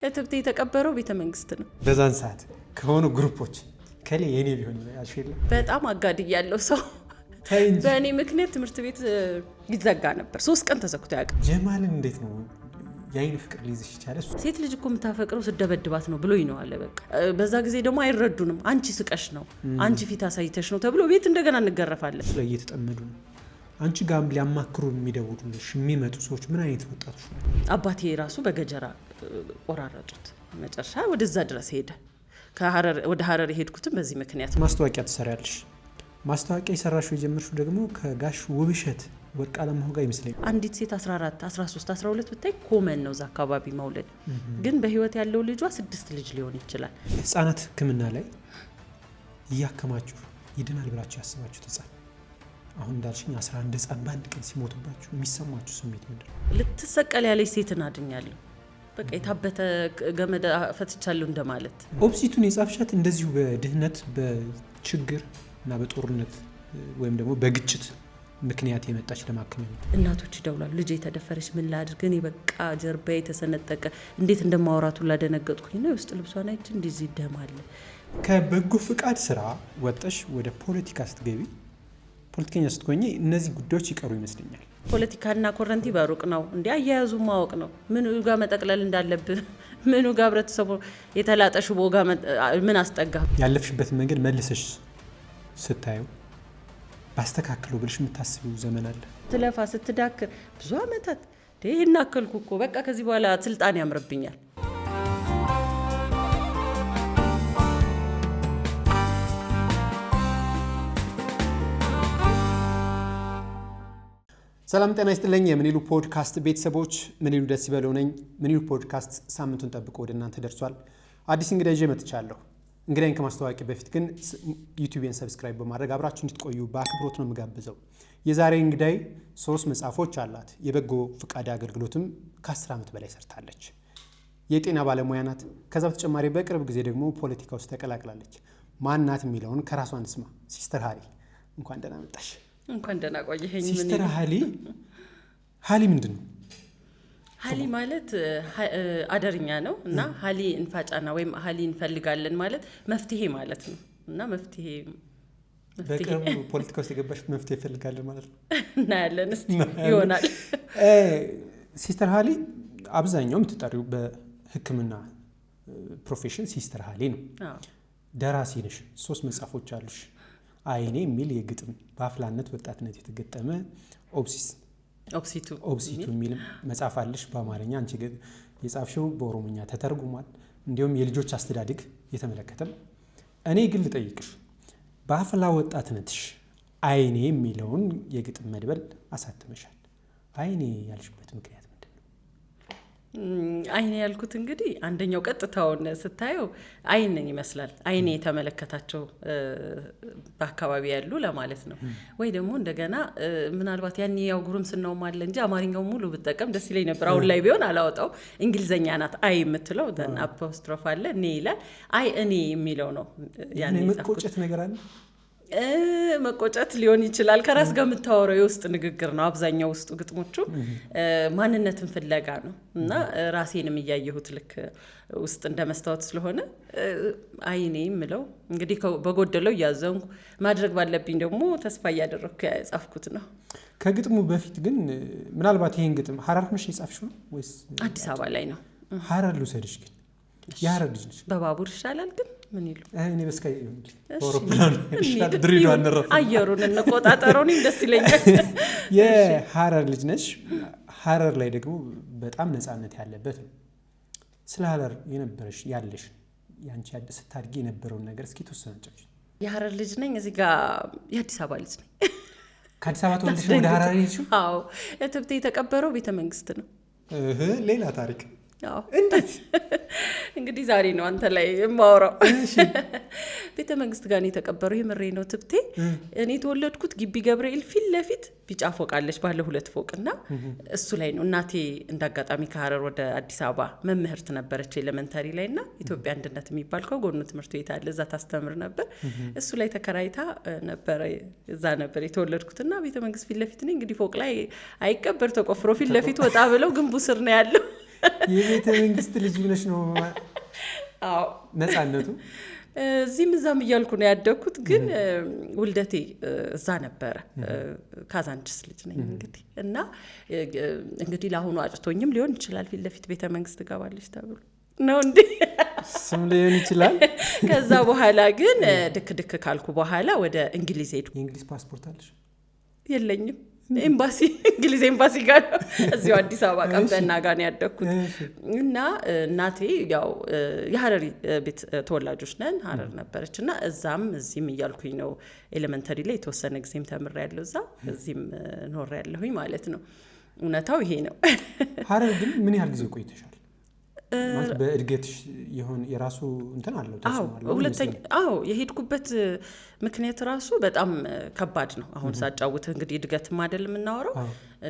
እትብቴ የተቀበረው ቤተ መንግስት ነው። በዛን ሰዓት ከሆኑ ግሩፖች ከሌ የኔ ቢሆን ያሽል በጣም አጋድ ያለው ሰው በእኔ ምክንያት ትምህርት ቤት ይዘጋ ነበር። 3 ቀን ተዘግቶ ያውቃል። ጀማልን እንዴት ነው ያይን ፍቅር ሊይዝሽ ይቻላል? ሴት ልጅ እኮ የምታፈቅረው ስደበድባት ነው ብሎኝ ነው አለ። በቃ በዛ ጊዜ ደግሞ አይረዱንም። አንቺ ስቀሽ ነው፣ አንቺ ፊት አሳይተሽ ነው ተብሎ ቤት እንደገና እንገረፋለን። ላይ እየተጠመዱ ነው። አንቺ ጋም ሊያማክሩ የሚደውሉልሽ የሚመጡ ሰዎች ምን አይነት ወጣቶች ናቸው? አባቴ ራሱ በገጀራ ቆራረጡት። መጨረሻ ወደዛ ድረስ ሄደ። ወደ ሀረር የሄድኩትም በዚህ ምክንያት። ማስታወቂያ ትሰሪያለሽ። ማስታወቂያ የሰራሽው የጀመርሽው ደግሞ ከጋሽ ውብሸት ወርቅ አለማሁ ጋር ይመስለኛል። አንዲት ሴት 14 13 12 ብታይ ኮመን ነው እዛ አካባቢ መውለድ። ግን በህይወት ያለው ልጇ 6 ልጅ ሊሆን ይችላል። ህፃናት ህክምና ላይ እያከማችሁ ይድናል ብላችሁ ያስባችሁ ህፃን አሁን እንዳልሽኝ 11 ህፃን በአንድ ቀን ሲሞቱባችሁ የሚሰማችሁ ስሜት ምንድን ነው? ልትሰቀል ያለች ሴትን አድኛለሁ። በቃ የታበተ ገመድ ፈትቻለሁ እንደማለት። ኦብሲቱን የጻፍሻት እንደዚሁ በድህነት በችግር እና በጦርነት ወይም ደግሞ በግጭት ምክንያት የመጣች ለማከም ነው። እናቶች ይደውላሉ፣ ልጄ የተደፈረች ምን ላድርግ? እኔ በቃ ጀርባዬ የተሰነጠቀ እንዴት እንደማወራቱ ላደነገጥኩኝ ነው። የውስጥ ልብሷን አይቼ እንደዚህ ደም አለ። ከበጎ ፍቃድ ስራ ወጥተሽ ወደ ፖለቲካ ስትገቢ ፖለቲከኛ ስትሆኚ እነዚህ ጉዳዮች ይቀሩ ይመስለኛል። ፖለቲካና ኮረንቲ በሩቅ ነው እንዴ? አያያዙ ማወቅ ነው። ምኑ ጋር መጠቅለል እንዳለብህ፣ ምኑ ጋር ህብረተሰቡ የተላጠሽ ቦጋ ምን አስጠጋ። ያለፍሽበትን መንገድ መልሰሽ ስታዩ ባስተካክለው ብለሽ የምታስቢው ዘመን አለ። ትለፋ ስትዳክር ብዙ አመታት ይሄን አከልኩ እኮ በቃ ከዚህ በኋላ ስልጣን ያምርብኛል። ሰላም ጤና ይስጥልኝ። የምንይሉ ፖድካስት ቤተሰቦች ምንይሉ ደስ ይበለው ነኝ። ምንይሉ ፖድካስት ሳምንቱን ጠብቆ ወደ እናንተ ደርሷል። አዲስ እንግዳ ይዤ መጥቻለሁ። እንግዳይን ከማስተዋወቂያ በፊት ግን ዩቲዩብን ሰብስክራይብ በማድረግ አብራችሁ እንድትቆዩ በአክብሮት ነው የምጋብዘው። የዛሬ እንግዳይ 3 መጽሐፎች አላት። የበጎ ፍቃድ አገልግሎትም ከ10 ዓመት በላይ ሰርታለች። የጤና ባለሙያ ናት። ከዛ በተጨማሪ በቅርብ ጊዜ ደግሞ ፖለቲካ ውስጥ ተቀላቅላለች። ማን ናት የሚለውን ከራሷ እንስማ። ሲስተር ሃሊ እንኳን ደህና መጣሽ። እንኳን ደህና ቆየኸኝ። ሲስተር ሃሊ ምንድን ነው? ሃሊ ማለት አደርኛ ነው እና ሃሊ እንፋጫና ወይም ሃሊ እንፈልጋለን ማለት መፍትሄ ማለት ነው። እና መፍትሄ በቅርቡ ፖለቲካ ውስጥ የገባሽ መፍትሄ ይፈልጋለን ማለት ነው። እናያለን እስቲ ይሆናል። ሲስተር ሃሊ አብዛኛው የምትጠሪው በሕክምና ፕሮፌሽን ሲስተር ሃሊ ነው። ደራሲ ነሽ። 3 መጽሐፎች አሉሽ። አይኔ የሚል የግጥም በአፍላነት ወጣትነት የተገጠመ ኦብሲቱ የሚል መጽሐፍ አለሽ በአማርኛ። አንቺ የጻፍሽው በኦሮሞኛ ተተርጉሟል። እንዲሁም የልጆች አስተዳደግ የተመለከተም። እኔ ግን ልጠይቅሽ፣ በአፍላ ወጣትነትሽ አይኔ የሚለውን የግጥም መድበል አሳትመሻል። አይኔ ያልሽበት ምክንያት ምንድን ነው? አይኔ ያልኩት እንግዲህ አንደኛው ቀጥታውን ስታየው አይን ይመስላል። አይኔ የተመለከታቸው በአካባቢ ያሉ ለማለት ነው። ወይ ደግሞ እንደገና ምናልባት ያኔ ያው ጉርምስናው አለ እንጂ አማርኛው ሙሉ ብጠቀም ደስ ይለኝ ነበር። አሁን ላይ ቢሆን አላወጣው። እንግሊዘኛ ናት አይ የምትለው አፖስትሮፍ አለ እኔ ይላል። አይ እኔ የሚለው ነው። ያኔ መቆጨት ነገር አለ። መቆጨት ሊሆን ይችላል። ከራስ ጋር የምታወራው የውስጥ ንግግር ነው። አብዛኛው ውስጡ ግጥሞቹ ማንነትን ፍለጋ ነው እና ራሴንም እያየሁት ልክ ውስጥ እንደ መስታወት ስለሆነ አይኔ የምለው እንግዲህ በጎደለው እያዘንኩ ማድረግ ባለብኝ ደግሞ ተስፋ እያደረግኩ የጻፍኩት ነው። ከግጥሙ በፊት ግን ምናልባት ይሄን ግጥም ሀረር ነሽ የጻፍሽው ነው ወይስ አዲስ አበባ ላይ ነው? ሀረር ልውሰድሽ። ግን የሀረር ልጅ ነሽ። በባቡር ይሻላል ግን ምን ይሉ እኔ በስካይ አውሮፕላን ይሻላል። ድሬዳዋ እንረፍ፣ አየሩን እንቆጣጠረው። እኔም ደስ ይለኛል። የሀረር ልጅ ነሽ። ሀረር ላይ ደግሞ በጣም ነፃነት ያለበት ነው። ስለ ሀረር የነበረሽ ያለሽ ያንቺ ስታድጊ የነበረውን ነገር እስኪ ተወሰነ ጨምጪ። የሀረር ልጅ ነኝ። እዚህ ጋር የአዲስ አበባ ልጅ ነኝ። ከአዲስ አበባ ተወልደሽ ወደ ሀረር ሄድሽው? አዎ። እትብቴ የተቀበረው ቤተ መንግስት ነው። ሌላ ታሪክ። እንዴት እንግዲህ ዛሬ ነው አንተ ላይ የማወራው። ቤተ መንግስት ጋር ነው የተቀበረው። የምሬ ነው። ትብቴ እኔ የተወለድኩት ግቢ ገብርኤል ፊት ለፊት ቢጫ ፎቅ አለች፣ ባለ 2 ፎቅ እና እሱ ላይ ነው። እናቴ እንዳጋጣሚ ከሀረር ወደ አዲስ አበባ መምህርት ነበረች ኤሌመንታሪ ላይ እና ኢትዮጵያ አንድነት የሚባል ከጎኑ ትምህርት ቤት አለ፣ እዛ ታስተምር ነበር። እሱ ላይ ተከራይታ ነበረ። እዛ ነበር የተወለድኩትና ቤተ መንግስት ፊት ለፊት ነኝ። እንግዲህ ፎቅ ላይ አይቀበር ተቆፍሮ ፊት ለፊት ወጣ ብለው ግንቡ ስር ነው ያለው። የቤተ መንግስት ልጅ ብለሽ ነው? አዎ ነፃነቱ እዚህም እዛም እያልኩ ነው ያደግኩት፣ ግን ውልደቴ እዛ ነበረ። ካዛንችስ ልጅ ነኝ እንግዲህ እና እንግዲህ ለአሁኑ አጭቶኝም ሊሆን ይችላል ፊት ለፊት ቤተ መንግስት ገባለች ተብሎ ነው እንዴ? ስም ሊሆን ይችላል። ከዛ በኋላ ግን ድክ ካልኩ በኋላ ወደ እንግሊዝ ሄድኩ። የእንግሊዝ ፓስፖርት አለሽ? የለኝም። ኤምባሲ እንግሊዝ ኤምባሲ ጋር እዚሁ አዲስ አበባ ቀበና ጋር ነው ያደግኩት። እና እናቴ ያው የሐረሪ ቤት ተወላጆች ነን፣ ሐረር ነበረች እና እዛም እዚህም እያልኩኝ ነው ኤሌመንተሪ ላይ የተወሰነ ጊዜም ተምሬያለሁ፣ እዚህም ኖሬያለሁኝ ማለት ነው። እውነታው ይሄ ነው። ሐረር ግን ምን ያህል ጊዜ ቆይተሻል? ማለት በእድገትሽ ይሆን የራሱ እንትን አለው ተስማማለሁ? ሁለተኛ የሄድኩበት ምክንያት ራሱ በጣም ከባድ ነው። አሁን ሳጫውት እንግዲህ እድገትም አይደል የምናወራው።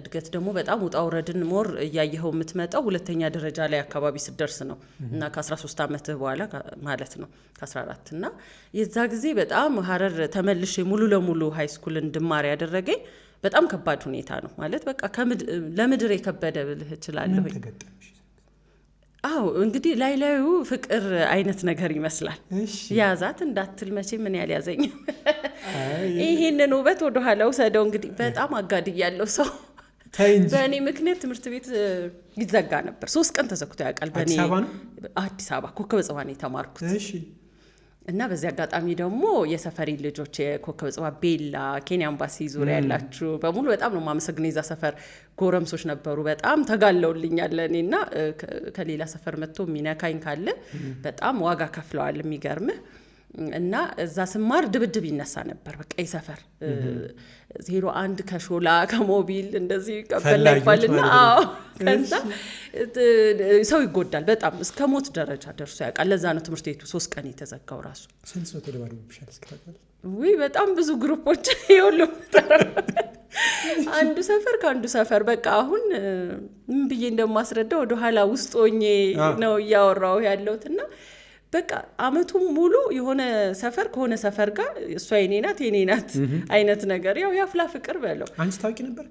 እድገት ደግሞ በጣም ውጣ ውረድን ሞር እያየኸው የምትመጣው ሁለተኛ ደረጃ ላይ አካባቢ ስትደርስ ነው እና ከ13 ዓመት በኋላ ማለት ነው ከ14 እና የዛ ጊዜ በጣም ሐረር ተመልሼ ሙሉ ለሙሉ ሃይ ስኩል እንድማር ያደረገኝ በጣም ከባድ ሁኔታ ነው ማለት በቃ ለምድር የከበደ ብልህ እችላለሁ። እንግዲህ ላዩ ፍቅር አይነት ነገር ይመስላል። ያዛት እንዳትል መቼ ምን ያልያዘኝ ይሄንን ውበት ወደ ኋላ ወሰደው። እንግዲህ በጣም አጋድያለሁ ሰው በእኔ ምክንያት ትምህርት ቤት ይዘጋ ነበር። 3 ቀን ተዘግቶ ያውቃል። በእኔ አዲስ አበባ ኮከበ ጽባህ ነው የተማርኩት። እና በዚህ አጋጣሚ ደግሞ የሰፈሪ ልጆች የኮከበ ጽባህ ቤላ ኬንያ ኤምባሲ ዙሪያ ያላችሁ በሙሉ በጣም ነው የማመሰግነው። የዛ ሰፈር ጎረምሶች ነበሩ፣ በጣም ተጋለውልኛል። እኔና ከሌላ ሰፈር መጥቶ የሚነካኝ ካለ በጣም ዋጋ ከፍለዋል። የሚገርምህ እና እዛ ስማር ድብድብ ይነሳ ነበር። በቃ የሰፈር 01 ከሾላ ከሞቢል እንደዚህ ቀበል ይባልና ከዛ ሰው ይጎዳል። በጣም እስከ ሞት ደረጃ ደርሶ ያውቃል። ለዛ ነው ትምህርት ቤቱ 3 ቀን የተዘጋው ራሱ። ስንት ሰው ተደባድቦብሻል እስከታውቃለህ? በጣም ብዙ ግሩፖች ይሁሉ አንዱ ሰፈር ከአንዱ ሰፈር በቃ አሁን ምን ብዬ እንደማስረዳው ወደ ኋላ ውስጥ ሆኜ ነው እያወራው ያለውትና በቃ አመቱን ሙሉ የሆነ ሰፈር ከሆነ ሰፈር ጋር እሷ የኔ ናት አይነት ነገር ያው ያፍላ ፍቅር በለው። አንቺ ታውቂ ነበር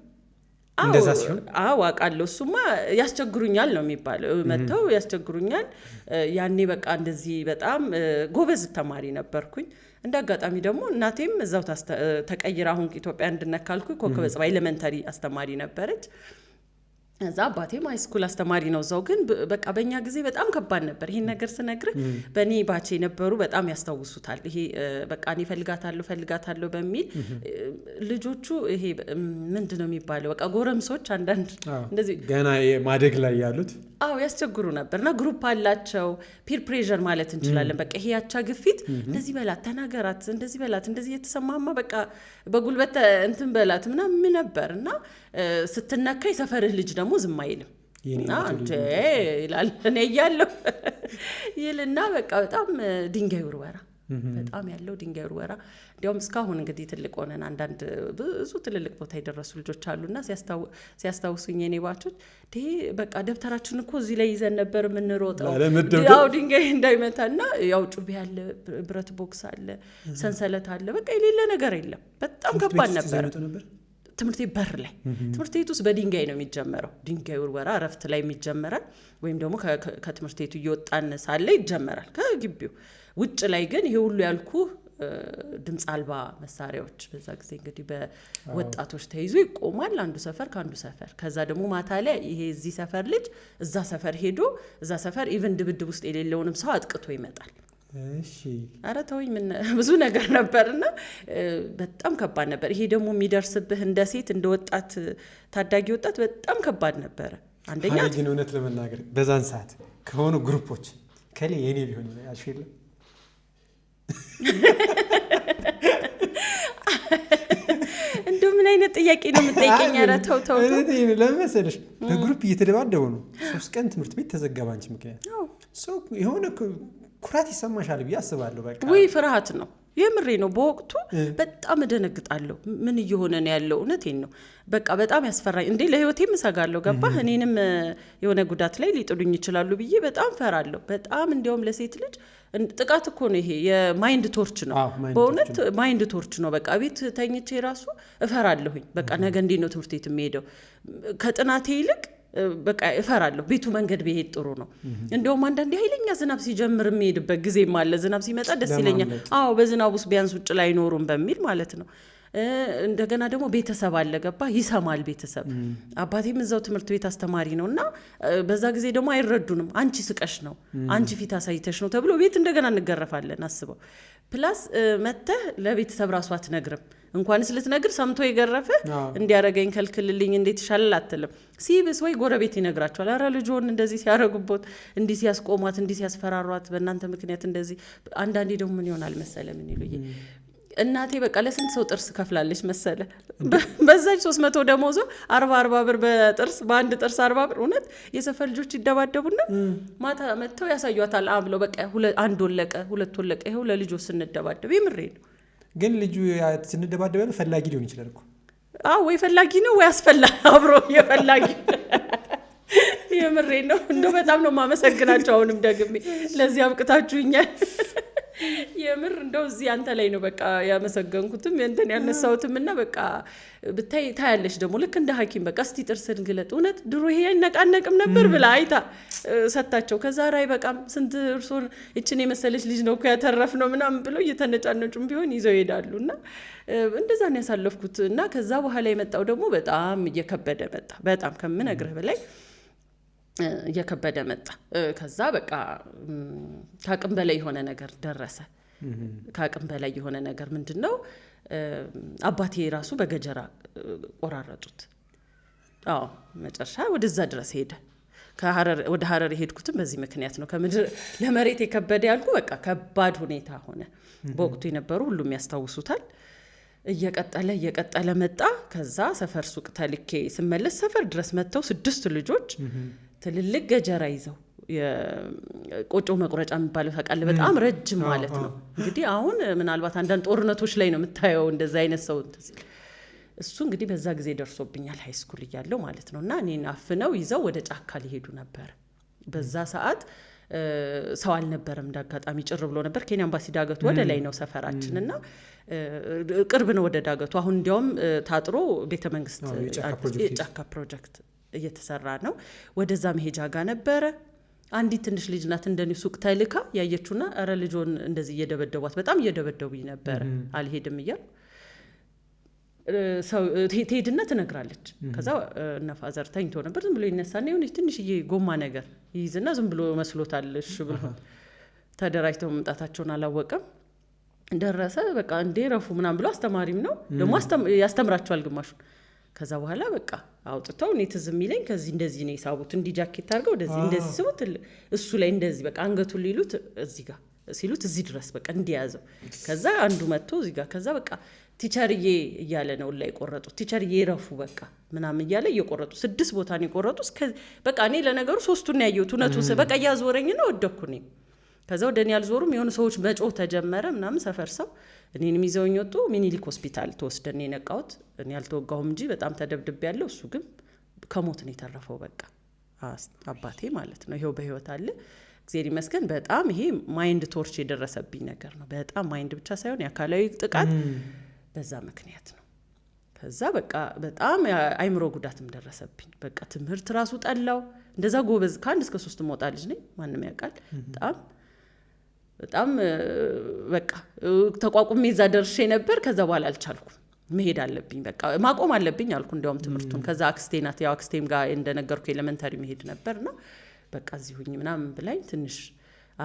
እንደዛ ሲሆን? አውቃለሁ። እሱማ ያስቸግሩኛል ነው የሚባለው። መተው ያስቸግሩኛል። ያኔ በቃ እንደዚህ በጣም ጎበዝ ተማሪ ነበርኩኝ። እንደ አጋጣሚ ደግሞ እናቴም እዛው ተቀይራ አሁን ኢትዮጵያ እንድነካልኩ ኮከበ ጽባህ ኤሌመንተሪ አስተማሪ ነበረች። እዛ አባቴም ሃይስኩል አስተማሪ ነው እዛው። ግን በቃ በእኛ ጊዜ በጣም ከባድ ነበር። ይሄን ነገር ስነግርህ በእኔ ባቼ ነበሩ በጣም ያስታውሱታል። ይሄ በቃ እኔ ፈልጋታለሁ በሚል ልጆቹ ይሄ ምንድነው የሚባለው በቃ ጎረምሶች አንዳንድ እንደዚህ ገና ማደግ ላይ ያሉት ያስቸግሩ ነበርና ግሩፕ አላቸው። ፒር ፕሬዠር ማለት እንችላለን። በቃ ይሄ ያቻ ግፊት እንደዚህ በላት ተናገራት፣ እንደዚህ በላት፣ እንደዚህ የተሰማማ በቃ በጉልበት እንትን በላት ምናምን ነበርና ስትነካ የሰፈርህ ልጅ ደግሞ ዝም አይልም እና አንተ ይላል እኔ እያለሁ ይልና በቃ በጣም ድንጋይ ውርወራ በጣም ያለው ድንጋይ ውርወራ። እንዲያውም እስካሁን እንግዲህ ትልቅ ሆነን አንዳንድ ብዙ ትልልቅ ቦታ የደረሱ ልጆች አሉና ሲያስታውሱኝ የኔ ባቾች በቃ ደብተራችን እኮ እዚህ ላይ ይዘን ነበር የምንሮጠው ያው ድንጋይ እንዳይመታና ያው ጩቤ አለ፣ ብረት ቦክስ አለ፣ ሰንሰለት አለ፣ በቃ የሌለ ነገር የለም። በጣም ከባድ ነበር። ትምህርት ቤት በር ላይ ትምህርት ቤት ውስጥ በድንጋይ ነው የሚጀመረው። ድንጋይ ውርወራ እረፍት ላይ የሚጀመራል፣ ወይም ደግሞ ከትምህርት ቤቱ እየወጣን ሳለ ይጀመራል ከግቢው። ውጭ ላይ ግን ይሄ ሁሉ ያልኩ ድምፅ አልባ መሳሪያዎች በዛ ጊዜ እንግዲህ በወጣቶች ተይዞ ይቆማል፣ አንዱ ሰፈር ከአንዱ ሰፈር። ከዛ ደግሞ ማታ ላይ ይሄ እዚህ ሰፈር ልጅ እዛ ሰፈር ሄዶ እዛ ሰፈር ኢቨን ድብድብ ውስጥ የሌለውንም ሰው አጥቅቶ ይመጣል። ኧረ ተወኝ ምን ብዙ ነገር ነበርና በጣም ከባድ ነበር። ይሄ ደግሞ የሚደርስብህ እንደ ሴት እንደ ወጣት ታዳጊ ወጣት በጣም ከባድ ነበረ። አንደኛ ግን እውነት ለመናገር በዛን ሰዓት ከሆኑ ግሩፖች ከሌ የኔ ቢሆን ያሽል እንደው ምን አይነት ጥያቄ ነው የምትጠይቀኝ? ኧረ ተው ለምን መሰለሽ በግሩፕ እየተደባደቡ ነው። 3 ቀን ትምህርት ቤት ተዘጋ ባንቺ ምክንያት። ሰው የሆነ ኩራት ይሰማሻል ብዬ አስባለሁ። በቃ ፍርሃት ነው፣ የምሬ ነው። በወቅቱ በጣም እደነግጣለሁ። ምን እየሆነ ነው ያለው? እውነቴን ነው። በቃ በጣም ያስፈራኝ። እንዴ ለህይወቴም እሰጋለሁ። ገባህ? እኔንም የሆነ ጉዳት ላይ ሊጥሉኝ ይችላሉ ብዬ በጣም ፈራለሁ። በጣም እንዲያውም ለሴት ልጅ ጥቃት እኮ ነው ይሄ። የማይንድ ቶርች ነው በእውነት ማይንድ ቶርች ነው። በቃ ቤት ተኝቼ ራሱ እፈራለሁኝ። በቃ ነገ እንዴት ነው ትምህርት ቤት የሚሄደው? ከጥናቴ ይልቅ በቃ እፈራለሁ ቤቱ መንገድ ቢሄድ ጥሩ ነው እንደውም አንዳንዴ ኃይለኛ ዝናብ ሲጀምር የሚሄድበት ጊዜም አለ ዝናብ ሲመጣ ደስ ይለኛል በዝናብ ውስጥ ቢያንስ ውጭ ላይ ኖሩም በሚል ማለት ነው እንደገና ደግሞ ቤተሰብ አለ ገባ ይሰማል ቤተሰብ አባቴም እዛው ትምህርት ቤት አስተማሪ ነውና በዛ ጊዜ ደግሞ አይረዱንም አንቺ ስቀሽ ነው አንቺ ፊት አሳይተሽ ነው ተብሎ ቤት እንደገና እንገረፋለን አስበው ፕላስ መተህ ለቤተሰብ ራሱ አትነግርም እንኳንስ ልትነግር ሰምቶ የገረፈ እንዲያረጋኝ ከልክልልኝ እንዴት ይሻላል አትልም ሲብስ ወይ ጎረቤት ይነግራቸዋል አረ ልጆን እንደዚህ ሲያረጉበት እንዲህ ሲያስቆሟት እንዲህ ሲያስፈራሯት በእናንተ ምክንያት እንደዚህ አንዳንዴ ደግሞ ምን ይሆናል መሰለ ምን ይሉኝ እናቴ በቃ ለስንት ሰው ጥርስ ከፍላለች መሰለ በዛች 300 ደሞዞ 40 ብር በጥርስ በአንድ ጥርስ 40 ብር እውነት የሰፈር ልጆች ይደባደቡና ማታ መተው ያሳዩታል አብለው በቃ አንድ ወለቀ ሁለት ወለቀ ይሄው ለልጆች ስንደባደብ ይምሬ ነው ግን ልጁ ስንደባደብ ነው ፈላጊ ሊሆን ይችላል እኮ ወይ ፈላጊ ነው ወይ አስፈላ አብሮ የፈላጊ የምሬ ነው እንደው በጣም ነው ማመሰግናቸው አሁንም ደግሜ ለዚህ አብቅታችሁኛል የምር እንደው እዚህ አንተ ላይ ነው በቃ ያመሰገንኩትም እንትን ያነሳውትምና በቃ ብታይ ታያለሽ ደግሞ ልክ እንደ ሐኪም በቃ እስቲ ጥርስን ግለጥ እውነት ድሮ ይሄ አይነቃነቅም ነበር ብላ አይታ ሰጣቸው ከዛ ራይ በቃም ስንት እርሶን እቺን የመሰለች ልጅ ነው ያተረፍ ነው ምናምን ብለው እየተነጫነጩም ቢሆን ይዘው ይሄዳሉና እንደዛ ነው ያሳለፍኩት እና ከዛ በኋላ የመጣው ደግሞ በጣም እየከበደ መጣ በጣም ከምነግርህ በላይ እየከበደ መጣ ከዛ በቃ ካቅም በላይ የሆነ ነገር ደረሰ ካቅም በላይ የሆነ ነገር ምንድነው አባቴ ራሱ በገጀራ ቆራረጡት መጨረሻ ወደዛ ድረስ ሄደ ወደ ሐረር ሄድኩትም በዚህ ምክንያት ነው ከምድር ለመሬት የከበደ ያልኩ በቃ ከባድ ሁኔታ ሆነ በወቅቱ የነበሩ ሁሉም ያስታውሱታል እየቀጠለ መጣ ከዛ ሰፈር ሱቅ ተልኬ ስመለስ ሰፈር ድረስ መጥተው 6 ልጆች ትልልቅ ገጀራ ይዘው የቆጮ መቁረጫ የሚባለው ታውቃለህ በጣም ረጅም ማለት ነው እንግዲህ አሁን ምናልባት አንዳንድ ጦርነቶች ላይ ነው የምታየው እንደዛ አይነት ሰው እሱ እንግዲህ በዛ ጊዜ ደርሶብኛል ሃይ ስኩል እያለሁ ማለት ነውና እኔን አፍነው ይዘው ወደ ጫካ ሊሄዱ ነበር በዛ ሰዓት ሰው አልነበረም እንዳጋጣሚ ጭር ብሎ ነበር ኬንያ ኤምባሲ ዳገቱ ወደ ላይ ነው ሰፈራችንና ቅርብ ነው ወደ ዳገቱ አሁን እንዲያውም ታጥሮ ቤተ መንግስት የጫካ ፕሮጀክት እየተሰራ ነው ወደዛ መሄጃ ጋር ነበረ አንዲት ትንሽ ልጅ ናት እንደኔ ሱቅ ተልካ ያየችውና አረ ልጆን እንደዚህ እየደበደቧት በጣም እየደበደቡኝ ነበር አልሄድም ይያል ሰው ትሄድና ትነግራለች ከዛ ነፋዘር ተኝቶ ነበር ዝም ብሎ ይነሳና የሆነ ትንሽዬ ጎማ ነገር ይይዝና ዝም ብሎ መስሎታል እሺ ብሎ ተደራጅተው መምጣታቸውን አላወቀም ደረሰ በቃ እንዴ ረፉ ምናም ብሎ አስተማሪም ነው ደግሞ ያስተምራቸዋል ግማሹ ከዛ በኋላ በቃ አውጥተው እኔ ትዝ የሚለኝ ከዚህ እንደዚህ ነው የሳቡት እንዲ ጃኬት አድርገው እንደዚህ እንደዚህ ስቡት እሱ ላይ እንደዚህ በቃ አንገቱን ሊሉት እዚህ ጋር ሲሉት እዚህ ድረስ በቃ እንዲያዘው ከዛ አንዱ መጥቶ እዚህ ጋር ከዛ በቃ ቲቸርዬ እያለ ነው ላይ ቆረጡት ቲቸርዬ ረፉ በቃ ምናምን እያለ እየቆረጡ 6 ቦታ ነው የቆረጡ በቃ እኔ ለነገሩ 3ቱን ያየሁት እነቱ በቃ ያዞረኝና ወደኩኝ ከዛ ወደኔ ያልዞሩም የሆነ ሰዎች መጮህ ተጀመረ ምናምን ሰፈር ሰው እኔንም ይዘውኝ ወጡ ሚኒሊክ ሆስፒታል ተወስደን የነቃሁት እኔ ያልተወጋሁም እንጂ በጣም ተደብድብ ያለው እሱ ግን ከሞት ነው የተረፈው በቃ አባቴ ማለት ነው ይሄው በህይወት አለ እግዚአብሔር ይመስገን በጣም ይሄ ማይንድ ቶርች የደረሰብኝ ነገር ነው በጣም ማይንድ ብቻ ሳይሆን የአካላዊ ጥቃት በዛ ምክንያት ነው ከዛ በቃ በጣም አይምሮ ጉዳትም ደረሰብኝ በቃ ትምህርት ራሱ ጠላው እንደዛ ጎበዝ ከ1 እስከ 3 ሞጣ ልጅ ነኝ ማንንም ያውቃል በጣም በቃ ተቋቁሜ እዛ ደርሼ ነበር ከዛ በኋላ አልቻልኩም መሄድ አለብኝ በቃ ማቆም አለብኝ አልኩ እንደውም ትምህርቱን ከዛ አክስቴናት ያው አክስቴም ጋር እንደነገርኩ ኤሌመንታሪ መሄድ ነበርና በቃ እዚህ ሁኝ ምናምን ብላኝ ትንሽ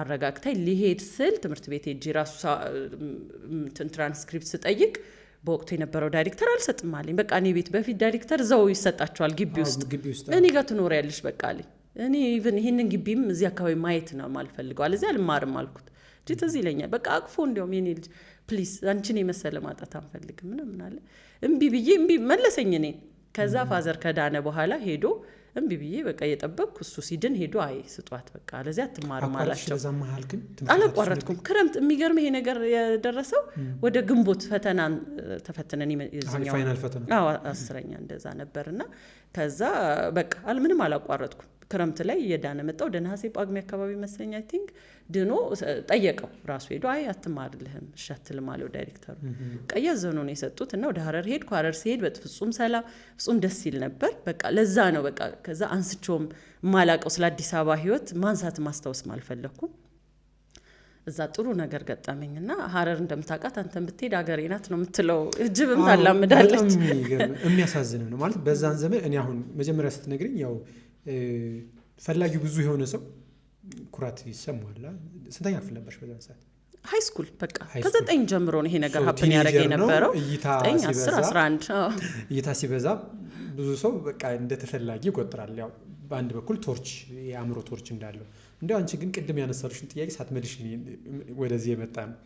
አረጋግታኝ ሊሄድ ስል ትምህርት ቤት ሄጄ ራሱ ትራንስክሪፕት ስጠይቅ በወቅቱ የነበረው ዳይሬክተር አልሰጥም አለኝ በቃ እኔ ቤት በፊት ዳይሬክተር ዘው ይሰጣቸዋል ግቢ ውስጥ እኔ ጋር ትኖሪያለሽ በቃ አለኝ እኔ ኢቭን ይሄንን ግቢም እዚህ አካባቢ ማየት ነው ማልፈልገው አለዚህ አልማርም አልኩት ጅት እዚህ ለኛ በቃ አቅፎ እንደውም የኔ ልጅ ፕሊዝ አንቺን የመሰለ ማጣት አንፈልግም ምናምን አለ እምቢ ብዬ እምቢ መለሰኝ እኔ ከዛ ፋዘር ከዳነ በኋላ ሄዶ እምቢ ብዬ በቃ እየጠበቅኩ እሱ ሲድን ሄዶ አይ ስጧት በቃ ለዚህ አትማርም አላቸው አላቋረጥኩም ክረምት የሚገርም ይሄ ነገር የደረሰው ወደ ግንቦት ፈተናን ተፈተነን ይዘኛው ፋይናል ፈተና 10ኛ እንደዛ ነበርና ከዛ በቃ ምንም አላቋረጥኩም ክረምት ላይ የዳነ መጣው ደናሴ ጳጉሜ አካባቢ መሰለኝ አይ ቲንክ ድኖ ጠየቀው ራሱ ሄዶ አይ አትማርልህም እሺ አትልም አለው ዳይሬክተሩ ቀየዘኑ ነው የሰጡት እና ወደ ሐረር ሄድኩ ሐረር ሲሄድ በፍጹም ሰላም ፍጹም ደስ ይል ነበር በቃ ለዛ ነው በቃ ከዛ አንስቾም ማላቀው ስለ አዲስ አበባ ህይወት ማንሳት ማስታወስ ማልፈለኩም እዛ ጥሩ ነገር ገጠመኝና ሐረር እንደምታውቃት አንተም ብትሄድ ሀገሬ ናት ነው የምትለው እጅብም ታላምዳለች የሚያሳዝን ነው ማለት በዛን ዘመን እኔ አሁን መጀመሪያ ስትነግሪኝ ያው ፈላጊው ብዙ የሆነ ሰው ኩራት ይሰማዋል ስንተኛ ክፍል ነበርሽ በዛን ሰዓት ሃይ ስኩል በቃ ከ9 ጀምሮ ነው ይሄ ነገር ሀፕን ያደረገ የነበረው 9 10 11 እይታ ሲበዛ ብዙ ሰው በቃ እንደተፈላጊ ይቆጥራል ያው በአንድ በኩል ቶርች የአእምሮ ቶርች እንዳለው እንደው አንቺ ግን ቅድም ያነሳልሽን ጥያቄ ሳትመልሽ ወደዚህ የመጣ ነው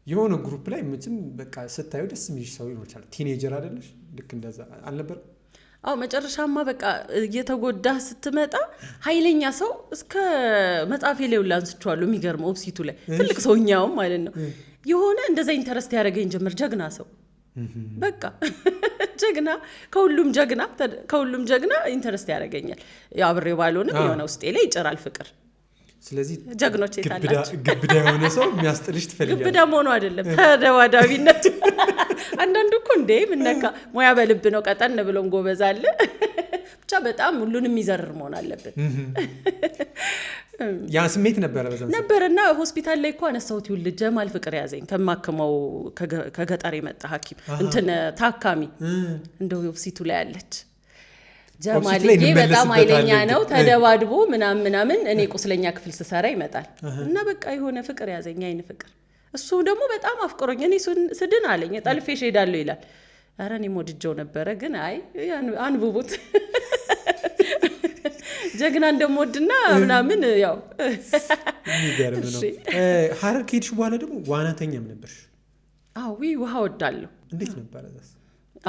የሆነ ግሩፕ ላይ ምንም በቃ ስታዩ ደስ የሚልሽ ሰው ይኖርሻል ቲኔጀር አይደለሽ ልክ እንደዛ አልነበር አው መጨረሻማ በቃ እየተጎዳ ስትመጣ ኃይለኛ ሰው እስከ መጻፌ ላይ ላንስቻለሁ የሚገርም ኦፕሲቱ ላይ ትልቅ ሰውኛው ማለት ነው የሆነ እንደዛ ኢንተረስት ያደረገኝ ጀመር ጀግና ሰው በቃ ጀግና ከሁሉም ጀግና ኢንተረስት ያደረገኛል ያብሬው ባልሆንም የሆነ ውስጤ ላይ ይጭራል ፍቅር ስለዚህ ጀግኖች ይታላችሁ ግብዳ የሆነ ሰው የሚያስጥልሽ ትፈልጊያለሽ ግብዳ ሆኖ አይደለም ተደዋዳቢነት አንዳንዱ እኮ እንዴ ምንነካ ሙያ በልብ ነው ቀጠን ብሎም ጎበዛለ ብቻ በጣም ሁሉንም ይዘርር መሆን አለበት ያ ስሜት ነበርና ሆስፒታል ላይ እኮ አነሳውት ይውል ጀማል ፍቅር ያዘኝ ከማከመው ከገጠር የመጣ ሐኪም እንትን ታካሚ እንደው ዮብሲቱ ላይ አለች ጀማልዬ በጣም ኃይለኛ ነው ተደባድቦ ምናምን እኔ ቁስለኛ ክፍል ስሰራ ይመጣል እና በቃ የሆነ ፍቅር ያዘኝ አይን ፍቅር እሱ ደግሞ በጣም አፍቅሮኝ እኔ ስድን አለኝ ጠልፌሽ ሄዳለሁ ይላል ኧረ እኔ ሞድጀው ነበረ ግን አይ አንብቡት ጀግና እንደምወድና ምናምን ያው የሚገርም ነው ሐረር ከሄድሽ በኋላ ደግሞ ዋናተኛም ነበርሽ አዎ ውሃ ወዳለሁ እንዴት ነበር እዛስ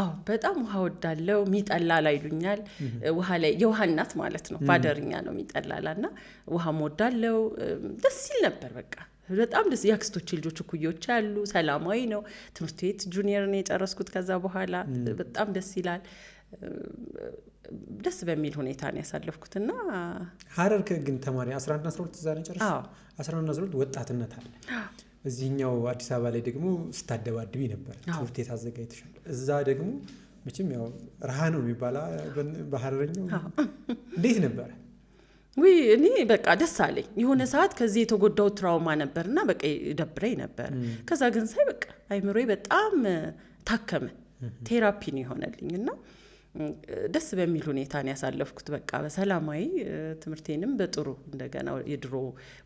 አዎ በጣም ውሃ ወዳለው ሚጠላ ላይ ይሉኛል ውሃ ላይ የውሃ እናት ማለት ነው ባደርኛ ነው ሚጠላላና ውሃ ወዳለው ደስ ይል ነበር በቃ በጣም ደስ ያክስቶች ልጆች ኩዮች አሉ ሰላማዊ ነው ትምህርት ቤት ጁኒየር ነው የጨረስኩት ከዛ በኋላ በጣም ደስ ይላል ደስ በሚል ሁኔታ ነው ያሳለፍኩትና ሐረር ግን ተማሪ 11 12 ዛሬ ጨርሽ 11 12 ወጣትነት አለ እዚህኛው አዲስ አበባ ላይ ደግሞ ስታደባድቢ ነበር ትምህርት ቤት አዘጋጅተሻል እዛ ደግሞ መቼም ያው ረሃ ነው የሚባለው በሐረርኛው እንዴት ነበር እኔ በቃ ደስ አለኝ የሆነ ሰዓት ከዚህ የተጎዳው ትራውማ ነበርና በቃ ይደብረኝ ነበር ከዛ ግን ሳይ በቃ አይምሮዬ በጣም ታከመ ቴራፒ ነው ይሆነልኝና ደስ በሚል ሁኔታ ነው ያሳለፍኩት በቃ በሰላማዊ ትምህርቴንም በጥሩ እንደገና የድሮ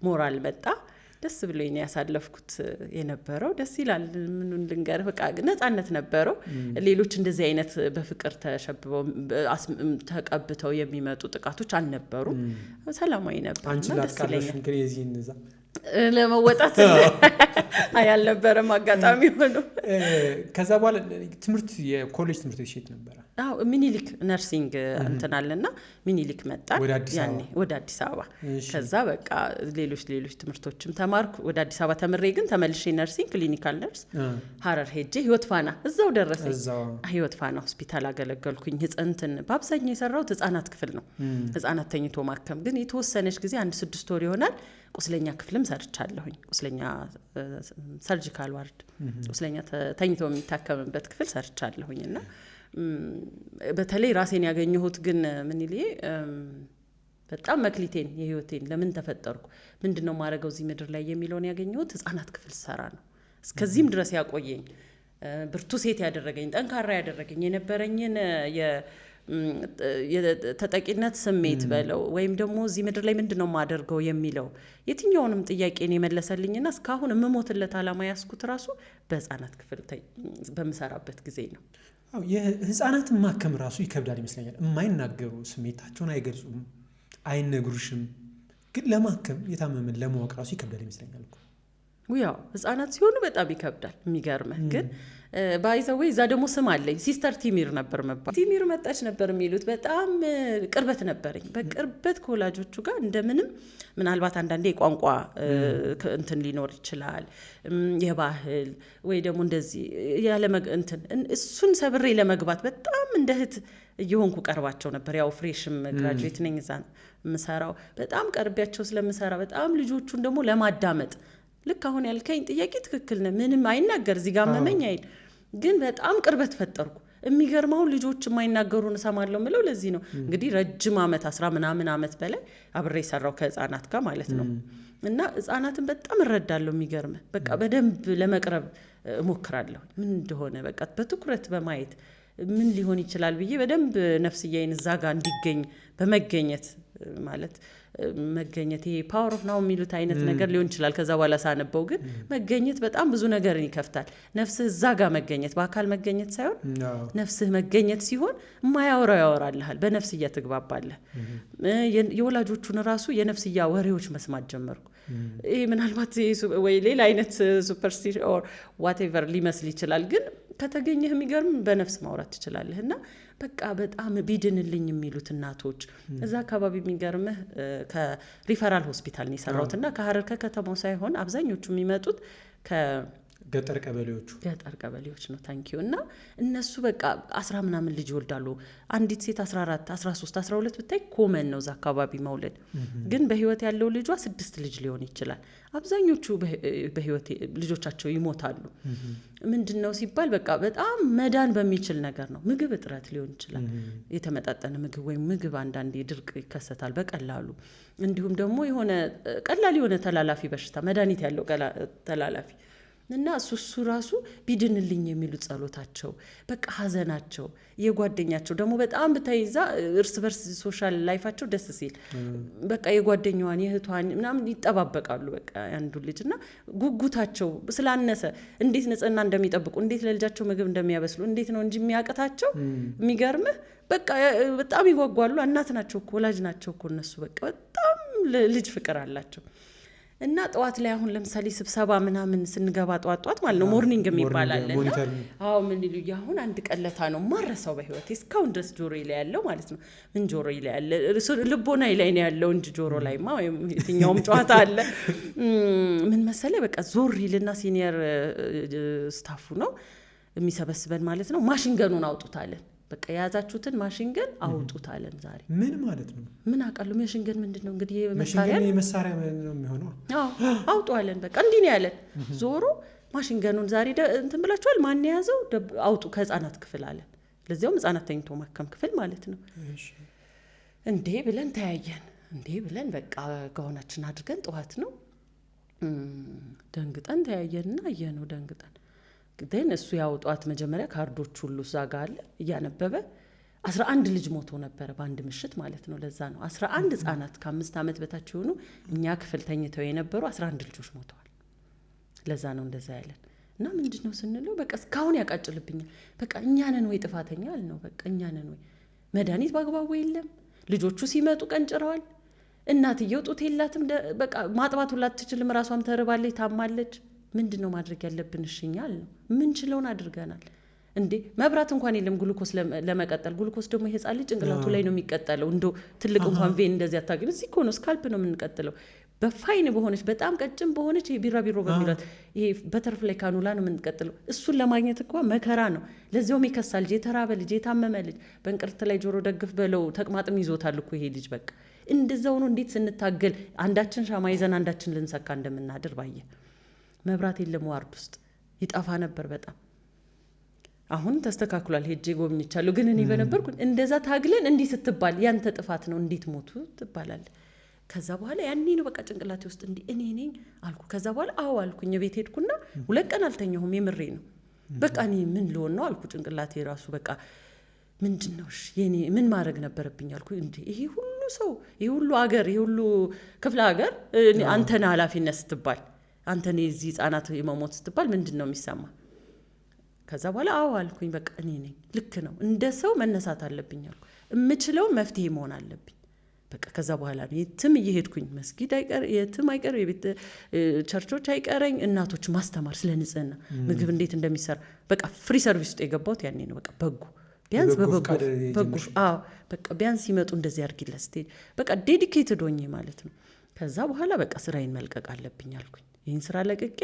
ሞራል መጣ ደስ ብሎኝ ነው ያሳለፍኩት የነበረው ደስ ይላል ምን ልንገር በቃ ነፃነት ነበረው ሌሎች እንደዚህ አይነት በፍቅር ተሸብበው ተቀብተው የሚመጡ ጥቃቶች አልነበሩ ሰላማዊ ነበር አንቺ ላትቃለሽ እንግዲህ የዚህን እዛ ለመወጣት አያልነበረም አጋጣሚ ሆኖ ከዛ በኋላ ትምህርት የኮሌጅ ትምህርት ቤት ነበር አዎ ሚኒሊክ ነርሲንግ እንተናልና ሚኒሊክ መጣ ያኔ ወደ አዲስ አበባ ከዛ በቃ ሌሎች ትምህርቶችም ተማርኩ ወደ አዲስ አበባ ተምሬ ግን ተመልሼ ነርሲንግ ክሊኒካል ነርስ ሐረር ሄጄ ህይወት ፋና እዛው ደረሰኝ ህይወት ፋና ሆስፒታል አገለገልኩኝ ህፃንትን በአብዛኛው የሰራሁት ህፃናት ክፍል ነው ህፃናት ተኝቶ ማከም ግን የተወሰነች ጊዜ 1-6 ወር ይሆናል ቁስለኛ ክፍልም ሰርቻለሁኝ ቁስለኛ ሰርጂካል ዋርድ ቁስለኛ ተኝቶ የሚታከምበት ክፍል ሰርቻለሁኝና በተለይ ራሴን ያገኘሁት ግን ምን ይልዬ በጣም መክሊቴን የህይወቴን ለምን ተፈጠርኩ ምንድነው ማረጋው እዚህ ምድር ላይ የሚለውን ያገኘሁት ህፃናት ክፍል ሰራ ነው እስከዚህም ድረስ ያቆየኝ ብርቱ ሴት ያደረገኝ ጠንካራ ያደረገኝ የነበረኝን የተጠቂነት ስሜት በለው ወይም ደግሞ እዚህ ምድር ላይ ምንድነው ማደርገው የሚለው የትኛውንም ጥያቄን የመለሰልኝና እስካሁን መሞትለት አላማ ያስኩት ራሱ በህፃናት ክፍል በመሰራበት ጊዜ ነው አው የህፃናት ማከም ራሱ ይከብዳል ይመስለኛል የማይናገሩ ስሜታቸውን አይገልጹም አይነግሩሽም ግን ለማከም የታመመን ለማወቅ ራሱ ይከብዳል ይመስለኛል እኮ ያው ህፃናት ሲሆኑ በጣም ይከብዳል። የሚገርምህ ግን ባይዘዌ እዛ ደግሞ ስም አለኝ ሲስተር ቲሚር ነበር መባል። ቲሚር መጣች ነበር የሚሉት። በጣም ቅርበት ነበረኝ። በቅርበት ከወላጆቹ ጋር እንደምንም ምናልባት አንዳንዴ የቋንቋ እንትን ሊኖር ይችላል፣ የባህል ወይ ደግሞ እንደዚህ ያለ እንትን እሱን ሰብሬ ለመግባት በጣም እንደ እህት እየሆንኩ ቀርባቸው ነበር። ያው ፍሬሽም ግራጁዌት ነኝ እዛ የምሰራው። በጣም ቀርቢያቸው ስለምሰራ በጣም ልጆቹን ደግሞ ለማዳመጥ ልክ አሁን ያልከኝ ጥያቄ ትክክል ነው። ምንም አይናገር እዚህ ጋር መመኝ አይል፣ ግን በጣም ቅርበት ፈጠርኩ። የሚገርመው ልጆች የማይናገሩን እሰማለሁ ምለው ለዚህ ነው እንግዲህ ረጅም ዓመት 10 ምናምን ዓመት በላይ አብሬ ሰራው ከህፃናት ጋር ማለት ነው። እና ህፃናትን በጣም እረዳለሁ። የሚገርም በቃ በደንብ ለመቅረብ እሞክራለሁ። ምን እንደሆነ በቃ በትኩረት በማየት ምን ሊሆን ይችላል ብዬ በደንብ ነፍስዬን እዛ ጋር እንዲገኝ በመገኘት ማለት መገኘት ይሄ ፓወር ኦፍ ናው የሚሉት አይነት ነገር ሊሆን ይችላል። ከዛ በኋላ ሳነበው ግን መገኘት በጣም ብዙ ነገርን ይከፍታል። ነፍስህ እዛ ጋር መገኘት በአካል መገኘት ሳይሆን ነፍስህ መገኘት ሲሆን የማያወራው ያወራልሃል። በነፍስያ ትግባባለህ። የወላጆቹን ራሱ የነፍስያ ወሬዎች መስማት ጀመርኩ። ይሄ ምናልባት ወይ ሌላ አይነት ሱፐርስቲሽን ኦር ዋቴቨር ሊመስል ይችላል፣ ግን ከተገኘህ የሚገርም በነፍስ ማውራት ትችላለህ። እና በቃ በጣም ቢድንልኝ የሚሉት እናቶች እዛ አካባቢ የሚገርምህ ከሪፈራል ሆስፒታል ነው የሰራሁት እና ከሀረር ከከተማው ሳይሆን አብዛኞቹ የሚመጡት ገጠር ቀበሌዎች ነው። ታንኪዩ። እና እነሱ በቃ 10 ምናምን ልጅ ይወልዳሉ። አንዲት ሴት 14 13 12 ብታይ ኮመን ነው እዛ አካባቢ መውለድ። ግን በህይወት ያለው ልጇ 6 ልጅ ሊሆን ይችላል። አብዛኞቹ በህይወት ልጆቻቸው ይሞታሉ። ምንድነው ሲባል በቃ በጣም መዳን በሚችል ነገር ነው። ምግብ እጥረት ሊሆን ይችላል። የተመጣጠነ ምግብ ወይም ምግብ አንዳንዴ ድርቅ ይከሰታል በቀላሉ። እንዲሁም ደግሞ የሆነ ቀላል የሆነ ተላላፊ በሽታ መድኃኒት ያለው ተላላፊ እና እሱ ራሱ ቢድንልኝ የሚሉት ጸሎታቸው በቃ ሀዘናቸው የጓደኛቸው ደግሞ በጣም ብታይዛ እርስ በርስ ሶሻል ላይፋቸው ደስ ሲል በቃ የጓደኛዋን የእህቷን ምናምን ይጠባበቃሉ። በቃ አንዱ ልጅ እና ጉጉታቸው ስላነሰ እንዴት ንጽህና እንደሚጠብቁ እንዴት ለልጃቸው ምግብ እንደሚያበስሉ እንዴት ነው እንጂ የሚያቅታቸው የሚገርምህ በቃ በጣም ይጓጓሉ። እናት ናቸው እኮ ወላጅ ናቸው እኮ እነሱ በቃ በጣም ልጅ ፍቅር አላቸው። እና ጠዋት ላይ አሁን ለምሳሌ ስብሰባ ምናምን ስንገባ ጠዋት ማለት ነው ሞርኒንግ የሚባላል እና አዎ ምን ይሉኝ አሁን አንድ ቀለታ ነው ማረሳው በህይወቴ እስካሁን ድረስ ጆሮዬ ላይ ያለው ማለት ነው። ምን ጆሮዬ ላይ ያለ ልቦናዬ ላይ ነው ያለው እንጂ ጆሮ ላይማ ወይም የትኛውም ጨዋታ አለ። ምን መሰለህ በቃ ዞር ይልና ሲኒየር ስታፉ ነው የሚሰበስበን ማለት ነው። ማሽንገኑን አውጡታለን። በቃ የያዛችሁትን ማሽንገን አውጡታለን ዛሬ። ምን ማለት ነው? ምን አውቃለሁ። ማሽንገን ምንድነው እንግዲህ መሳሪያ ነው የሚሆነው። አውጡዋለን በቃ እንዲህ ነው ያለን። ዞሮ ማሽንገኑን ዛሬ እንትን ብላችኋል። ማን የያዘው አውጡ ከህፃናት ክፍል አለን። ለዚያውም ህፃናት ተኝቶ ማከም ክፍል ማለት ነው። እንዴ ብለን ተያየን። እንዴ ብለን በቃ ጋውናችን አድርገን ጠዋት ነው ደንግጠን ተያየንና አየነው ደንግጠን። ግን እሱ ያውጧት መጀመሪያ ካርዶች ሁሉ እዛ ጋር አለ እያነበበ 11 ልጅ ሞቶ ነበረ በአንድ ምሽት ማለት ነው። ለዛ ነው 11 ህፃናት ከ5 ዓመት በታች የሆኑ እኛ ክፍል ተኝተው የነበሩ 11 ልጆች ሞተዋል። ለዛ ነው እንደዛ ያለን። እና ምንድነው ስንለው በቃ እስካሁን ያቃጭልብኛል። በቃ እኛ ነን ወይ ጥፋተኛ አልነው። በቃ እኛ ነን ወይ መድኃኒት ባግባቡ የለም። ልጆቹ ሲመጡ ቀንጭረዋል። እናትየው ጡት የላትም። በቃ ማጥባት ሁላ አትችልም። ራሷም ተርባለች፣ ታማለች። ምንድነው ማድረግ ያለብን? እሽኛል ነው ምንችለውን አድርገናል። እንዴ መብራት እንኳን የለም ግሉኮስ ለመቀጠል። ግሉኮስ ደግሞ የህፃን ልጅ ጭንቅላቱ ላይ ነው የሚቀጠለው። እንደው ትልቅ እንኳን ቬን እንደዚህ አታገኝ። እዚህ እኮ ነው ስካልፕ ነው የምንቀጥለው። በፋይን በሆነች በጣም ቀጭን በሆነች ይሄ ቢራቢሮ በሚሏት ይሄ በተርፍላይ ካኑላ ነው የምንቀጥለው። እሱን ለማግኘት እኮ መከራ ነው። ለዚያውም የከሳ ልጅ፣ የተራበ ልጅ፣ የታመመ ልጅ በእንቅርት ላይ ጆሮ ደግፍ በለው ተቅማጥም ይዞታል እኮ ይሄ ልጅ። በቃ እንደዛው ነው። እንዴት ስንታገል አንዳችን ሻማ ይዘን አንዳችን ልንሰካ እንደምናድር ባየ። መብራት የለም ዋርድ ውስጥ ይጠፋ ነበር በጣም። አሁን ተስተካክሏል፣ ሄጄ ጎብኝቻለሁ። ግን እኔ በነበርኩ እንደዛ ታግለን እንዲህ ስትባል ያንተ ጥፋት ነው እንዴት ሞቱ ትባላል። ከዛ በኋላ ያኔ ነው በቃ ጭንቅላቴ ውስጥ እንዲህ እኔ ነኝ አልኩ። ከዛ በኋላ አዎ አልኩኝ። ቤት ሄድኩና 2 ቀን አልተኛሁም። የምሬ ነው። በቃ እኔ ምን ልሆን ነው አልኩ። ጭንቅላቴ ራሱ በቃ ምንድነው የኔ ምን ማድረግ ነበረብኝ አልኩ። እንዴ ይሄ ሁሉ ሰው፣ ይሄ ሁሉ አገር፣ ይሄ ሁሉ ክፍለ ሀገር አንተና ኃላፊነት ስትባል አንተ ነው እዚህ ህፃናት የመሞት ስትባል ምንድነው የሚሰማ? ከዛ በኋላ አዎ አልኩኝ። በቃ እኔ ነኝ ልክ ነው፣ እንደ ሰው መነሳት አለብኝ አልኩ። የምችለው መፍትሄ መሆን አለብኝ። በቃ ከዛ በኋላ ነው የትም እየሄድኩኝ መስጊድ አይቀር የትም አይቀር የቤት ቸርቾች አይቀረኝ እናቶች ማስተማር ስለ ንጽህና ምግብ እንዴት እንደሚሰራ በቃ ፍሪ ሰርቪስ ውስጥ የገባሁት ያኔ ነው። በቃ በጎ ቢያንስ በጎ በቃ ቢያንስ ሲመጡ እንደዚህ አድርጊለት ስቴጅ በቃ ዴዲኬትድ ሆኜ ማለት ነው። ከዛ በኋላ በቃ ስራዬን መልቀቅ አለብኝ አልኩኝ። ይህን ስራ ለቅቄ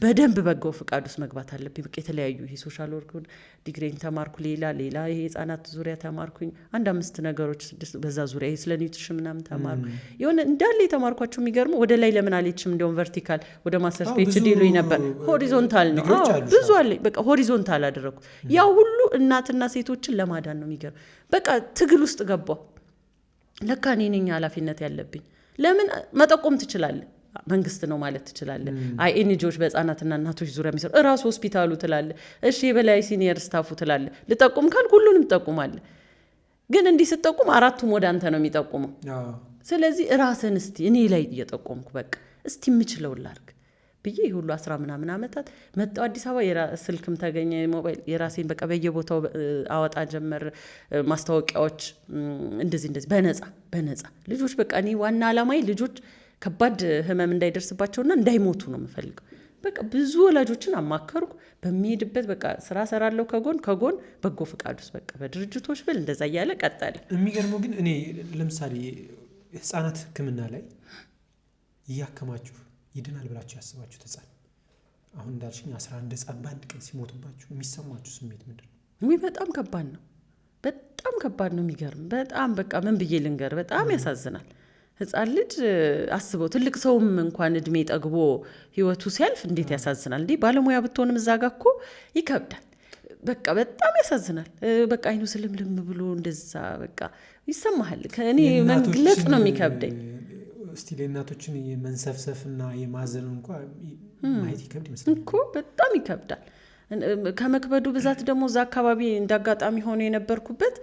በደንብ በጎ ፍቃድ ውስጥ መግባት አለብኝ። በቃ የተለያዩ ይሄ ሶሻል ወርክን ዲግሪን ተማርኩ። ሌላ ይሄ ህጻናት ዙሪያ ተማርኩኝ 1-5 ነገሮች 6 በዛ ዙሪያ ይሄ ስለ ኒውትሪሽን ምናምን ተማርኩ። የሆነ እንዳለ የተማርኳቸው የሚገርሙ ወደ ላይ ለምን አልሄድሽም እንደውም ቨርቲካል ወደ ማስተርስ ፒኤችዲ ይሉኝ ነበር። ሆሪዞንታል ነው ብዙ አለ። በቃ ሆሪዞንታል አደረኩት። ያው ሁሉ እናትና ሴቶችን ለማዳን ነው የሚገርም። በቃ ትግል ውስጥ ገባሁ። ለካ እኔ ነኝ ኃላፊነት ያለብኝ። ለምን መጠቆም ትችላለህ መንግስት ነው ማለት ትችላለህ። ኤንጂኦዎች በህፃናትና እናቶች ዙሪያ የሚሰሩ እራሱ ሆስፒታሉ ትላለህ። እሺ የበላይ ሲኒየር ስታፉ ትላለህ። ልጠቁም ካልክ ሁሉንም ትጠቁማለህ። ግን እንዲህ ስትጠቁም 4ቱም ወደ አንተ ነው የሚጠቁመው። ስለዚህ ራስን እስቲ እኔ ላይ እየጠቆምኩ በቃ እስቲ የምችለው ላድርግ ብዬ ሁሉ 10 ምናምን ዓመታት መጣሁ አዲስ አበባ። ስልክም ተገኘ ሞባይል የራሴን በቃ በየቦታው አወጣ ጀመር ማስታወቂያዎች እንደዚህ በነፃ ልጆች በቃ እኔ ዋና ዓላማዬ ልጆች ከባድ ህመም እንዳይደርስባቸውና እንዳይሞቱ ነው የምፈልገው። በቃ ብዙ ወላጆችን አማከርኩ። በሚሄድበት በቃ ስራ ሰራለሁ ከጎን በጎ ፍቃድ ውስጥ በቃ በድርጅቶች ብል እንደዛ እያለ ቀጠለ። የሚገርመው ግን እኔ ለምሳሌ ህፃናት ህክምና ላይ እያከማችሁ ይድናል ብላችሁ ያስባችሁ ህፃን አሁን እንዳልሽኝ 11 ህፃን በአንድ ቀን ሲሞቱባችሁ የሚሰማችሁ ስሜት ምንድን ነው? በጣም ከባድ ነው። በጣም ከባድ ነው። የሚገርም በጣም በቃ ምን ብዬ ልንገር በጣም ያሳዝናል። ህፃን ልጅ አስበው ትልቅ ሰውም እንኳን እድሜ ጠግቦ ህይወቱ ሲያልፍ እንዴት ያሳዝናል። እንዴ ባለሙያ ብትሆንም እዛ ጋር እኮ ይከብዳል። በቃ በጣም ያሳዝናል። በቃ አይኑ ስልምልም ብሎ እንደዛ በቃ ይሰማሃል። ከእኔ መግለጽ ነው የሚከብደኝ። እስቲ ለእናቶችን የመንሰፍሰፍና የማዘን እንኳን ማየት ይከብድ ይመስላል እኮ በጣም ይከብዳል። ከመክበዱ ብዛት ደግሞ እዛ አካባቢ እንዳጋጣሚ ሆኖ የነበርኩበት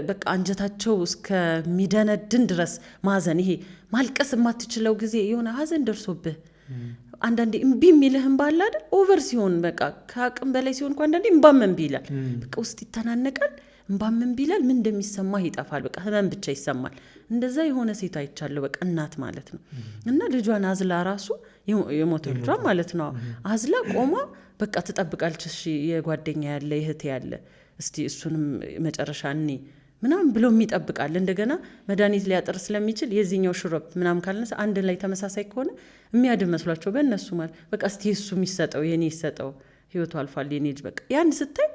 በቃ አንጀታቸው እስከሚደነድን ድረስ ማዘን ይሄ ማልቀስ የማትችለው ጊዜ የሆነ ሀዘን ደርሶብህ አንዳንዴ እምቢ የሚልህም ባለ አይደል ኦቨር ሲሆን በቃ ከአቅም በላይ ሲሆን እንኳን አንዳንዴ እምባም እምቢ ይላል። በቃ ውስጥ ይተናነቃል። እምባም እምቢ ይላል። ምን እንደሚሰማህ ይጠፋል። በቃ ህመም ብቻ ይሰማል። እንደዛ የሆነ ሴት አይቻለሁ። በቃ እናት ማለት ነው እና ልጇን አዝላ ራሱ የሞተ ልጇን ማለት ነው አዝላ ቆማ በቃ ትጠብቃለች። እሺ የጓደኛ ያለ የእህቴ ያለ እስቲ እሱንም መጨረሻ እኔ ምናምን ብሎ የሚጠብቃል። እንደገና መድኃኒት ሊያጥር ስለሚችል የዚህኛው ሽሮፕ ምናምን ካልነሳ አንድ ላይ ተመሳሳይ ከሆነ የሚያድን መስሏቸው በእነሱ ማለት በቃ እስቲ እሱ የሚሰጠው የኔ ይሰጠው ህይወቱ አልፏል የኔ ልጅ በቃ ያን ስታይ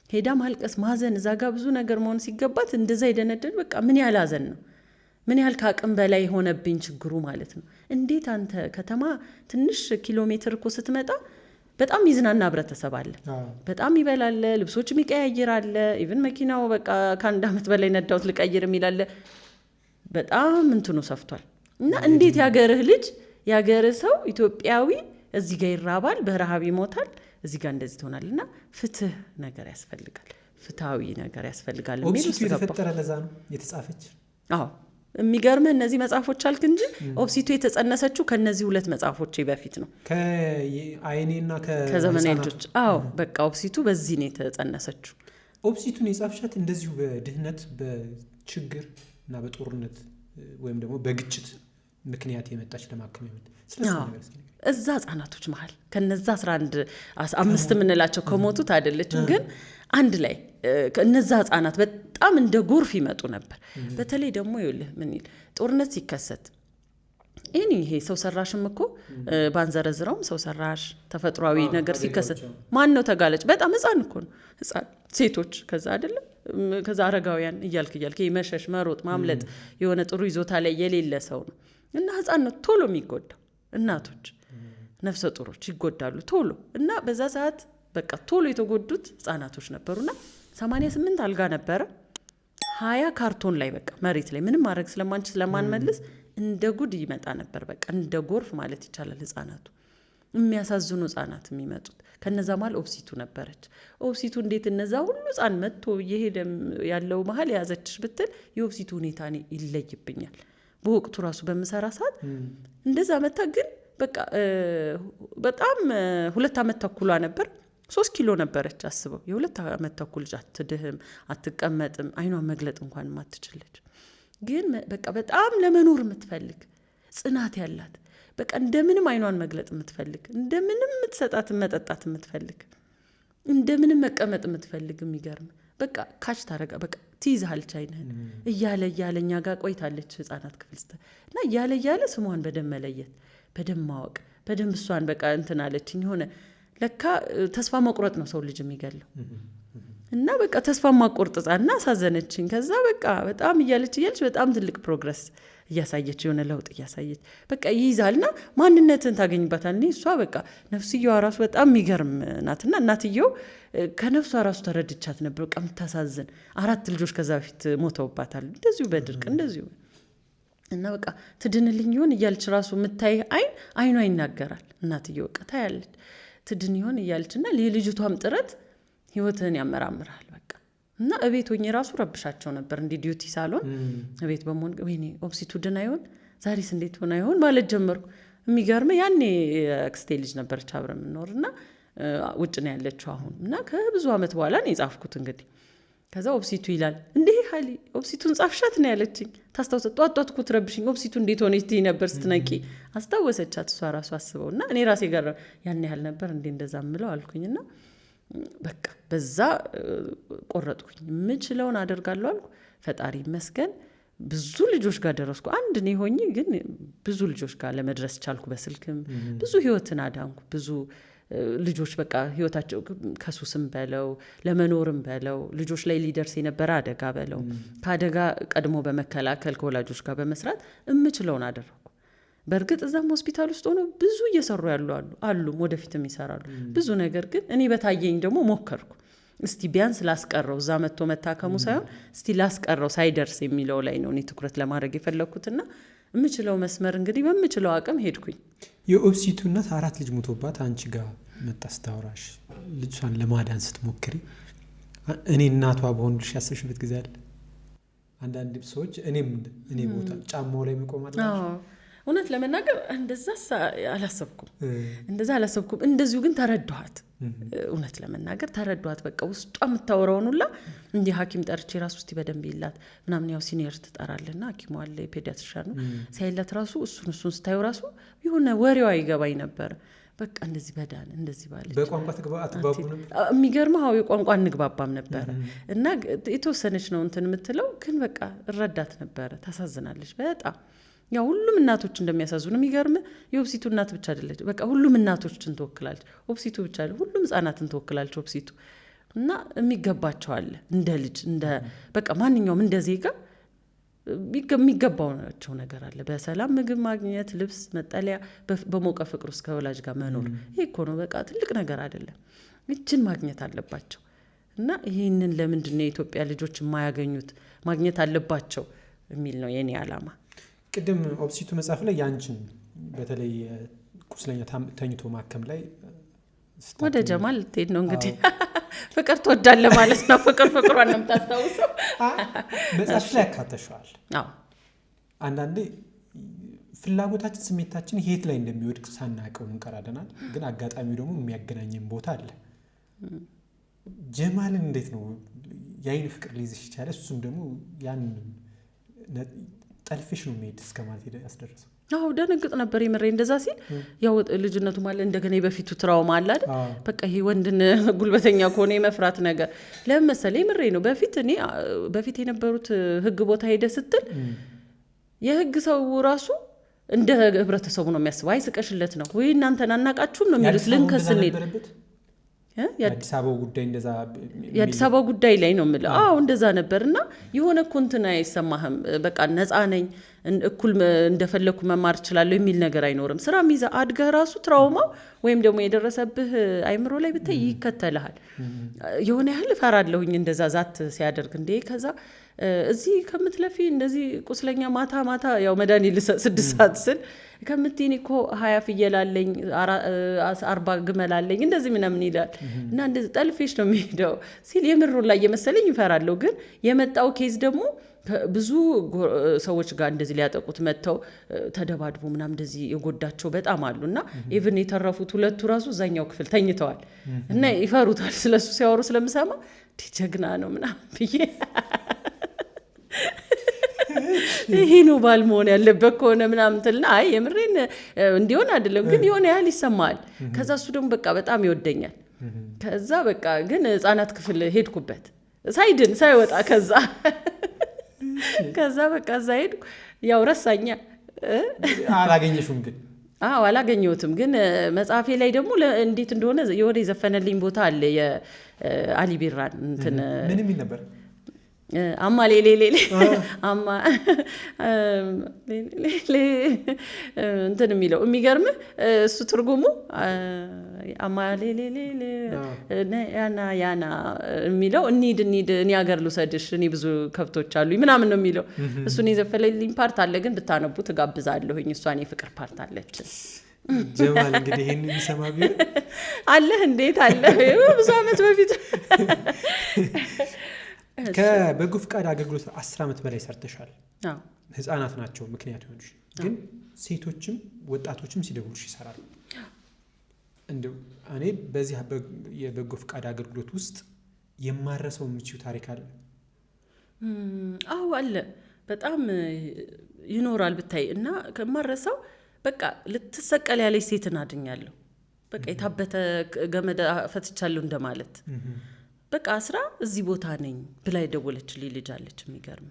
ሄዳ ማልቀስ ማዘን እዛ ጋር ብዙ ነገር መሆን ሲገባት እንደዛ ይደነደን በቃ ምን ያህል አዘን ነው። ምን ያህል ከአቅም በላይ የሆነብኝ ችግሩ ማለት ነው። እንዴት አንተ ከተማ ትንሽ ኪሎ ሜትር እኮ ስትመጣ በጣም ይዝናና ህብረተሰብ አለ። በጣም ይበላል፣ ልብሶች ይቀያይራል። ኢቭን መኪናው በቃ ከ1 ዓመት በላይ ነዳውት ልቀይር የሚላል በጣም እንትኑ ሰፍቷል። እና እንዴት ያገርህ ልጅ ያገርህ ሰው ኢትዮጵያዊ እዚህ ጋር ይራባል፣ በረሃብ ይሞታል፣ እዚህ ጋር እንደዚህ ትሆናልና ፍትህ ነገር ያስፈልጋል፣ ፍትሃዊ ነገር ያስፈልጋል። ኦብሲቱ የተፈጠረ ለዛ ነው የተጻፈች። አዎ የሚገርምህ እነዚህ መጽሐፎች አልክ እንጂ ኦብሲቱ የተጸነሰችው ከነዚህ 2 መጽሐፎች በፊት ነው። ከአይኔና ከዘመናዊ ልጆች። አዎ በቃ ኦብሲቱ በዚህ ነው የተጸነሰችው። ኦብሲቱን የጻፍሻት እንደዚሁ በድህነት በችግር እና በጦርነት ወይም ደግሞ በግጭት ምክንያት የመጣች ለማከም እዛ ህጻናቶች መሀል ከነዛ 5 የምንላቸው ከሞቱት አይደለችም ግን አንድ ላይ እነዛ ህጻናት በጣም እንደ ጎርፍ ይመጡ ነበር። በተለይ ደግሞ ይኸውልህ ምን ይል ጦርነት ሲከሰት ይሄ ሰው ሰራሽም እኮ ባንዘረዝረውም ሰው ሰራሽ ተፈጥሯዊ ነገር ሲከሰት ማን ነው ተጋለጭ? በጣም ህጻን እኮ ነው። ህጻን ሴቶች ከዛ አይደለም ከዛ አረጋውያን እያልክ መሸሽ መሮጥ ማምለጥ የሆነ ጥሩ ይዞታ ላይ የሌለ ሰው ነው እና ህጻን ነው ቶሎ የሚጎዳው። እናቶች ነፍሰ ጡሮች ይጎዳሉ ቶሎ እና በዛ ሰዓት በቃ ቶሎ የተጎዱት ህጻናቶች ነበሩና 88 አልጋ ነበረ 20 ካርቶን ላይ በቃ መሬት ላይ ምንም ማድረግ ስለማንመልስ እንደ ጉድ ይመጣ ነበር። በቃ እንደ ጎርፍ ማለት ይቻላል ህጻናቱ። የሚያሳዝኑ ህጻናት የሚመጡት ከነዛ መሀል ኦብሲቱ ነበረች። ኦብሲቱ እንዴት እነዛ ሁሉ ህጻን መጥቶ እየሄደ ያለው መሀል የያዘችሽ ብትል የኦብሲቱ ሁኔታ እኔ ይለይብኛል። በወቅቱ ራሱ በምሰራ ሰዓት እንደዛ መታ ግን በቃ በጣም 2 ዓመት ተኩሏ ነበር 3 ኪሎ ነበረች። አስበው የ2 ዓመት ተኩል ልጅ አትድህም አትቀመጥም አይኗን መግለጥ እንኳን ማትችልች ግን በቃ በጣም ለመኖር የምትፈልግ ጽናት ያላት በቃ እንደምንም አይኗን መግለጥ የምትፈልግ እንደምንም የምትሰጣት መጠጣት የምትፈልግ እንደምንም መቀመጥ የምትፈልግ የሚገርም በቃ ካች ታረጋ በቃ ትይዛለች አይነን እያለ እኛ ጋር ቆይታለች ህፃናት ክፍል እና እያለ ስሟን በደም መለየት በደም ማወቅ በደም እሷን በቃ እንትን አለችኝ ሆነ ለካ ተስፋ መቁረጥ ነው ሰው ልጅ የሚገለው እና በቃ ተስፋ ማቆርጥ ጻና አሳዘነችኝ ከዛ በቃ በጣም እያለች በጣም ትልቅ ፕሮግረስ እያሳየች የሆነ ለውጥ እያሳየች በቃ ይይዛልና ማንነትን ታገኝባታል እሷ በቃ ነፍስየዋ ራሱ በጣም የሚገርም ናትና እናትየው ከነፍሷ ራሱ ተረድቻት ነበር በቃ የምታሳዝን 4 ልጆች ከዛ በፊት ሞተውባታል እንደዚሁ በድርቅ እንደዚሁ እና በቃ ትድንልኝ ይሆን እያለች ራሱ የምታይ አይኗ ይናገራል እናትየው በቃ ታያለች ትድን ይሆን እያለችና ለልጅቷም ጥረት ህይወትን ያመራምራል በቃ እና እቤት ሆኜ ራሱ ረብሻቸው ነበር እንዲ ዲዩቲ ሳሎን እቤት በመሆን ወይኔ ኦፕሲቱ ድና ይሆን ዛሬስ እንዴት ሆና ይሆን ማለት ጀመርኩ የሚገርም ያኔ አክስቴ ልጅ ነበርች አብረን እንኖርና ውጭ ነው ያለችው አሁን እና ከብዙ አመት በኋላ ነው የጻፍኩት እንግዲህ ከዛ ኦፕሲቱ ይላል እንዴ ሀሊ ኦፕሲቱን ጻፍሻት ነው ያለችኝ ታስታውሰ ጧጧትኩት ረብሽኝ ኦፕሲቱ እንዴት ሆነች ትይ ነበር ስትነቂ አስታወሰቻት እሷ ራሱ አስበውና እኔ ራሴ ጋር ያን ያህል ነበር እንዴ እንደዛ ምለው አልኩኝና በቃ በዛ ቆረጥኩኝ የምችለውን አደርጋለሁ አልኩ ፈጣሪ ይመስገን ብዙ ልጆች ጋር ደረስኩ አንድ ነው ሆኜ ግን ብዙ ልጆች ጋር ለመድረስ ቻልኩ በስልክም ብዙ ህይወትን አዳንኩ ብዙ ልጆች በቃ ህይወታቸው ከሱስም በለው ለመኖርም በለው ልጆች ላይ ሊደርስ የነበረ አደጋ በለው ከአደጋ ቀድሞ በመከላከል ከወላጆች ጋር በመስራት የምችለውን አደረኩ በእርግጥ እዛም ሆስፒታል ውስጥ ሆኖ ብዙ እየሰሩ አሉ ወደፊትም ይሰራሉ ብዙ ነገር ግን እኔ በታየኝ ደግሞ ሞከርኩ እስቲ ቢያንስ ላስቀረው እዛ መጥቶ መታከሙ ሳይሆን እስቲ ላስቀረው ሳይደርስ የሚለው ላይ ነው እኔ ትኩረት ለማድረግ የፈለኩትና የምችለው መስመር እንግዲህ በምችለው አቅም ሄድኩኝ የኦፕሲቱ እናት 4 ልጅ ሞቶባት አንቺ ጋር መጣስታውራሽ ልጅቷን ለማዳን ስትሞክሪ እኔ እናቷ በሆንልሽ ያሰብሽበት ጊዜ አለ አንዳንድ ሰዎች እኔ ቦታ ጫማው ላይ መቆም አላችሁ እውነት ለመናገር እንደዛ አላሰብኩም እንደዚሁ ግን ተረዷት እውነት ለመናገር ተረዷት በቃ ውስጧ የምታወራውን ሁላ እንዲ ሐኪም ጠርቼ ራሱ እስቲ በደንብ ይላት ምናምን ያው ሲኒየር ትጠራለና ሐኪሙ አለ ፔዲያትሪሻን ነው ሳይላት ራሱ እሱን ስታዩ ራሱ የሆነ ወሬዋ ይገባኝ ነበር በቃ እንደዚህ በዳን እንደዚህ ባለች በቋንቋ ተግባባቱ ነበር የሚገርመው የቋንቋ እንግባባም ነበር እና የተወሰነች ነው እንትን የምትለው ግን በቃ እረዳት ነበር ታሳዝናለች በጣም ያው ሁሉም እናቶች እንደሚያሳዝኑ የሚገርም የኦፕሲቱ እናት ብቻ አይደለች በቃ ሁሉም እናቶችን ትወክላለች ኦፕሲቱ ብቻ አይደል ሁሉም ህፃናትን ትወክላለች ኦፕሲቱ እና የሚገባቸው አለ እንደ ልጅ እንደ በቃ ማንኛውም እንደ ዜጋ የሚገባቸው ነገር አለ በሰላም ምግብ ማግኘት ልብስ መጠለያ በሞቀ ፍቅር ውስጥ ከወላጅ ጋር መኖር ይሄ እኮ ነው በቃ ትልቅ ነገር አይደለም እችን ማግኘት አለባቸው እና ይሄንን ለምንድን ነው የኢትዮጵያ ልጆች የማያገኙት ማግኘት አለባቸው የሚል ነው የኔ ዓላማ ቅድም ኦፕሲቱ መጽሐፍ ላይ ያንቺን በተለይ ቁስለኛ ተኝቶ ማከም ላይ ወደ ጀማል ልትሄድ ነው እንግዲህ ፍቅር ትወዳለ ማለት ነው ፍቅሯን ነው የምታስታውሰው መጽሐፍ ላይ ያካተሻል አንዳንዴ ፍላጎታችን ስሜታችን የት ላይ እንደሚወድቅ ሳናቀው እንቀራደናል ግን አጋጣሚው ደግሞ የሚያገናኘን ቦታ አለ ጀማልን እንዴት ነው ያይን ፍቅር ሊይዝሽ ይቻለ እሱም ደግሞ ያን ጠልፍሽ ነው ሜድ እስከማለት ያስደረሰው ደነግጥ ነበር የምሬ እንደዛ ሲል ያው ልጅነቱ ማለት እንደገና በፊቱ ትራውማ አለ አይደል በቃ ይሄ ወንድን ጉልበተኛ ከሆነ የመፍራት ነገር ለምሳሌ የምሬ ነው በፊት የነበሩት ህግ ቦታ ሄደ ስትል የህግ ሰው ራሱ እንደ ህብረተሰቡ ነው የሚያስበው አይስቀሽለት ነው ወይ እናንተን አናቃችሁም ነው የሚሉት ልንከስል የአዲስ አበባ ጉዳይ ላይ ነው የምለው እንደዛ ነበርና የሆነ ኮንትና አይሰማህም በቃ ነፃ ነኝ እኩል እንደፈለኩ መማር እችላለሁ የሚል ነገር አይኖርም ስራ ሚዛ አድገህ ራሱ ትራውማው ወይም ደግሞ የደረሰብህ አይምሮ ላይ ብታይ ይከተልሃል የሆነ ያህል ፈራለሁኝ እንደዛ ዛት ሲያደርግ እንዴ ከዛ እዚህ ከምትለፊ እንደዚህ ቁስለኛ ማታ ያው መድኃኒት 6 ሰዓት ስል ከምትይኝ እኮ 20 ፍየል አለኝ 40 ግመል አለኝ እንደዚህ ምናምን ይላል እና እንደዚህ ጠልፌሽ ነው የሚሄደው ሲል የምሩን ላይ የመሰለኝ ይፈራለሁ ግን የመጣው ኬዝ ደግሞ ብዙ ሰዎች ጋር እንደዚህ ሊያጠቁት መተው ተደባድቦ ምናምን እንደዚህ የጎዳቸው በጣም አሉና ኢቭን የተረፉት ሁለቱ ራሱ እዛኛው ክፍል ተኝተዋል እና ይፈሩታል ስለሱ ሲያወሩ ስለምሰማ ጀግና ነው ምናምን ብዬ ይሄ ነው ባል መሆን ያለበት ከሆነ ምናምን ትልና አይ የምሬን እንዲሆን አይደለም ግን የሆነ ያህል ይሰማል። ከዛ እሱ ደግሞ በቃ በጣም ይወደኛል። ከዛ በቃ ግን ህፃናት ክፍል ሄድኩበት ሳይድን ሳይወጣ ከዛ በቃ እዛ ሄድኩ። ያው ረሳኛ አላገኘሽም ግን? አዎ አላገኘሁትም። ግን መጽሐፌ ላይ ደግሞ እንዴት እንደሆነ የሆነ የዘፈነልኝ ቦታ አለ የአሊ ቢራን እንትን ምን የሚል ነበር? አማ ሌሌሌ አማ እንትን የሚለው የሚገርምህ እሱ ትርጉሙ አማ ሌሌሌ ያና የሚለው እንሂድ እኔ ሀገር ልውሰድሽ እኔ ብዙ ከብቶች አሉኝ ምናምን ነው የሚለው። እሱን የዘፈነልኝ ፓርት አለ። ግን ብታነቡ ትጋብዛለሁኝ። እሷን የፍቅር ፓርት አለች። ጀማል እንግዲህ ይሄን የሚሰማ ቢሆን አለህ እንዴት አለ ብዙ አመት በፊት ከበጎ ፍቃድ አገልግሎት 10 አመት በላይ ሰርተሻል። አዎ ህፃናት ናቸው ምክንያት ይሆንሽ፣ ግን ሴቶችም ወጣቶችም ሲደውሉሽ ይሰራሉ። እንደው እኔ በዚህ የበጎ ፍቃድ አገልግሎት ውስጥ የማረሰው የምችው ታሪክ አለ? አዎ አለ፣ በጣም ይኖራል ብታይ። እና ከማረሰው በቃ ልትሰቀል ያለች ሴትን አድኛለሁ። በቃ የታበተ ገመድ ፈትቻለሁ እንደማለት። በቃ አስራ እዚህ ቦታ ነኝ ብላ የደወለችልኝ ልጅ አለች። የሚገርም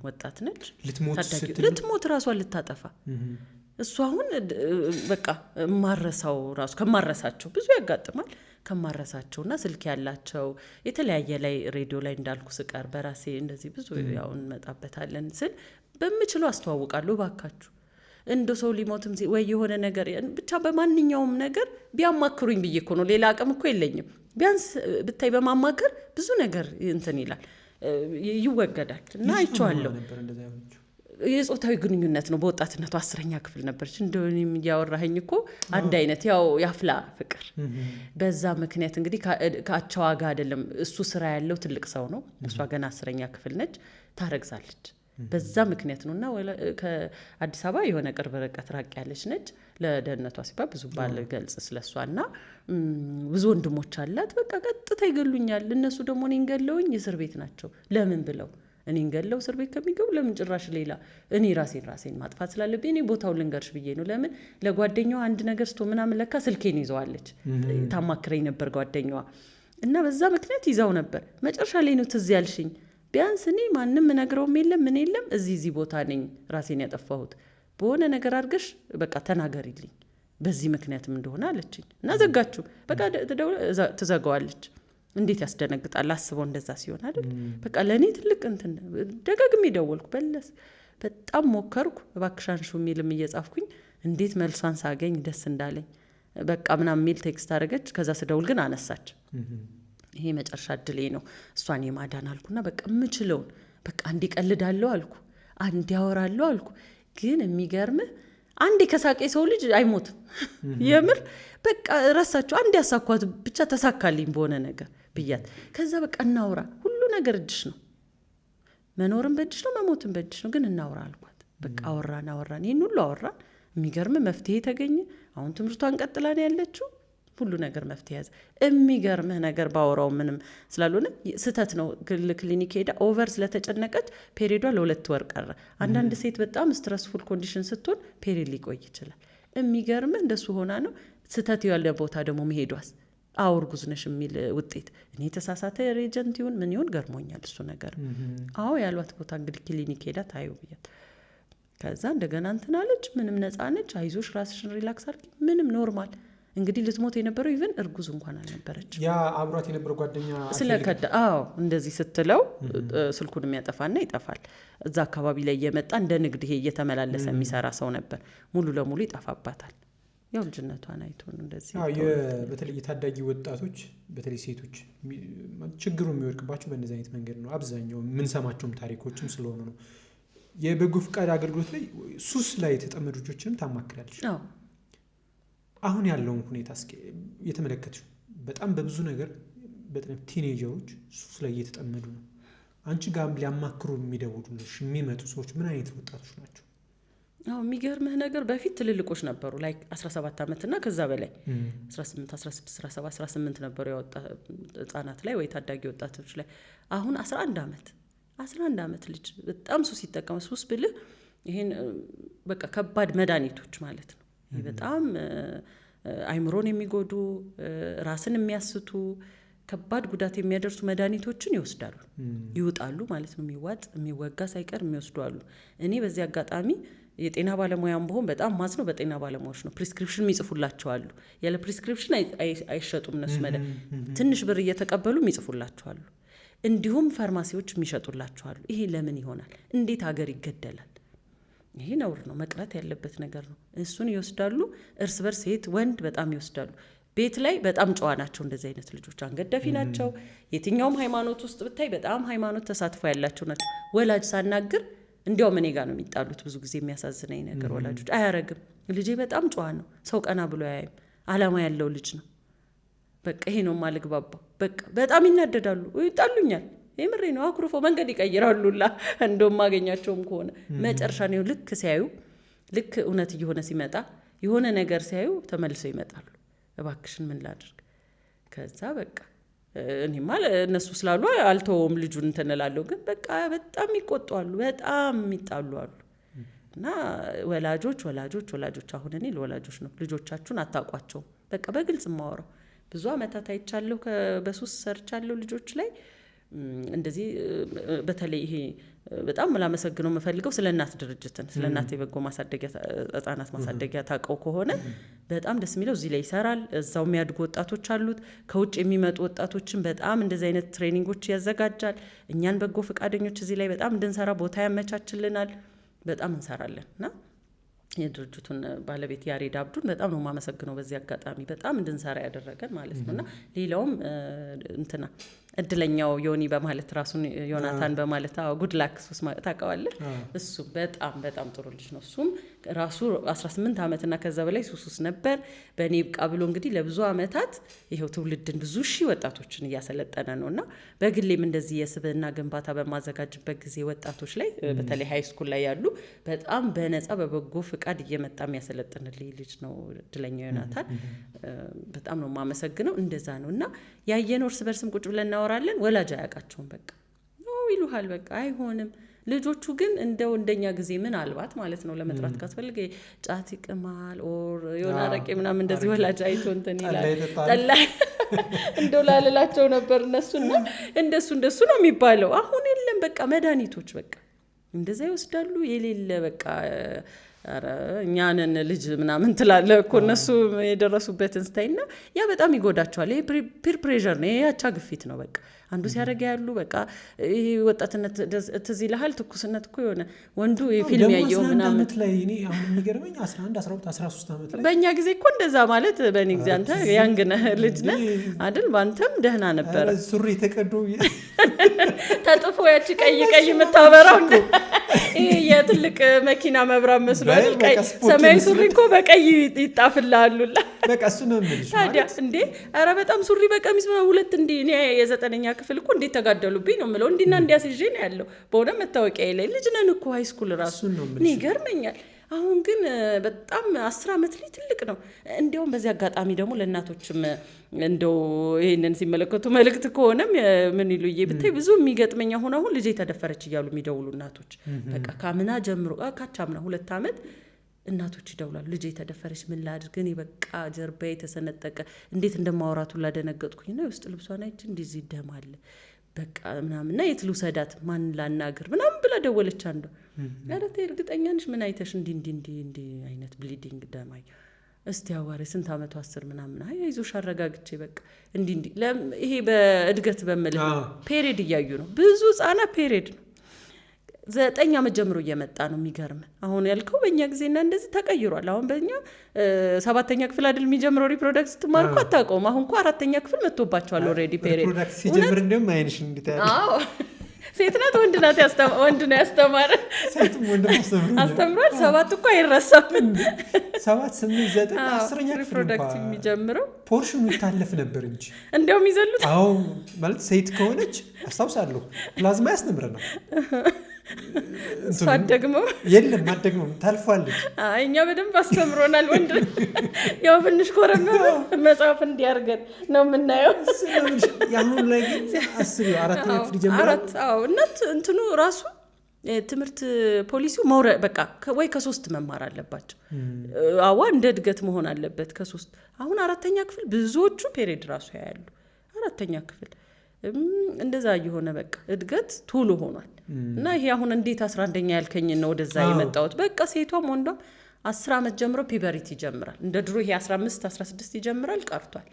ወጣት ነች። ልትሞት ራሷን ልታጠፋ እሱ አሁን በቃ ማረሳው ራሱ ከማረሳቸው ብዙ ያጋጥማል። ከማረሳቸውና ስልክ ያላቸው የተለያየ ላይ ሬዲዮ ላይ እንዳልኩ ስቀር በራሴ እንደዚህ ብዙ ያው እንመጣበታለን ስል በምችለው አስተዋውቃለሁ። ባካችሁ እንደ ሰው ሊሞትም ወይ የሆነ ነገር ብቻ በማንኛውም ነገር ቢያማክሩኝ ብዬ እኮ ነው። ሌላ አቅም እኮ የለኝም። ቢያንስ ብታይ በማማከር ብዙ ነገር እንትን ይላል ይወገዳል። እና አይቼዋለሁ። የጾታዊ ግንኙነት ነው። በወጣትነቱ 10ኛ ክፍል ነበርች። እንደውም ያወራኸኝ እኮ አንድ አይነት ያው ያፍላ ፍቅር በዛ ምክንያት እንግዲህ ከአቻዋ ጋር አይደለም። እሱ ስራ ያለው ትልቅ ሰው ነው። እሷ ገና 10ኛ ክፍል ነች። ታረግዛለች። በዛ ምክንያት ነውና ከአዲስ አበባ የሆነ ቅርብ ርቀት ራቅ ያለች ነች። ለደህንነቷ ሲባል ብዙ ባል ገልጽ ስለሷና ብዙ ወንድሞች አላት። በቃ ቀጥታ ይገሉኛል። እነሱ ደግሞ እኔን ገለውኝ እስር ቤት ናቸው። ለምን ብለው እኔን ገለው እስር ቤት ከሚገቡ ለምን ጭራሽ ሌላ እኔ ራሴን ማጥፋት ስላለብኝ እኔ ቦታውን ልንገርሽ ብዬ ነው። ለምን ለጓደኛዋ አንድ ነገር ስቶ ምናምን ለካ ስልኬን ይዘዋለች። ታማክረኝ ነበር ጓደኛዋ እና በዛ ምክንያት ይዛው ነበር። መጨረሻ ላይ ነው ትዝ ያልሽኝ። ቢያንስ እኔ ማንም ነግረውም የለም ምን የለም እዚህ ቦታ ነኝ ራሴን ያጠፋሁት በሆነ ነገር አድርገሽ በቃ ተናገሪልኝ በዚህ ምክንያትም እንደሆነ አለችኝ። እና ዘጋችሁ። በቃ ትዘጋዋለች። እንዴት ያስደነግጣል አስበው እንደዛ ሲሆን አይደል? በቃ ለኔ ትልቅ እንትን ደጋግሜ ደወልኩ። በጣም ሞከርኩ። እባክሻንሹ ሚልም እየጻፍኩኝ እንዴት መልሷን ሳገኝ ደስ እንዳለኝ በቃ ምናምን ሚል ቴክስት አደረገች። ከዛ ስደውል ግን አነሳች። ይሄ መጨረሻ እድሌ ነው እሷን የማዳን አልኩና በቃ የምችለውን በቃ አንዴ ቀልዳለሁ አልኩ፣ አንዴ ያወራለሁ አልኩ። ግን የሚገርምህ አንዴ ከሳቄ ሰው ልጅ አይሞትም። የምር በቃ ረሳችሁ። አንዴ ያሳኳት ብቻ ተሳካልኝ በሆነ ነገር ብያት። ከዛ በቃ እናውራ፣ ሁሉ ነገር እጅሽ ነው፣ መኖርም በእጅሽ ነው፣ መሞትም በእጅሽ ነው፣ ግን እናውራ አልኳት። በቃ አወራን፣ ይህን ሁሉ አወራን። የሚገርም መፍትሄ ተገኘ። አሁን ትምህርቷን ቀጥላ ነው ያለችው። ሁሉ ነገር መፍትሄ ያዘ። የሚገርምህ ነገር ባወራው ምንም ስላልሆነ ስተት ነው። ክሊኒክ ሄዳ ኦቨር ስለተጨነቀች ፔሪዷ ለ2 ወር ቀረ። አንዳንድ ሴት በጣም ስትረስፉል ኮንዲሽን ስትሆን ፔሪድ ሊቆይ ይችላል። የሚገርምህ እንደሱ ሆና ነው። ስተት ያለ ቦታ ደግሞ መሄዷስ እርጉዝ ነሽ የሚል ውጤት እኔ ተሳሳተ ሬጀንት ይሁን ምን ይሁን ገርሞኛል እሱ ነገር። ያሏት ቦታ እንግዲህ ክሊኒክ ሄዳ ታዩ ብያት። ከዛ እንደገና እንትን አለች። ምንም ነፃ ነች። አይዞሽ ራስሽን ሪላክስ አድርጊ፣ ምንም ኖርማል። እንግዲህ ልትሞት የነበረው ኢቭን እርጉዝ እንኳን አልነበረች። ያ አብሯት የነበረው ጓደኛ ስለከዳ እንደዚህ ስትለው ስልኩን የሚያጠፋና ይጠፋል። እዛ አካባቢ ላይ እየመጣ እንደ ንግድ ይሄ እየተመላለሰ የሚሰራ ሰው ነበር። ሙሉ ለሙሉ ይጠፋባታል። ያው ልጅነቷን አይቶ ነው እንደዚህ። በተለይ የታዳጊ ወጣቶች በተለይ ሴቶች ችግሩ የሚወድቅባቸው በእንደዚህ አይነት መንገድ ነው። አብዛኛው የምንሰማቸውም ታሪኮችም ስለሆኑ ነው። የበጎ ፍቃድ አገልግሎት ላይ ሱስ ላይ የተጠመዱ ልጆችንም ታማክራለች። አሁን ያለውን ሁኔታ እስኪ የተመለከቱ በጣም በብዙ ነገር በጣም ቲኔጀሮች ሱስ ላይ እየተጠመዱ ነው። አንቺ ጋር ሊያማክሩ የሚደውሉልሽ የሚመጡ ሰዎች ምን አይነት ወጣቶች ናቸው? የሚገርምህ ነገር በፊት ትልልቆች ነበሩ ላይ 17 ዓመት እና ከዛ በላይ 18 16 17 18 ነበሩ ያወጣ ህጻናት ላይ ወይ ታዳጊ ወጣቶች ላይ። አሁን 11 ዓመት ልጅ በጣም ሱስ ይጠቀም። ሱስ ብልህ ይሄን በቃ ከባድ መድኃኒቶች ማለት ነው። ይሄ በጣም አይምሮን የሚጎዱ ራስን የሚያስቱ ከባድ ጉዳት የሚያደርሱ መድኃኒቶችን ይወስዳሉ ይውጣሉ ማለት ነው። የሚወጋ ሳይቀር የሚወስዱ አሉ። እኔ በዚህ አጋጣሚ የጤና ባለሙያም በሆን በጣም ማዝነው በጤና ባለሙያዎች ነው። ፕሪስክሪፕሽን የሚጽፉላቸው አሉ። ያለ ፕሪስክሪፕሽን አይሸጡም እነሱ ትንሽ ብር እየተቀበሉ የሚጽፉላቸው አሉ። እንዲሁም ፋርማሲዎች የሚሸጡላቸው አሉ። ይሄ ለምን ይሆናል? እንዴት ሀገር ይገደላል? ይሄ ነውር ነው፣ መቅረት ያለበት ነገር ነው። እሱን ይወስዳሉ። እርስ በርስ ሴት ወንድ በጣም ይወስዳሉ። ቤት ላይ በጣም ጨዋ ናቸው እንደዚህ አይነት ልጆች፣ አንገደፊ ናቸው። የትኛውም ሃይማኖት ውስጥ ብታይ በጣም ሃይማኖት ተሳትፎ ያላቸው ናቸው። ወላጅ ሳናግር እንዲያውም እኔ ጋር ነው የሚጣሉት ብዙ ጊዜ። የሚያሳዝነኝ ነገር ወላጆች አያረግም፣ ልጄ በጣም ጨዋ ነው፣ ሰው ቀና ብሎ ያያይም፣ አላማ ያለው ልጅ ነው፣ በቃ ይሄ ነው ማልግባባው፣ በቃ በጣም ይናደዳሉ፣ ይጣሉኛል። የምሬ ነው። አኩርፎ መንገድ ይቀይራሉላ። እንደውም ማገኛቸውም ከሆነ መጨረሻ ነው ልክ ሲያዩ፣ ልክ እውነት እየሆነ ሲመጣ የሆነ ነገር ሲያዩ ተመልሰው ይመጣሉ። እባክሽን ምን ላድርግ? ከዛ በቃ እኔማ እነሱ ስላሉ አልተውም ልጁን እንትን እላለሁ። ግን በቃ በጣም ይቆጣሉ፣ በጣም ይጣሉ አሉ። እና ወላጆች አሁን እኔ ለወላጆች ነው ልጆቻችሁን አታውቋቸውም። በቃ በግልጽ ማወራው ብዙ አመታት አይቻለሁ። በሱስ ሰርቻለሁ ልጆች ላይ እንደዚህ። በተለይ ይሄ በጣም ላመሰግነው የምፈልገው ስለ እናት ድርጅትን ስለ እናት የበጎ ማሳደጊያ ህጻናት ማሳደጊያ ታውቀው ከሆነ በጣም ደስ የሚለው እዚህ ላይ ይሰራል። እዛው የሚያድጉ ወጣቶች አሉት። ከውጭ የሚመጡ ወጣቶችን በጣም እንደዚህ አይነት ትሬኒንጎች ያዘጋጃል። እኛን በጎ ፈቃደኞች እዚህ ላይ በጣም እንድንሰራ ቦታ ያመቻችልናል። በጣም እንሰራለን እና የድርጅቱን ባለቤት ያሬድ አብዱን በጣም ነው የማመሰግነው በዚህ አጋጣሚ በጣም እንድንሰራ ያደረገን ማለት ነውና ሌላውም እንትና እድለኛው ዮኒ በማለት ራሱን ዮናታን በማለት ጉድ ላክ ሱስ ታውቀዋለህ? እሱ በጣም ጥሩ ልጅ ነው። እሱም ራሱ 18 አመትና ከዛ በላይ ሱስ ነበር። በእኔ ብቃ ብሎ እንግዲህ ለብዙ አመታት ይሄው ትውልድን ብዙ ሺህ ወጣቶችን እያሰለጠነ ነውና በግሌም እንደዚህ የስብዕና ግንባታ በማዘጋጅበት ጊዜ ወጣቶች ላይ በተለይ ሃይ ስኩል ላይ ያሉ በጣም በነፃ በበጎ ፍቃድ እየመጣ የሚያሰለጥንልኝ ልጅ ነው እድለኛው ዮናታን። በጣም ነው የማመሰግነው። እንደዛ ነውና ያየነው እርስ በርስም ቁጭ ብለን እናወራለን። ወላጅ አያውቃቸውም። በቃ ነው ይሉሃል። በቃ አይሆንም። ልጆቹ ግን እንደኛ ጊዜ ምን አልባት ማለት ነው ለመጥራት ካስፈልገ ጫት ይቅማል ኦር የሆነ አረቄ ምናምን እንደዚህ ወላጅ አይቶ እንትን ይላል። ጠላ እንደው ላልላቸው ነበር እነሱና እንደሱ ነው የሚባለው። አሁን የለም በቃ መድኃኒቶች በቃ እንደዛ ይወስዳሉ። የሌለ በቃ አረ እኛንን ልጅ ምናምን ትላለህ እኮ እነሱ የደረሱበትን ስታይና ያ በጣም ይጎዳቸዋል። ይሄ ፒር ፕሬዠር ነው፣ ያቻ ግፊት ነው። በቃ አንዱ ሲያደርግ ያሉ በቃ ይሄ ወጣትነት ትዝ ይልሃል። ትኩስነት እኮ የሆነ ወንዱ ፊልም ያየው ምናምን አመት ላይ እኔ አሁን የሚገርመኝ 11 12 13 አመት ላይ በእኛ ጊዜ እኮ እንደዛ ማለት በእኔ ጊዜ አንተ ያንግ ነህ ልጅ ነህ አይደል? ባንተም ደህና ነበር። ሱሪ ተቀዶ ተጥፎ ያቺ ቀይ የምታበራው እንደ ይሄ የትልቅ መኪና መብራት መስሏል። ቀይ ሰማያዊ ሱሪ እኮ በቀይ ይጣፍልሃሉላ። በቃ እሱ ነው የምልሽ ታዲያ እንዴ! ኧረ በጣም ሱሪ በቀሚስ ሁለት እንዴ! እኔ የ9ኛ ክፍል እኮ እንዴት ተጋደሉብኝ ነው የምለው። እንዲና እንዲያስይዤ ነው ያለው በሆነ መታወቂያ ላይ ልጅ ነን እኮ ሃይ ስኩል ራሱ እኔ ይገርመኛል። አሁን ግን በጣም 10 አመት ላይ ትልቅ ነው። እንዲያውም በዚህ አጋጣሚ ደግሞ ለእናቶችም እንደው ይሄንን ሲመለከቱ መልእክት ከሆነም ምን ይሉዬ ብታይ ብዙ የሚገጥመኛ ሆነ አሁን ልጄ ተደፈረች እያሉ የሚደውሉ እናቶች በቃ ካምና ጀምሮ ካቻምና 2 አመት እናቶች ይደውላሉ። ልጄ ተደፈረች ምን ላድርግ? እኔ በቃ ጀርባዬ ተሰነጠቀ እንዴት እንደማወራቱ ላደነገጥኩኝ ነው። ውስጥ ልብሷን አይቼ እንደዚህ ደማለ በቃ ምናምንና የት ልውሰዳት ማን ላናግር ምናምን ብላ ደወለች አንዷ። ኧረ ተይ እርግጠኛ ነሽ ምን አይተሽ እንዲ አይነት ብሊዲንግ ደማይ እስቲ አዋሪ ስንት አመቱ 10 ምናምን አይዞሽ አረጋግቼ በቃ እንዲ ይሄ በእድገት በመለ ፔሪድ እያዩ ነው ብዙ ህጻናት ፔሪድ ነው 9 አመት ጀምሮ እየመጣ ነው። የሚገርም አሁን ያልከው በእኛ ጊዜና እንደዚህ ተቀይሯል። አሁን በእኛ 7ኛ ክፍል አይደል የሚጀምረው ሪፕሮዳክሽን ትማርኩ አታውቀውም። አሁን እኮ 4ኛ ክፍል መጥቶባቸዋል ኦልሬዲ ፔሪድ ሪፕሮዳክሽን ሲጀምር እንደም አይንሽ እንድታያለ። አዎ ሴት ናት ወንድ ናት ወንድ ነው ያስተማረ ሴትም ወንድ አስተምሯል። 7 እኮ አይረሳም። 7 8 9 10ኛ ክፍል ሪፕሮዳክሽን የሚጀምረው ፖርሽኑ ይታለፍ ነበር እንጂ እንደውም ይዘሉት። አዎ ማለት ሴት ከሆነች አስታውሳለሁ ፕላዝማ ያስተምረናል። ሳደግሞ የለም አደግሞ ታልፋለች። እኛ በደንብ አስተምሮናል። ወንድ ያው ትንሽ ኮረመ መጽሐፍ እንዲያርገን ነው የምናየው። ያሁን ላይ ግን አስቢው 4ኛ ክፍል ጀምሯል። አዎ እናት እንትኑ ራሱ ትምህርት ፖሊሲው በቃ ወይ ከ3 መማር አለባቸው። አዋ እንደ እድገት መሆን አለበት ከ3 አሁን 4ኛ ክፍል ብዙዎቹ ፔሪድ ራሱ ያያሉ 4ኛ ክፍል እንደዛ የሆነ በቃ እድገት ቶሎ ሆኗል። እና ይሄ አሁን እንዴት 11ኛ ያልከኝ ነው ወደዛ የመጣሁት። በቃ ሴቷም ወንዷም 10 ዓመት ጀምሮ ፒበሪቲ ይጀምራል። እንደ ድሮ ይሄ 15 16 ይጀምራል ቀርቷል።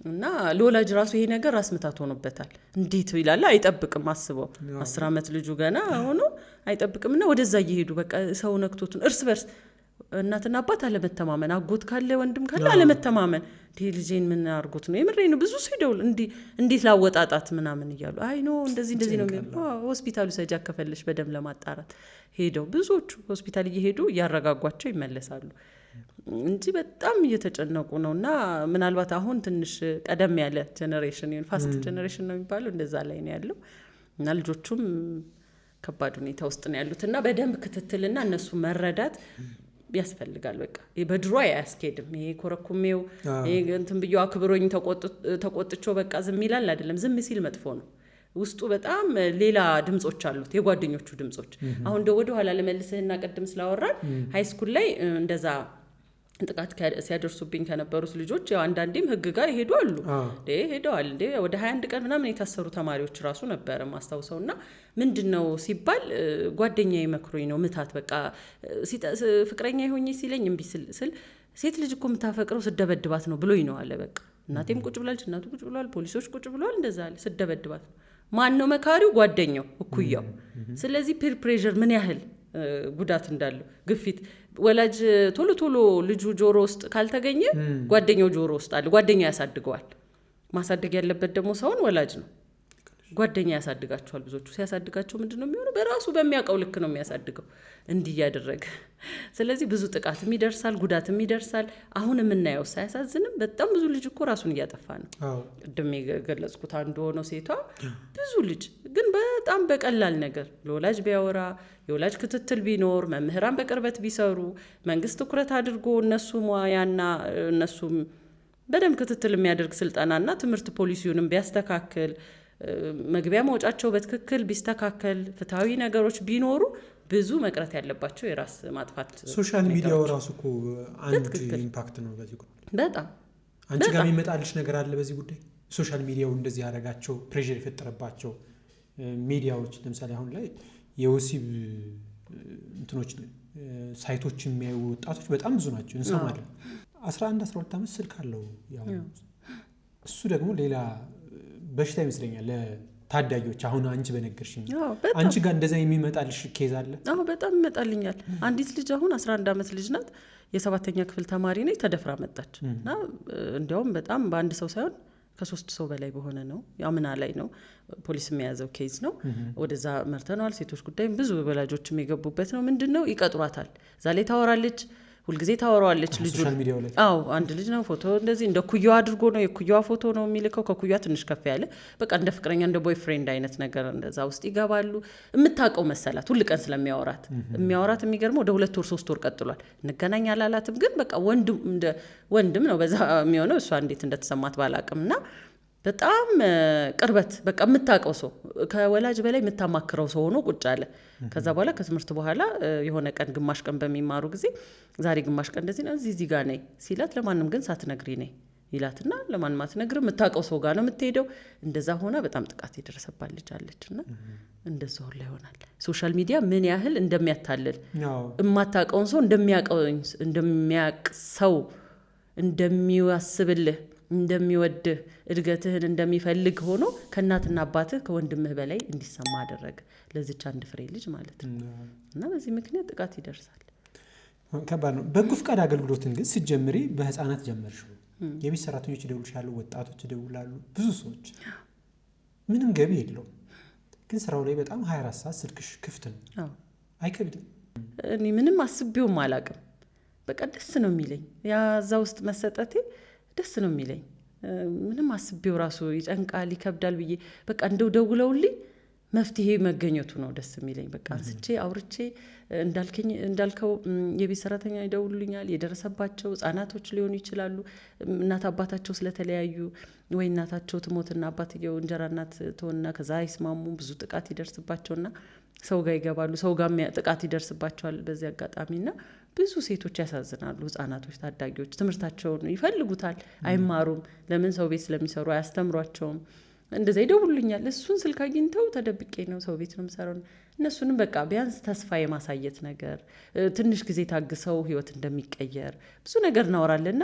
እና ለወላጅ ራሱ ይሄ ነገር ራስ ምታት ሆኖበታል። እንዴት ይላል አይጠብቅም። አስበው 10 ዓመት ልጁ ገና ሆኖ አይጠብቅምና ወደዛ እየሄዱ በቃ ሰው ነክቶቱን እርስ በርስ እናትና አባት አለመተማመን፣ አጎት ካለ ወንድም ካለ አለመተማመን። ልጄን ምን አርጎት ነው የምሬ ነው ብዙ ሰው ይደውል እንዴት ላወጣጣት ምናምን እያሉ አይ ኖ እንደዚህ ነው ሆስፒታሉ ሰጃ ከፈለሽ በደም ለማጣራት ሄደው ብዙዎቹ ሆስፒታል እየሄዱ ያረጋጓቸው ይመለሳሉ እንጂ በጣም እየተጨነቁ ነውና ምናልባት አሁን ትንሽ ቀደም ያለ ጄነሬሽን ፋስት ጄነሬሽን ነው የሚባለው እንደዛ ላይ ነው ያለው እና ልጆቹም ከባድ ሁኔታ ውስጥ ነው ያሉትና በደንብ ክትትልና እነሱ መረዳት ያስፈልጋል። በቃ በድሮ አያስኬድም። ይሄ ኮረኩሜው ይሄ እንትን ብየው አክብሮኝ ተቆጥቾ በቃ ዝም ይላል አይደለም። ዝም ሲል መጥፎ ነው። ውስጡ በጣም ሌላ ድምጾች አሉት፣ የጓደኞቹ ድምጾች። አሁን ወደ ኋላ ለመልስህና ቀድም ስላወራን ሃይስኩል ላይ እንደዛ ጥቃት ሲያደርሱብኝ ከነበሩት ልጆች ያው አንዳንዴም ህግ ጋር ይሄዱ አሉ ሄደዋል ወደ 21 ቀን ምናምን የታሰሩ ተማሪዎች ራሱ ነበር ማስታውሰውና ምንድነው ሲባል ጓደኛዬ መክሮኝ ነው ምታት በቃ ፍቅረኛ ይሆኝ ሲለኝ እምቢ ስል ሴት ልጅ እኮ ምታፈቅረው ስደበድባት ነው ብሎኝ ነው አለ። በቃ እናቴም ቁጭ ብላለች፣ እናቱ ቁጭ ብለዋል፣ ፖሊሶች ቁጭ ብለዋል። እንደዛ አለ ስደበድባት ነው። ማን ነው መካሪው? ጓደኛው እኩያው። ስለዚህ ፒር ፕሬዠር ምን ያህል ጉዳት እንዳለው ግፊት ወላጅ ቶሎ ልጁ ጆሮ ውስጥ ካልተገኘ ጓደኛው ጆሮ ውስጥ አለ። ጓደኛ ያሳድገዋል። ማሳደግ ያለበት ደግሞ ሰውን ወላጅ ነው። ጓደኛ ያሳድጋቸዋል። ብዙዎቹ ሲያሳድጋቸው ምንድነው የሚሆነው? በራሱ በሚያውቀው ልክ ነው የሚያሳድገው እንዲህ ያደረገ። ስለዚህ ብዙ ጥቃትም ይደርሳል፣ ጉዳትም ይደርሳል። አሁን የምናየው ሳያሳዝንም በጣም ብዙ ልጅ እኮ ራሱን እያጠፋ ነው። ቅድም የገለጽኩት አንዱ ሆኖ ሴቷ ብዙ ልጅ ግን በጣም በቀላል ነገር ለወላጅ ቢያወራ የወላጅ ክትትል ቢኖር መምህራን በቅርበት ቢሰሩ መንግስት ትኩረት አድርጎ እነሱ ሙያና እነሱም በደንብ ክትትል የሚያደርግ ስልጠናና ትምህርት ፖሊሲውንም ቢያስተካክል መግቢያ መውጫቸው በትክክል ቢስተካከል ፍትሃዊ ነገሮች ቢኖሩ ብዙ መቅረት ያለባቸው የራስ ማጥፋት ሶሻል ሚዲያው ራሱ እኮ አንድ ኢምፓክት ነው በዚህ ጉዳይ። በጣም አንቺ ጋር የሚመጣልሽ ነገር አለ በዚህ ጉዳይ? ሶሻል ሚዲያው እንደዚህ ያደረጋቸው ፕሬሸር የፈጠረባቸው ሚዲያዎች ለምሳሌ አሁን ላይ የወሲብ እንትኖች ሳይቶች የሚያዩ ወጣቶች በጣም ብዙ ናቸው እንሰማለን። 11 12 ዓመት ስልክ አለው ያው እሱ ደግሞ ሌላ በሽታ ይመስለኛል ለታዳጊዎች። አሁን አንቺ በነገርሽኝ አንቺ ጋር እንደዛ የሚመጣልሽ ኬዝ አለ? አዎ በጣም ይመጣልኛል። አንዲት ልጅ አሁን 11 ዓመት ልጅ ናት። የ7ኛ ክፍል ተማሪ ነች። ተደፍራ መጣች እና እንዲያውም በጣም በአንድ ሰው ሳይሆን ከ3 ሰው በላይ በሆነ ነው ያምና ላይ ነው ፖሊስ የሚያዘው ኬዝ ነው። ወደዛ መርተናል። ሴቶች ጉዳይ ብዙ ወላጆችም የገቡበት ነው። ምንድነው ይቀጥሯታል። እዛ ላይ ታወራለች፣ ሁልጊዜ ታወራዋለች ልጁ። አዎ አንድ ልጅ ነው ፎቶ እንደዚህ እንደ ኩያዋ አድርጎ ነው የኩያዋ ፎቶ ነው የሚልከው። ከኩያዋ ትንሽ ከፍ ያለ በቃ እንደ ፍቅረኛ እንደ ቦይፍሬንድ አይነት ነገር እንደዛ ውስጥ ይገባሉ። የምታውቀው መሰላት ሁሉ ቀን ስለሚያወራት የሚያወራት የሚገርመው ወደ 2 ወር 3 ወር ቀጥሏል። እንገናኝ አላላትም ግን በቃ ወንድም ነው በዛ የሚሆነው። እሷ እንዴት እንደተሰማት ባላቅምና በጣም ቅርበት በቃ የምታውቀው ሰው ከወላጅ በላይ የምታማክረው ሰው ሆኖ ቁጭ አለ። ከዛ በኋላ ከትምህርት በኋላ የሆነ ቀን ግማሽ ቀን በሚማሩ ጊዜ ዛሬ ግማሽ ቀን እንደዚህ ነው እዚህ ጋር ነይ ሲላት ለማንም ግን ሳትነግሪ ነይ ይላትና ለማንም አትነግርም። የምታውቀው ሰው ጋር ነው የምትሄደው። እንደዛ ሆና በጣም ጥቃት የደረሰባት ልጅ አለችና እንደዛ ሁላ ይሆናል። ሶሻል ሚዲያ ምን ያህል እንደሚያታልል የማታውቀውን ሰው እንደሚያውቅ ሰው እንደሚያስብልህ እንደሚወድህ እድገትህን እንደሚፈልግ ሆኖ ከእናትና አባትህ ከወንድምህ በላይ እንዲሰማ አደረገ ለዚች አንድ ፍሬ ልጅ ማለት ነው። እና በዚህ ምክንያት ጥቃት ይደርሳል። ከባድ ነው። በጎ ፈቃድ አገልግሎትን ግን ስትጀምሪ በህፃናት ጀመርሽው። የቤት ሰራተኞች ይደውልሻሉ፣ ወጣቶች ይደውላሉ፣ ብዙ ሰዎች ምንም ገቢ የለውም ግን ስራው ላይ በጣም 24 ሰዓት ስልክሽ ክፍት ነው። አይከብድም? እኔ ምንም አስቤውም አላቅም። በቃ ደስ ነው የሚለኝ ያዛ ውስጥ መሰጠቴ ደስ ነው የሚለኝ። ምንም አስቤው ራሱ ይጨንቃል ይከብዳል ብዬ በቃ እንደው ደውለውልኝ መፍትሄ መገኘቱ ነው ደስ የሚለኝ። በቃ አንስቼ አውርቼ እንዳልከው የቤት ሰራተኛ ይደውሉልኛል። የደረሰባቸው ህጻናቶች ሊሆኑ ይችላሉ። እናት አባታቸው ስለተለያዩ ወይ እናታቸው ትሞትና አባትየው እንጀራ እናት ትሆንና ከዛ አይስማሙ ብዙ ጥቃት ይደርስባቸውና ሰው ጋር ይገባሉ፣ ሰው ጋር ጥቃት ይደርስባቸዋል በዚህ አጋጣሚና ብዙ ሴቶች ያሳዝናሉ። ህጻናቶች፣ ታዳጊዎች ትምህርታቸውን ይፈልጉታል፣ አይማሩም። ለምን? ሰው ቤት ስለሚሰሩ አያስተምሯቸውም። እንደዛ ይደውሉልኛል። እሱን ስልክ አግኝተው ተደብቄ ነው ሰው ቤት ነው የምሰራው። እነሱንም በቃ ቢያንስ ተስፋ የማሳየት ነገር፣ ትንሽ ጊዜ ታግሰው ህይወት እንደሚቀየር ብዙ ነገር እናወራለንና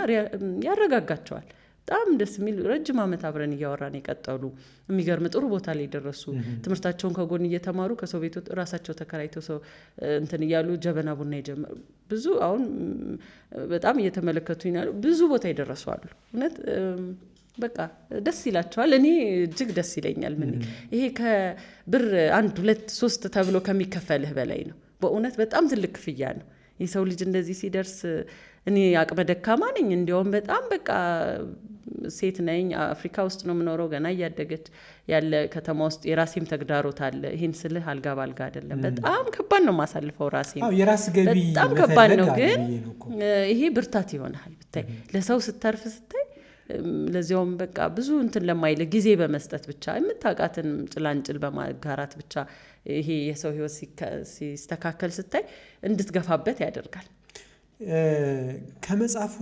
ያረጋጋቸዋል። በጣም ደስ የሚል ረጅም ዓመት አብረን እያወራን የቀጠሉ የሚገርም ጥሩ ቦታ ላይ ደረሱ። ትምህርታቸውን ከጎን እየተማሩ ከሰው ቤት ራሳቸው ተከራይተው ሰው እንትን እያሉ ጀበና ቡና የጀመሩ ብዙ አሁን በጣም እየተመለከቱኝ ያሉ ብዙ ቦታ ይደረሱ አሉ። እውነት በቃ ደስ ይላቸዋል። እኔ እጅግ ደስ ይለኛል። ምን ይሄ ከብር 1 2 3 ተብሎ ከሚከፈልህ በላይ ነው። በእውነት በጣም ትልቅ ክፍያ ነው። የሰው ልጅ እንደዚህ ሲደርስ እኔ አቅመ ደካማ ነኝ፣ እንዲያውም በጣም በቃ ሴት ነኝ፣ አፍሪካ ውስጥ ነው የምኖረው፣ ገና እያደገች ያለ ከተማ ውስጥ የራሴም ተግዳሮት አለ። ይሄን ስልህ አልጋ ባልጋ አይደለም፣ በጣም ከባድ ነው ማሳልፈው ራሴ የራስ ገቢ በጣም ከባድ ነው። ግን ይሄ ብርታት ይሆናል ብታይ፣ ለሰው ስተርፍ ስታይ፣ ለዚያውም በቃ ብዙ እንትን ለማይል ጊዜ በመስጠት ብቻ የምታውቃትን ጭላንጭል በማጋራት ብቻ ይሄ የሰው ህይወት ሲስተካከል ስታይ እንድትገፋበት ያደርጋል። ከመጽሐፉ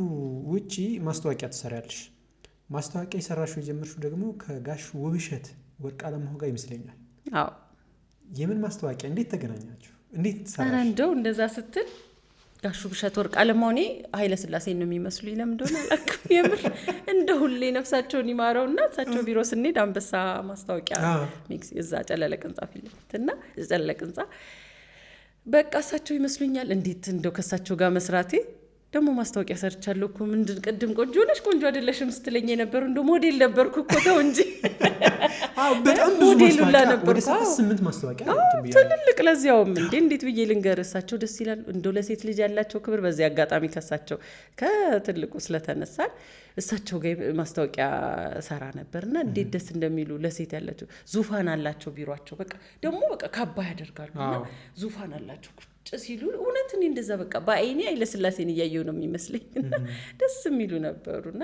ውጪ ማስታወቂያ ትሰሪያለሽ። ማስታወቂያ የሰራሽው የጀመርሽው ደግሞ ከጋሽ ውብሸት ወርቅአለማሁ ጋር ይመስለኛል። አዎ። የምን ማስታወቂያ? እንዴት ተገናኛችሁ? እንዴት ሰራሽ? እንደው እንደዛ ስትል ጋሽ ውብሸት ወርቅአለማሁ እኔ ኃይለ ሥላሴን ነው የሚመስሉኝ። ለምን እንደሆነ አላውቅም። የምር እንደ ሁሌ ነፍሳቸውን ይማረውና እሳቸው ቢሮ ስንሄድ አንበሳ ማስታወቂያ ሚክስ እዛ ጨለለቅ ህንጻ ፊት ለፊት እና ጨለለቅ ህንጻ በቃ እሳቸው ይመስሉኛል። እንዴት እንደው ከእሳቸው ጋር መስራቴ ደግሞ ማስታወቂያ ሰርቻለሁ እኮ ምንድን ቅድም ቆንጆ ነሽ ቆንጆ አይደለሽም ስትለኝ የነበረው እንደው ሞዴል ነበርኩ እኮ ተው እንጂ። በጣም ብዙ ማስታወቂያ 8 ማስታወቂያ ትልልቅ ለዚያውም እንዴት ብዬ ልንገር። እሳቸው ደስ ይላሉ። እንደው ለሴት ልጅ ያላቸው ክብር በዚህ አጋጣሚ ከእሳቸው ከትልቁ ስለተነሳል እሳቸው ጋር ማስታወቂያ ሰራ ነበርና እንዴት ደስ እንደሚሉ ለሴት ያላቸው ዙፋን አላቸው ቢሯቸው። በቃ ደግሞ በቃ ካባ ያደርጋሉና ዙፋን አላቸው ሲሉ እውነት እኔ እንደዛ በቃ በአይኔ ኃይለ ሥላሴን እያየሁ ነው የሚመስለኝ። ደስ የሚሉ ነበሩና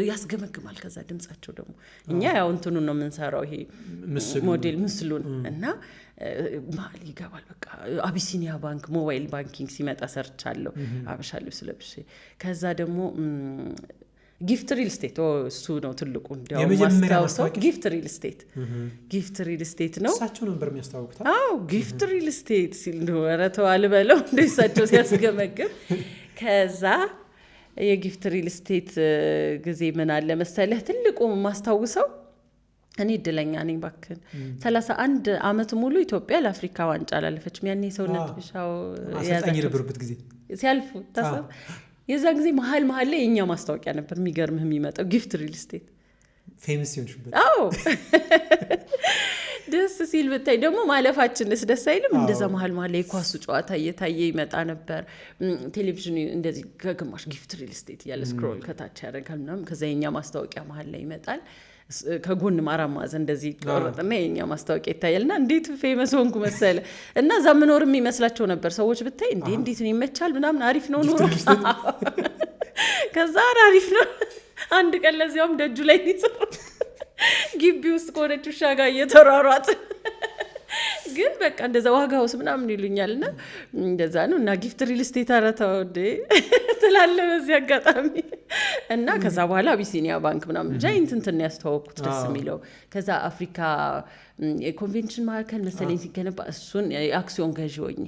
ያስገመግማል። ከዛ ድምጻቸው ደግሞ እኛ ያው እንትኑን ነው የምንሰራው ይሄ ሞዴል ምስሉን እና ማል ይገባል። በቃ አቢሲኒያ ባንክ ሞባይል ባንኪንግ ሲመጣ ሰርቻለሁ አበሻ ልብስ ለብሼ። ከዛ ደግሞ ጊፍት ሪል ስቴት እሱ ነው ትልቁ እንዲያው ማስታወሰው። ጊፍት ሪል ስቴት ነው እሳቸው ነበር የሚያስተዋውቁት። አዎ ጊፍት ሪል ስቴት ሲል ኧረ ተው አልበለው እንደ እሳቸው ሲያስገመግም። ከዛ የጊፍት ሪል ስቴት ጊዜ ምን አለ መሰለህ ትልቁ ማስታወሰው እኔ እድለኛ ነኝ ባክን 31 ዓመት ሙሉ ኢትዮጵያ ለአፍሪካ ዋንጫ አላለፈችም። ያኔ ሰውነት ብሻው ያዛቸው ጊዜ ሲያልፉ ታሰብ የዛ ጊዜ መሀል ላይ የኛ ማስታወቂያ ነበር የሚገርምህ የሚመጣው ጊፍት ሪል ስቴት ፌመስ ይሆንሽበት። አዎ ደስ ሲል ብታይ ደግሞ ማለፋችንስ ደስ አይልም? እንደዛ መሀል ላይ የኳሱ ጨዋታ እየታየ ይመጣ ነበር። ቴሌቪዥን እንደዚህ ከግማሽ ጊፍት ሪል ስቴት እያለ ስክሮል ከታች ያደርጋል ምናምን። ከዛ የኛ ማስታወቂያ መሀል ላይ ይመጣል። ከጎን ማራማዝ እንደዚህ ቆረጥና የኛ ማስታወቂያ ይታያልና እንዴት ፌመስ ሆንኩ መሰለ። እና እዛ ምኖር የሚመስላቸው ነበር ሰዎች ብታይ እንዴት ነው ይመቻል ምናምን አሪፍ ነው ኑሮ። ከዛ አሪፍ ነው። አንድ ቀን ለዚያውም ደጁ ላይ ይጽፍ ግቢ ውስጥ ከሆነች ውሻ ጋር እየተሯሯጥ ግን በቃ እንደዛ ዋጋውስ ምናምን ይሉኛልና እንደዛ ነው። እና ጊፍት ሪል ስቴት አረታው እንደ ትላለህ በዚህ አጋጣሚ። እና ከዛ በኋላ አቢሲኒያ ባንክ ምናምን ጃይንት እንትን ያስተዋወቅኩት ደስ የሚለው። ከዛ አፍሪካ የኮንቬንሽን ማዕከል መሰለኝ ሲገነባ እሱን አክሲዮን ገዢ ሆኜ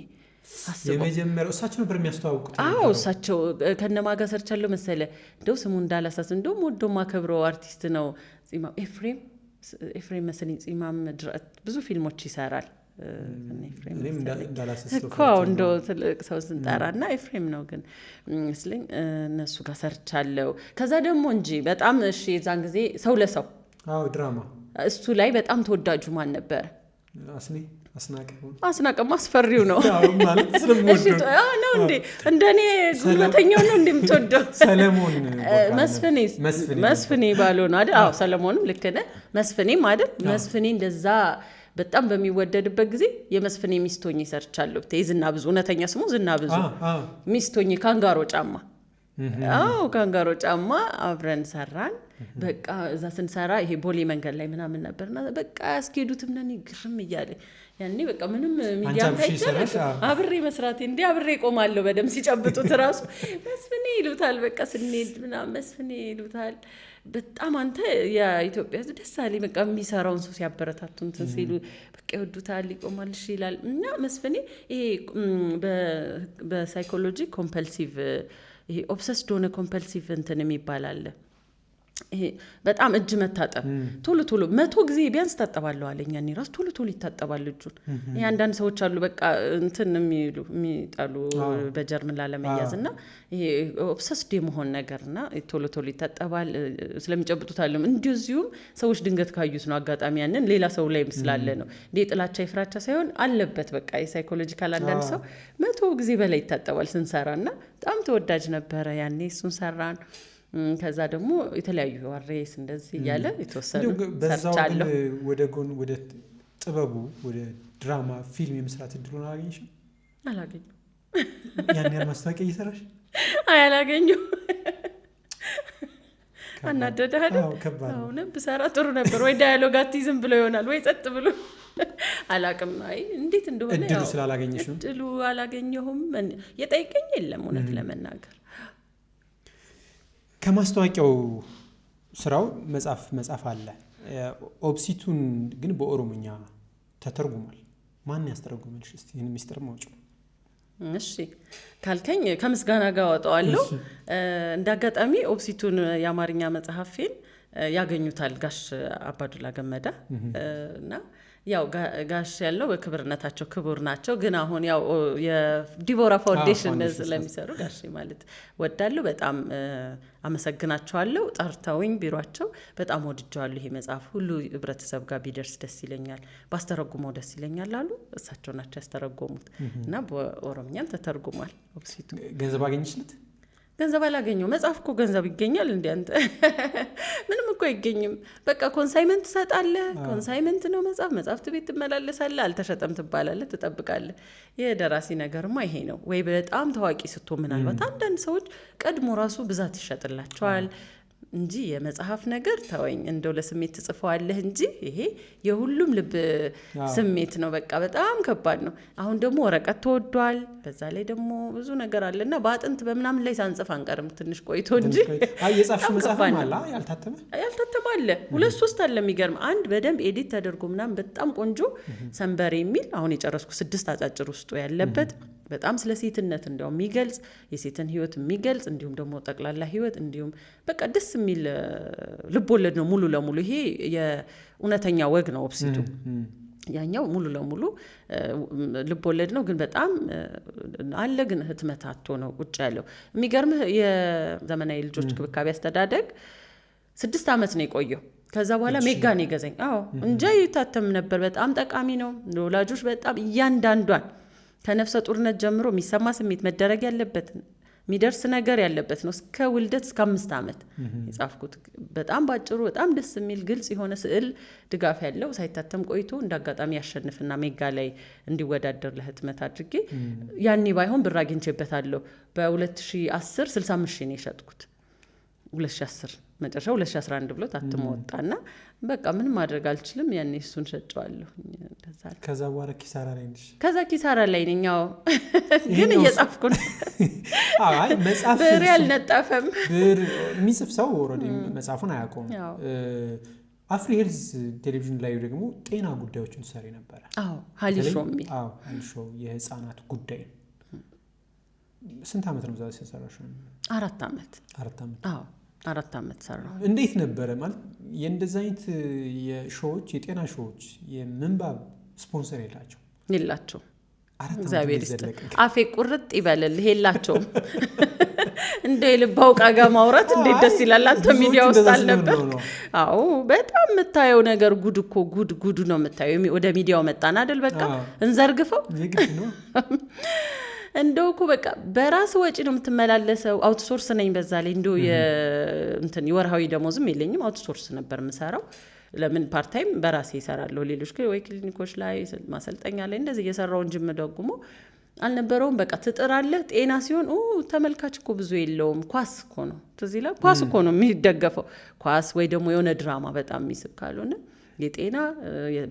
የመጀመሪያው እሳቸው ነበር የሚያስተዋውቁት። አዎ እሳቸው ከነማጋ ሰርቻለሁ መሰለ። እንደው ስሙ እንዳላሳስ እንደው ወዶ ማከብረው አርቲስት ነው ኤፍሬም መሰለኝ። ጺማም ድረት ብዙ ፊልሞች ይሰራል። እኔም እንዳላሳስ እኮ እንደው ትልቅ ሰው ስንጠራና ኤፍሬም ነው ግን መስለኝ እነሱ ጋር ሰርቻለሁ። ከዛ ደግሞ እንጂ በጣም እሺ የዛን ጊዜ ሰው ለሰው ድራማ እሱ ላይ በጣም ተወዳጁ ማን ነበር? አስናቀ ማስፈሪው ነው ማለት ስለምወደው ነው እንዴ እንደኔ ጉልበተኛው ነው እንደምትወደው ሰለሞን መስፍኔ ባለው ነው አይደል? አዎ ሰለሞንም ልክ ነህ። መስፍኔም አይደል? መስፍኔ እንደዛ በጣም በሚወደድበት ጊዜ የመስፍኔ ሚስቶኝ ሰርቻለሁ። ዝና ብዙ እውነተኛ ስሙ ዝና ብዙ ሚስቶኝ ካንጋሮ ጫማ አዎ ካንጋሮ ጫማ አብረን ሰራን። በቃ እዛ ስንሰራ ይሄ ቦሌ መንገድ ላይ ምናምን ነበርና በቃ ያስኬዱትም ነን ግርም እያለ ያኔ በቃ ምንም ሚዲያ ታይቻለሽ አብሬ መስራቴ እንዴ አብሬ ቆማለሁ በደም ሲጨብጡት ራሱ መስፍኔ ይሉታል። በቃ ስንሄድ ምናምን መስፍኔ ይሉታል። በጣም አንተ የኢትዮጵያ ደስ አለኝ በቃ የሚሰራውን ሰው ሲያበረታቱ እንትን ሲሉ በቃ ይወዱታል፣ ይቆማልሽ ይላል። እና መስፍኔ ይሄ በሳይኮሎጂ ኮምፐልሲቭ ይሄ ኦብሰስድ ሆነ ኮምፐልሲቭ እንትን የሚባል አለ። ይሄ በጣም እጅ መታጠብ ቶሎ 100 ጊዜ ቢያንስ ታጠባለሁ አለኝ። እኔ ራስ ቶሎ ይታጠባል እጁን። ይሄ አንዳንድ ሰዎች አሉ በቃ እንትን የሚጣሉ በጀርም ላለመያዝና ይሄ ኦብሰስድ የመሆን ነገርና ቶሎ ይታጠባል ስለሚጨብጡት አለ። እንደዚሁም ሰዎች ድንገት ካዩት ነው አጋጣሚ ያንን ሌላ ሰው ላይ ስላለ ነው እንዴ ጥላቻ ይፍራቻ ሳይሆን አለበት በቃ የሳይኮሎጂካል አንዳንድ ሰው 100 ጊዜ በላይ ይታጠባል ስንሰራና በጣም ተወዳጅ ነበረ ያኔ እሱን ሰራን። ከዛ ደግሞ የተለያዩ ዋሬስ እንደዚህ እያለ የተወሰኑ ሰርቻለሁ። ወደ ጎን ወደ ጥበቡ ወደ ድራማ ፊልም የመስራት እድሉን አላገኘሽም? አላገኘሁም። ያን ያህል ማስታወቂያ እየሰራሽ? አላገኘሁም። አናደደህ አይደል? አሁን ብሰራ ጥሩ ነበር። ወይ ዳያሎግ አትይዝም ብሎ ይሆናል ወይ ጸጥ ብሎ አላቅም። አይ እንዴት እንደሆነ እድሉ ስላላገኘሽ ነው። እድሉ አላገኘሁም። የጠይቀኝ የለም እውነት ለመናገር። ከማስታወቂያው ስራው መጽሐፍ አለ። ኦብሲቱን ግን በኦሮምኛ ተተርጉሟል። ማን ያስተረጉመልሽ? እስቲ ይሄን ሚስጥር ማውጭ። እሺ ካልከኝ ከምስጋና ጋር አወጣዋለሁ። እንዳጋጣሚ ኦብሲቱን የአማርኛ መጽሐፌን ያገኙታል ጋሽ አባዱላ ገመዳ እና ያው ጋሽ ያለው በክብርነታቸው ክቡር ናቸው። ግን አሁን ያው የዲቦራ ፋውንዴሽን ስለሚሰሩ ጋሽ ማለት ወዳለሁ። በጣም አመሰግናቸዋለሁ። ጠርተውኝ ቢሯቸው በጣም ወድጀዋለሁ። ይሄ መጽሐፍ ሁሉ ህብረተሰብ ጋር ቢደርስ ደስ ይለኛል፣ ባስተረጉመው ደስ ይለኛል አሉ። እሳቸው ናቸው ያስተረጎሙት እና በኦሮምኛም ተተርጉሟል። ኦብሲቱ ገንዘብ አገኘሽለት? ገንዘብ አላገኘው። መጽሐፍ እኮ ገንዘብ ይገኛል እንዴ አንተ? ምንም እኮ አይገኝም። በቃ ኮንሳይመንት ትሰጣለህ። ኮንሳይመንት ነው መጽሐፍት ቤት ትመላለሳለህ፣ አልተሸጠም ትባላለህ፣ ትጠብቃለህ። የደራሲ ነገርማ ይሄ ነው። ወይ በጣም ታዋቂ ስትሆን ምናልባት አንዳንድ ሰዎች ቀድሞ ራሱ ብዛት ይሸጥላቸዋል እንጂ የመጽሐፍ ነገር ተወኝ። እንደው ለስሜት ትጽፈዋለህ እንጂ ይሄ የሁሉም ልብ ስሜት ነው። በቃ በጣም ከባድ ነው። አሁን ደግሞ ወረቀት ተወዷል። በዛ ላይ ደግሞ ብዙ ነገር አለና በአጥንት በምናምን ላይ ሳንጽፍ አንቀርም ትንሽ ቆይቶ እንጂ። የጻፍሽ መጽሐፍ አለ ያልታተመ አለ 2-3 አለ። የሚገርም አንድ በደንብ ኤዲት ተደርጎ ምናምን በጣም ቆንጆ ሰንበሬ የሚል አሁን የጨረስኩ 6 አጫጭር ውስጡ ያለበት በጣም ስለ ሴትነት እንዲያውም የሚገልጽ የሴትን ህይወት የሚገልጽ እንዲሁም ደግሞ ጠቅላላ ህይወት እንዲሁም በቃ ደስ የሚል ልቦለድ ነው ሙሉ ለሙሉ። ይሄ የእውነተኛ ወግ ነው ኦብሲቱ። ያኛው ሙሉ ለሙሉ ልቦለድ ነው ግን በጣም አለ። ግን ህትመት አጥቶ ነው ቁጭ ያለው። የሚገርምህ የዘመናዊ ልጆች ክብካቤ አስተዳደግ 6 ዓመት ነው የቆየው። ከዛ በኋላ ሜጋን ይገዛኝ እንጂ ይታተም ነበር። በጣም ጠቃሚ ነው ለወላጆች በጣም እያንዳንዷን ከነፍሰ ጡርነት ጀምሮ የሚሰማ ስሜት መደረግ ያለበት የሚደርስ ነገር ያለበት ነው እስከ ውልደት እስከ 5 ዓመት የጻፍኩት። በጣም ባጭሩ በጣም ደስ የሚል ግልጽ የሆነ ስዕል ድጋፍ ያለው ሳይታተም ቆይቶ እንዳጋጣሚ ያሸንፍና ሜጋ ላይ እንዲወዳደር ለህትመት አድርጌ ያኔ ባይሆን ብር አግኝቼበታለሁ። በ2010 65 ሺህ ነው የሸጥኩት። 2010 መጨረሻ 2011 ብሎ ታትሞ ወጣና በቃ ምንም ማድረግ አልችልም። ያኔ እሱን ሸጨዋለሁ። ከዛ በኋላ ኪሳራ ላይ ነሽ? ከዛ ኪሳራ ላይ ነኝ። ግን እየጻፍኩ ነው። አይ መጽሐፍ ብር ያልነጠፈም የሚጽፍ ሰው ኦልሬዲ መጽሐፉን አያውቀውም። አፍሪ ሄልዝ ቴሌቪዥን ላይ ደግሞ ጤና ጉዳዮችን ሰሪ ነበር። ሀሊሾ ሀሊሾ የህፃናት ጉዳይ። ስንት ዓመት ነው ዛሬ ሲሰራሽ? 4 ዓመት። 4 ዓመት ሰራው። እንዴት ነበረ ማለት የእንደዚህ አይነት የሾዎች የጤና ሾዎች የምንባብ ስፖንሰር የላቸው? እግዚአብሔር ይስጥ። አፌ ቁርጥ ይበልልህ። የላቸውም። እንደ የልብ አውቃ ጋር ማውራት እንዴት ደስ ይላል። አንተ ሚዲያ ውስጥ አልነበር? አዎ በጣም የምታየው ነገር ጉድ እኮ ጉድ ነው የምታየው። ወደ ሚዲያው መጣን አይደል? በቃ እንዘርግፈው እንደው እኮ በቃ በራስ ወጪ ነው የምትመላለሰው። አውትሶርስ ነኝ በዛ ላይ እንደው እንትን የወርሃዊ ደሞዝም የለኝም። አውትሶርስ ነበር የምሰራው። ለምን ፓርታይም በራሴ ይሰራለሁ። ሌሎች ወይ ክሊኒኮች ላይ ማሰልጠኛ ላይ እንደዚህ እየሰራው እንጂ የምደጉሞ አልነበረውም። በቃ ትጥራለህ። ጤና ሲሆን ተመልካች እኮ ብዙ የለውም። ኳስ እኮ ነው ትዝ ይላል። ኳስ እኮ ነው የሚደገፈው። ኳስ ወይ ደግሞ የሆነ ድራማ በጣም የሚስብ ካልሆነ የጤና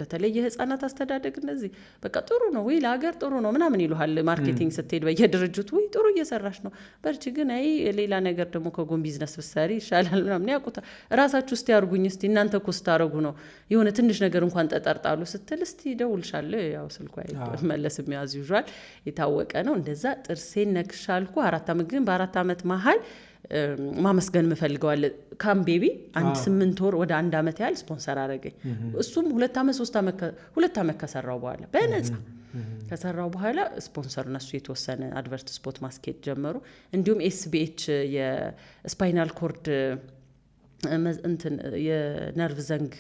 በተለይ የህፃናት አስተዳደግ እነዚህ በቃ ጥሩ ነው ወይ ለሀገር ጥሩ ነው ምናምን ይሉሃል። ማርኬቲንግ ስትሄድ በየድርጅቱ ወይ ጥሩ እየሰራሽ ነው በርቺ፣ ግን አይ ሌላ ነገር ደግሞ ከጎን ቢዝነስ ብትሰሪ ይሻላል ምናምን ያውቁታል። ራሳችሁ እስቲ አርጉኝ እስቲ እናንተ እኮ ስታረጉ ነው የሆነ ትንሽ ነገር እንኳን ጠጠርጣሉ ስትል እስቲ ደውልሻለሁ። ያው ስልኩ አይመለስም ያዝ ይዟል። የታወቀ ነው እንደዛ። ጥርሴን ነክሻልኩ 4 ዓመት ግን በ4 ዓመት መሀል ማመስገን ምፈልገዋለ ካምቤቢ 8 ወር ወደ 1 ዓመት ያህል ስፖንሰር አረገኝ። እሱም 2 ዓመት 3 ዓመት 2 ዓመት ከሰራው በኋላ በነፃ ከሰራው በኋላ ስፖንሰር ነሱ የተወሰነ አድቨርት ስፖት ማስኬት ጀመሩ። እንዲሁም ኤስቢኤች የስፓይናል ኮርድ እንትን የነርቭ ዘንግ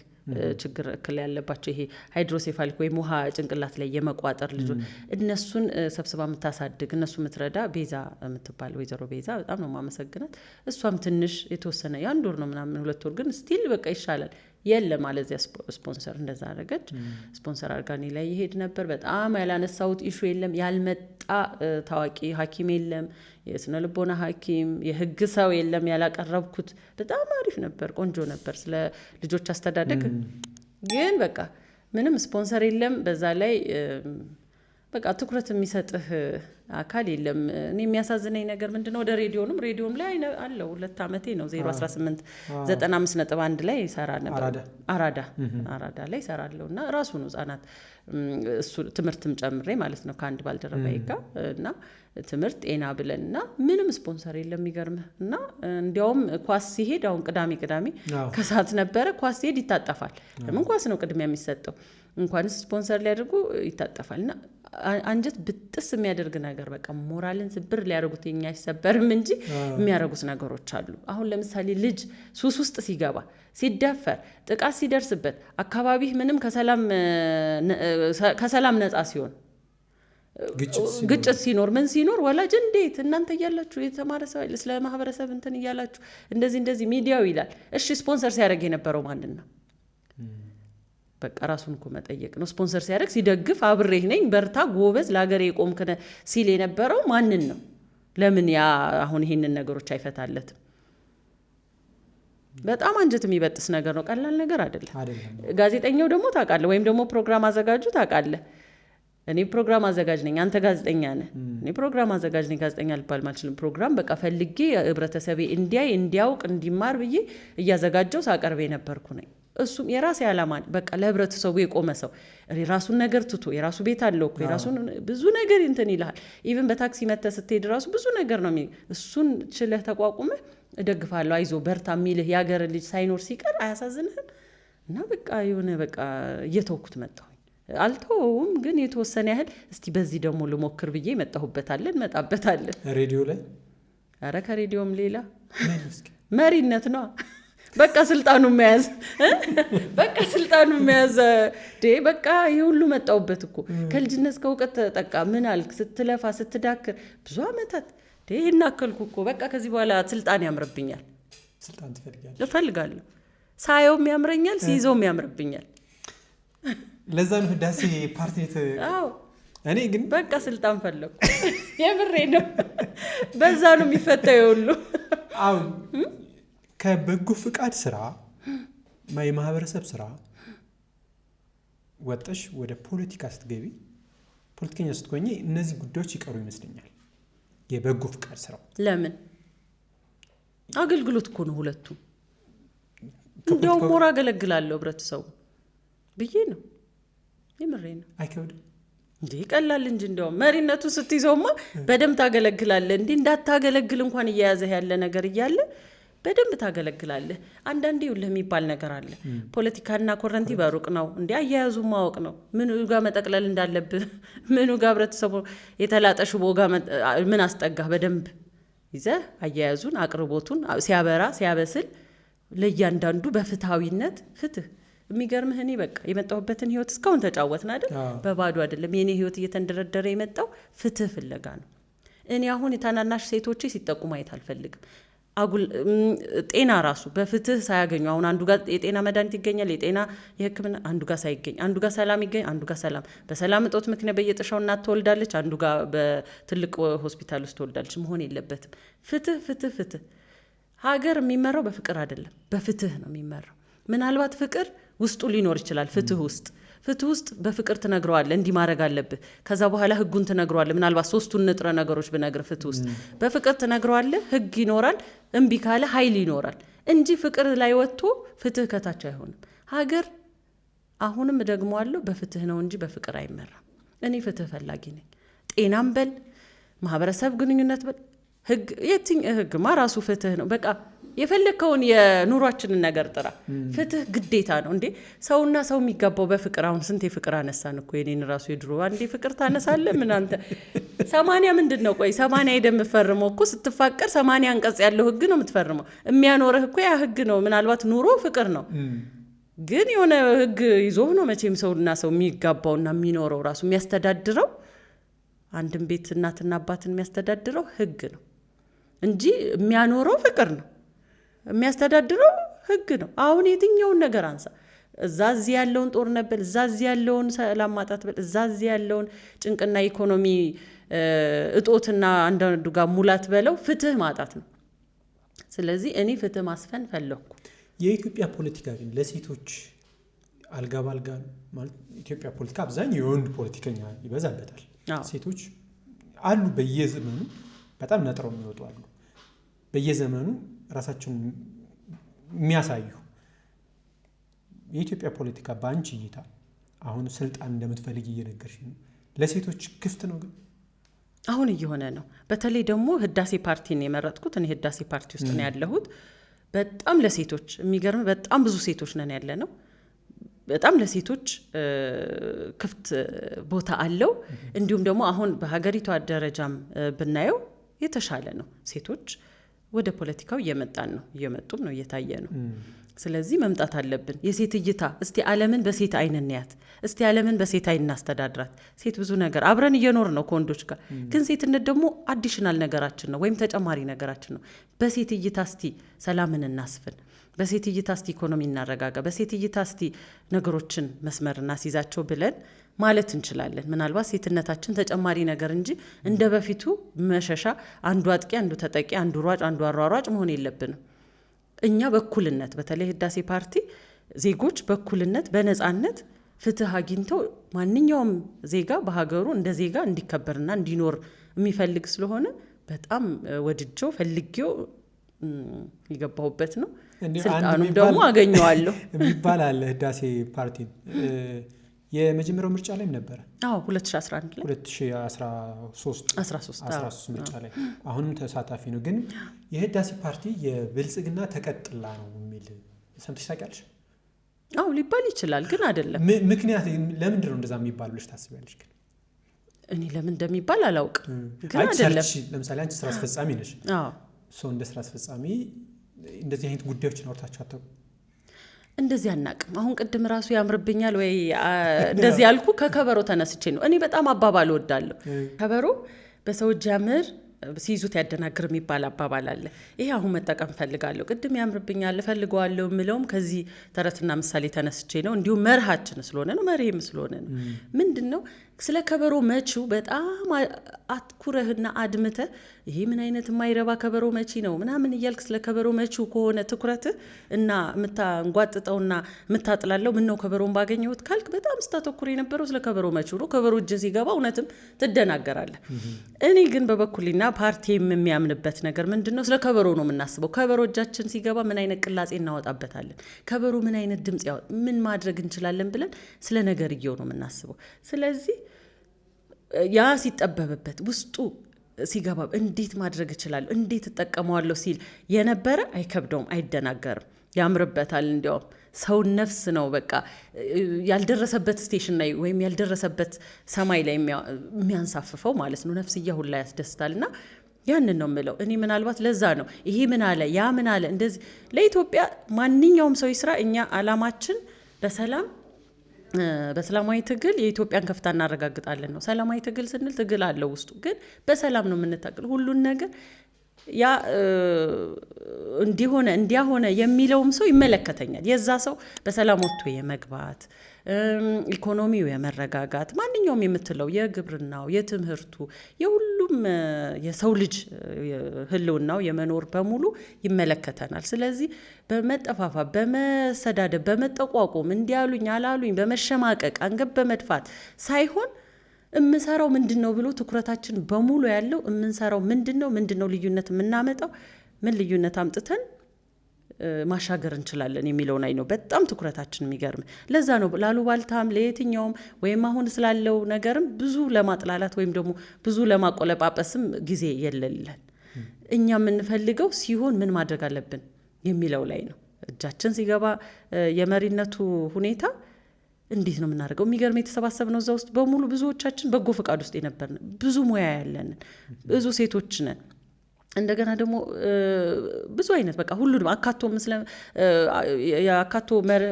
ችግር እክል ያለባቸው ይሄ ሃይድሮሴፋሊክ ወይም ውሃ ጭንቅላት ላይ የመቋጠር ልጆች እነሱን ሰብስባ የምታሳድግ እነሱ የምትረዳ ቤዛ የምትባል ወይዘሮ ቤዛ በጣም ነው ማመሰግናት። እሷም ትንሽ የተወሰነ የ1 ወር ነው ምናምን 2 ወር ግን ስቲል በቃ ይሻላል የለ ማለት ያ ስፖንሰር እንደዛ አረገች። ስፖንሰር አርጋኒ ላይ ይሄድ ነበር። በጣም ያላነሳውት ኢሹ የለም። ያልመጣ ታዋቂ ሐኪም የለም። የስነ ልቦና ሐኪም የህግ ሰው የለም ያላቀረብኩት። በጣም አሪፍ ነበር፣ ቆንጆ ነበር ስለ ልጆች አስተዳደግ። ግን በቃ ምንም ስፖንሰር የለም። በዛ ላይ በቃ ትኩረት የሚሰጥህ አካል የለም። እኔ የሚያሳዝነኝ ነገር ምንድነው ወደ ሬዲዮም ላይ አለው 2 ዓመቴ ነው 018 95.1 ላይ ይሰራ ነበር። አራዳ ላይ ይሰራለሁና ራሱ ነው ህጻናት እሱ ትምህርትም ጨምሬ ማለት ነው ከአንድ ባልደረባዬ ጋር እና ትምህርት ጤና ብለንና ምንም ስፖንሰር የለም የሚገርምህ። እና እንዲያውም ኳስ ሲሄድ አሁን ቅዳሜ ከሰዓት ነበረ ኳስ ሲሄድ ይታጠፋል። ለምን ኳስ ነው ቅድሚያ የሚሰጠው። እንኳንስ ስፖንሰር ሊያደርጉ ይታጠፋልና አንጀት ብጥስ የሚያደርግ ነገር በቃ ሞራልን ስብር ሊያደርጉት የኛ አይሰበርም እንጂ የሚያደርጉት ነገሮች አሉ። አሁን ለምሳሌ ልጅ ሱስ ውስጥ ሲገባ ሲደፈር ጥቃት ሲደርስበት አካባቢ ምንም ከሰላም ነፃ ሲሆን ግጭት ሲኖር ምን ሲኖር ወላጅ እንዴት እናንተ እያላችሁ የተማረ ሰው ስለ ማህበረሰብ እንትን እያላችሁ እንደዚህ ሚዲያው ይላል። እሺ ስፖንሰር ሲያደርግ የነበረው ማንን ነው? በቃ ራሱን እኮ መጠየቅ ነው። ስፖንሰር ሲያደርግ ሲደግፍ አብሬህ ነኝ በርታ ጎበዝ ለሀገሬ የቆምክ ሲል የነበረው ማንን ነው? ለምን ያ አሁን ይሄንን ነገሮች አይፈታለትም? በጣም አንጀት የሚበጥስ ነገር ነው። ቀላል ነገር አይደለም። ጋዜጠኛው ደግሞ ታውቃለህ፣ ወይም ደግሞ ፕሮግራም አዘጋጁ ታውቃለህ። እኔ ፕሮግራም አዘጋጅ ነኝ፣ አንተ ጋዜጠኛ ነህ። እኔ ፕሮግራም አዘጋጅ ነኝ፣ ጋዜጠኛ ልባል ማልችልም። ፕሮግራም በቃ ፈልጌ ህብረተሰቤ እንዲያውቅ እንዲማር ብዬ እያዘጋጀው ሳቀርብ የነበርኩ ነኝ። እሱም የራሴ ዓላማ በቃ ለህብረተሰቡ የቆመ ሰው የራሱን ነገር ትቶ የራሱ ቤት አለው እኮ የራሱን ብዙ ነገር እንትን ይልሃል። ኢቭን በታክሲ መተህ ስትሄድ ራሱ ብዙ ነገር ነው እሱን ችለህ ተቋቁመህ እደግፋለሁ አይዞ በርታ የሚልህ የሀገር ልጅ ሳይኖር ሲቀር አያሳዝንህም? እና በቃ የሆነ በቃ እየተውኩት መጣሁኝ። አልተውም ግን የተወሰነ ያህል እስቲ በዚህ ደግሞ ልሞክር ብዬ መጣሁበታለን መጣበታለን። ሬዲዮ ላይ ኧረ ከሬዲዮም ሌላ መሪነት ነው በቃ ስልጣኑ መያዝ በቃ ይሄ ሁሉ መጣውበት እኮ ከልጅነት ከእውቀት ተጠቃ ምን አልክ ስትለፋ ስትዳክር ብዙ አመታት እናከልኩ እኮ በቃ ከዚህ በኋላ ስልጣን ያምርብኛል። ስልጣን እፈልጋለሁ። ሳየውም ያምረኛል፣ ሲይዘውም ያምርብኛል። ለዛ ነው ህዳሴ ፓርቲት እኔ ግን በቃ ስልጣን ፈለኩ። የምሬ ነው። በዛ ነው የሚፈታው ሁሉ። አሁን ከበጎ ፍቃድ ስራ የማህበረሰብ ስራ ወጥሽ ወደ ፖለቲካ ስትገቢ ፖለቲከኛ ስትሆኚ እነዚህ ጉዳዮች ይቀሩ ይመስለኛል። የበጎ ፍቃድ ስራው ለምን አገልግሎት እኮ ነው ሁለቱ። እንደውም ሞራ አገለግላለሁ ህብረተሰቡ ብዬ ነው። የምሬ ነው። አይከብድም እንዴ? ቀላል እንጂ እንደውም መሪነቱ ስትይዘውማ በደንብ ታገለግላለህ። እንዴ እንዳታገለግል እንኳን እየያዘህ ያለ ነገር እያለ በደንብ ታገለግላለህ። አንዳንዴ ይኸውልህ የሚባል ነገር አለ። ፖለቲካና ኮረንቲ በሩቅ ነው እንዴ? አያያዙ ማወቅ ነው። ምኑ ጋር መጠቅለል እንዳለብህ፣ ምኑ ጋር ህብረተሰቡ የተላጠ ሽቦ ጋር ምን አስጠጋህ በደንብ ይዘህ አያያዙን አቅርቦቱን ሲያበራ ሲያበስል ለእያንዳንዱ በፍትሃዊነት ፍትህ። የሚገርምህ እኔ በቃ የመጣሁበትን ህይወት እስካሁን ተጫወትን አይደል? በባዶ አይደለም የኔ ህይወት እየተንደረደረ የመጣው ፍትህ ፍለጋ ነው። እኔ አሁን የታናናሽ ሴቶቼ ሲጠቁ ማየት አልፈልግም። አጉል ጤና ራሱ በፍትህ ሳያገኙ አሁን አንዱ ጋር የጤና መድኃኒት ይገኛል፣ የጤና የሕክምና አንዱ ጋር ሳይገኝ፣ አንዱ ጋር ሰላም ይገኝ፣ አንዱ ጋር ሰላም በሰላም እጦት ምክንያት በየጥሻው እናት ትወልዳለች፣ አንዱ ጋር በትልቅ ሆስፒታል ውስጥ ትወልዳለች። መሆን የለበትም። ፍትህ ፍትህ ፍትህ። ሀገር የሚመራው በፍቅር አይደለም፣ በፍትህ ነው የሚመራው። ምናልባት ፍቅር ውስጡ ሊኖር ይችላል። ፍትህ ውስጥ በፍቅር ትነግረዋለህ፣ እንዲህ ማድረግ አለብህ። ከዛ በኋላ ህጉን ትነግረዋለህ። ምናልባት 3ቱን ንጥረ ነገሮች ብነግር ፍትህ ውስጥ በፍቅር ትነግረዋለህ። ህግ ይኖራል፣ እምቢ ካለ ኃይል ይኖራል እንጂ ፍቅር ላይ ወጥቶ ፍትህ ከታች አይሆንም። ሀገር አሁንም ደግመዋለሁ በፍትህ ነው እንጂ በፍቅር አይመራም። እኔ ፍትህ ፈላጊ ነኝ። ጤናም በል ማህበረሰብ ግንኙነት በል ህግማ ራሱ ፍትህ ነው። በቃ የፈለከውን የኑሯችንን ነገር ጥራ፣ ፍትህ ግዴታ ነው እንዴ። ሰውና ሰው የሚጋባው በፍቅር። አሁን ስንት የፍቅር አነሳን እኮ የኔን ራሱ የድሮ አንዴ ፍቅር ታነሳለህ ምን አንተ 80 ምንድን ነው? ቆይ 80 ሄደህ የምትፈርመው እኮ ስትፋቀር 80 አንቀጽ ያለው ህግ ነው የምትፈርመው። የሚያኖርህ እኮ ያ ህግ ነው። ምናልባት ኑሮ ፍቅር ነው ግን የሆነ ህግ ይዞ ነው መቼም ሰውና ሰው የሚጋባውና የሚኖረው ራሱ የሚያስተዳድረው አንድም ቤት እናትና አባትን የሚያስተዳድረው ህግ ነው እንጂ የሚያኖረው ፍቅር ነው። የሚያስተዳድረው ህግ ነው። አሁን የትኛውን ነገር አንሳ፣ እዛ እዚህ ያለውን ጦርነት በል፣ እዛ እዚህ ያለውን ሰላም ማጣት በል፣ እዛ እዚህ ያለውን ጭንቅና ኢኮኖሚ እጦትና አንዳንዱ ጋር ሙላት በለው ፍትህ ማጣት ነው። ስለዚህ እኔ ፍትህ ማስፈን ፈለኩ። የኢትዮጵያ ፖለቲካ ግን ለሴቶች አልጋ ባልጋ ማለት ኢትዮጵያ ፖለቲካ አብዛኛው የወንድ ፖለቲከኛ ይበዛበታል። ሴቶች አሉ በየዘመኑ በጣም ነጥረው የሚወጡ አሉ። በየዘመኑ ራሳቸውን የሚያሳዩ። የኢትዮጵያ ፖለቲካ በአንቺ እይታ አሁን ስልጣን እንደምትፈልግ እየነገርሽ ነው፣ ለሴቶች ክፍት ነው? ግን አሁን እየሆነ ነው። በተለይ ደግሞ ህዳሴ ፓርቲን የመረጥኩት እኔ ህዳሴ ፓርቲ ውስጥ ነው ያለሁት። በጣም ለሴቶች የሚገርም በጣም ብዙ ሴቶች ነን ያለ ነው። በጣም ለሴቶች ክፍት ቦታ አለው። እንዲሁም ደግሞ አሁን በሀገሪቷ ደረጃም ብናየው የተሻለ ነው። ሴቶች ወደ ፖለቲካው እየመጡም ነው፣ እየታየ ነው። ስለዚህ መምጣት አለብን። የሴት እይታ እስቲ ዓለምን በሴት አይን እንያት፣ እስቲ ዓለምን በሴት አይን እናስተዳድራት። ሴት ብዙ ነገር አብረን እየኖር ነው ከወንዶች ጋር፣ ግን ሴትነት ደግሞ አዲሽናል ነገራችን ነው ወይም ተጨማሪ ነገራችን ነው። በሴት እይታ እስቲ ሰላምን እናስፍን፣ በሴት እይታ እስቲ ኢኮኖሚ እናረጋጋ፣ በሴት እይታ እስቲ ነገሮችን መስመር እናስይዛቸው ብለን ማለት እንችላለን። ምናልባት ሴትነታችን ተጨማሪ ነገር እንጂ እንደ በፊቱ መሸሻ፣ አንዱ አጥቂ፣ አንዱ ተጠቂ፣ አንዱ ሯጭ፣ አንዱ አሯሯጭ መሆን የለብንም። እኛ በኩልነት በተለይ ህዳሴ ፓርቲ ዜጎች በኩልነት በነፃነት ፍትህ አግኝተው ማንኛውም ዜጋ በሀገሩ እንደ ዜጋ እንዲከበርና እንዲኖር የሚፈልግ ስለሆነ በጣም ወድጀው ፈልጌው የገባሁበት ነው። ስልጣኑም ደግሞ አገኘዋለሁ የሚባል አለ። ህዳሴ ፓርቲ የመጀመሪያው ምርጫ ላይም ነበረ። 2011 ላይ 2013 ምርጫ ላይ አሁንም ተሳታፊ ነው። ግን የህዳሴ ፓርቲ የብልጽግና ተቀጥላ ነው የሚል ሰምተሽ ታውቂያለሽ? አዎ ሊባል ይችላል፣ ግን አይደለም። ምክንያት ለምንድን ነው እንደዛ የሚባል ብለሽ ታስቢያለሽ? ግን እኔ ለምን እንደሚባል አላውቅም፣ ግን አይደለም። ለምሳሌ አንቺ ስራ አስፈጻሚ ነሽ። ሰው እንደ ስራ አስፈጻሚ እንደዚህ አይነት ጉዳዮችን አውርታችሁ አታውቁም? እንደዚህ አናቅም። አሁን ቅድም ራሱ ያምርብኛል ወይ እንደዚህ ያልኩ ከከበሮ ተነስቼ ነው። እኔ በጣም አባባል እወዳለሁ። ከበሮ በሰው እጅ ያምር ሲይዙት ያደናግር የሚባል አባባል አለ። ይሄ አሁን መጠቀም ፈልጋለሁ። ቅድም ያምርብኛል ፈልገዋለሁ የምለውም ከዚህ ተረትና ምሳሌ ተነስቼ ነው። እንዲሁም መርሃችን ስለሆነ ነው፣ መርሄም ስለሆነ ነው። ምንድን ነው ስለ ከበሮ መቺው በጣም አትኩረህና አድምተህ ይሄ ምን አይነት የማይረባ ከበሮ መቺ ነው ምናምን እያልክ ስለ ከበሮ መቺው ከሆነ ትኩረትህ እና የምታንጓጥጠውና የምታጥላለው ምን ነው ከበሮን ባገኘሁት ካልክ በጣም ስታተኩር የነበረው ስለ ከበሮ መቺው ነው። ከበሮ እጅ ሲገባ እውነትም ትደናገራለህ። እኔ ግን በበኩሌና ፓርቲ የሚያምንበት ነገር ምንድን ነው? ስለ ከበሮ ነው የምናስበው። ከበሮ እጃችን ሲገባ ምን አይነት ቅላጼ እናወጣበታለን፣ ከበሮ ምን አይነት ድምጽ ምን ማድረግ እንችላለን ብለን ስለ ነገርየው ነው የምናስበው። ስለዚህ ያ ሲጠበብበት ውስጡ ሲገባ እንዴት ማድረግ እችላለሁ፣ እንዴት እጠቀመዋለሁ ሲል የነበረ አይከብደውም፣ አይደናገርም፣ ያምርበታል። እንዲያውም ሰው ነፍስ ነው በቃ ያልደረሰበት ስቴሽን ላይ ወይም ያልደረሰበት ሰማይ ላይ የሚያንሳፍፈው ማለት ነው። ነፍስያ ሁላ ያስደስታልና ያንን ነው የምለው እኔ። ምናልባት ለዛ ነው ይሄ ምን አለ ያ ምን አለ እንደዚህ ለኢትዮጵያ ማንኛውም ሰው ይስራ። እኛ አላማችን በሰላማዊ ትግል የኢትዮጵያን ከፍታ እናረጋግጣለን ነው። ሰላማዊ ትግል ስንል ትግል አለው ውስጡ፣ ግን በሰላም ነው የምንታገል። ሁሉን ነገር ያ እንዲሆነ የሚለውም ሰው ይመለከተኛል። የዛ ሰው በሰላም ወጥቶ የመግባት ኢኮኖሚው የመረጋጋት ማንኛውም የምትለው የግብርናው፣ የትምህርቱ፣ የሁሉም የሰው ልጅ ህልውናው የመኖር በሙሉ ይመለከተናል። ስለዚህ በመጠፋፋ በመሰዳደብ በመጠቋቆም እንዲያሉኝ አላሉኝ በመሸማቀቅ አንገብ በመድፋት ሳይሆን እምሰራው ምንድነው ብሎ ትኩረታችን በሙሉ ያለው እምንሰራው ምንድነው ልዩነት የምናመጣው ምን ልዩነት አምጥተን ማሻገር እንችላለን የሚለው ላይ ነው በጣም ትኩረታችን የሚገርም። ለዛ ነው ላሉባልታም ለየትኛውም ወይም አሁን ስላለው ነገርም ብዙ ለማጥላላት ወይም ደግሞ ብዙ ለማቆለጳጰስም ጊዜ የለለን። እኛ የምንፈልገው ሲሆን ምን ማድረግ አለብን የሚለው ላይ ነው። እጃችን ሲገባ የመሪነቱ ሁኔታ እንዴት ነው የምናደርገው? የሚገርም የተሰባሰብነው እዛ ውስጥ በሙሉ ብዙዎቻችን በጎ ፈቃድ ውስጥ የነበርን ብዙ ሙያ ያለንን ብዙ ሴቶች ነን። እንደገና ደግሞ ብዙ አይነት በቃ ሁሉንም አካቶ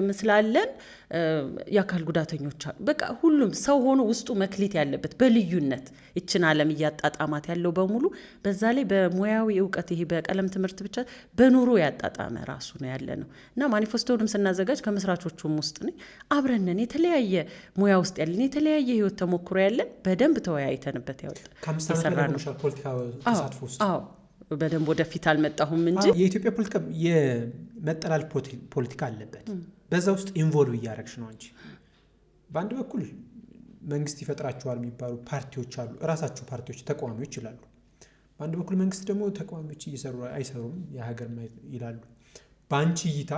ምስላለን። የአካል ጉዳተኞች አሉ። በቃ ሁሉም ሰው ሆኖ ውስጡ መክሊት ያለበት በልዩነት ይችን ዓለም እያጣጣማት ያለው በሙሉ በዛ ላይ በሙያዊ እውቀት ይሄ በቀለም ትምህርት ብቻ በኑሮ ያጣጣመ ራሱ ነው ያለ ነው እና ማኒፌስቶንም ስናዘጋጅ ከመስራቾቹም ውስጥ ነኝ። አብረንን የተለያየ ሙያ ውስጥ ያለን የተለያየ ህይወት ተሞክሮ ያለን በደንብ ተወያይተንበት የሰራ ነው። አዎ በደንብ ወደፊት አልመጣሁም እንጂ የኢትዮጵያ ፖለቲካ የመጠላል ፖለቲካ አለበት። በዛ ውስጥ ኢንቮልቭ እያደረግሽ ነው እንጂ በአንድ በኩል መንግስት ይፈጥራቸዋል የሚባሉ ፓርቲዎች አሉ። እራሳቸው ፓርቲዎች ተቃዋሚዎች ይላሉ። በአንድ በኩል መንግስት ደግሞ ተቃዋሚዎች እየሰሩ አይሰሩም የሀገር ይላሉ። በአንቺ እይታ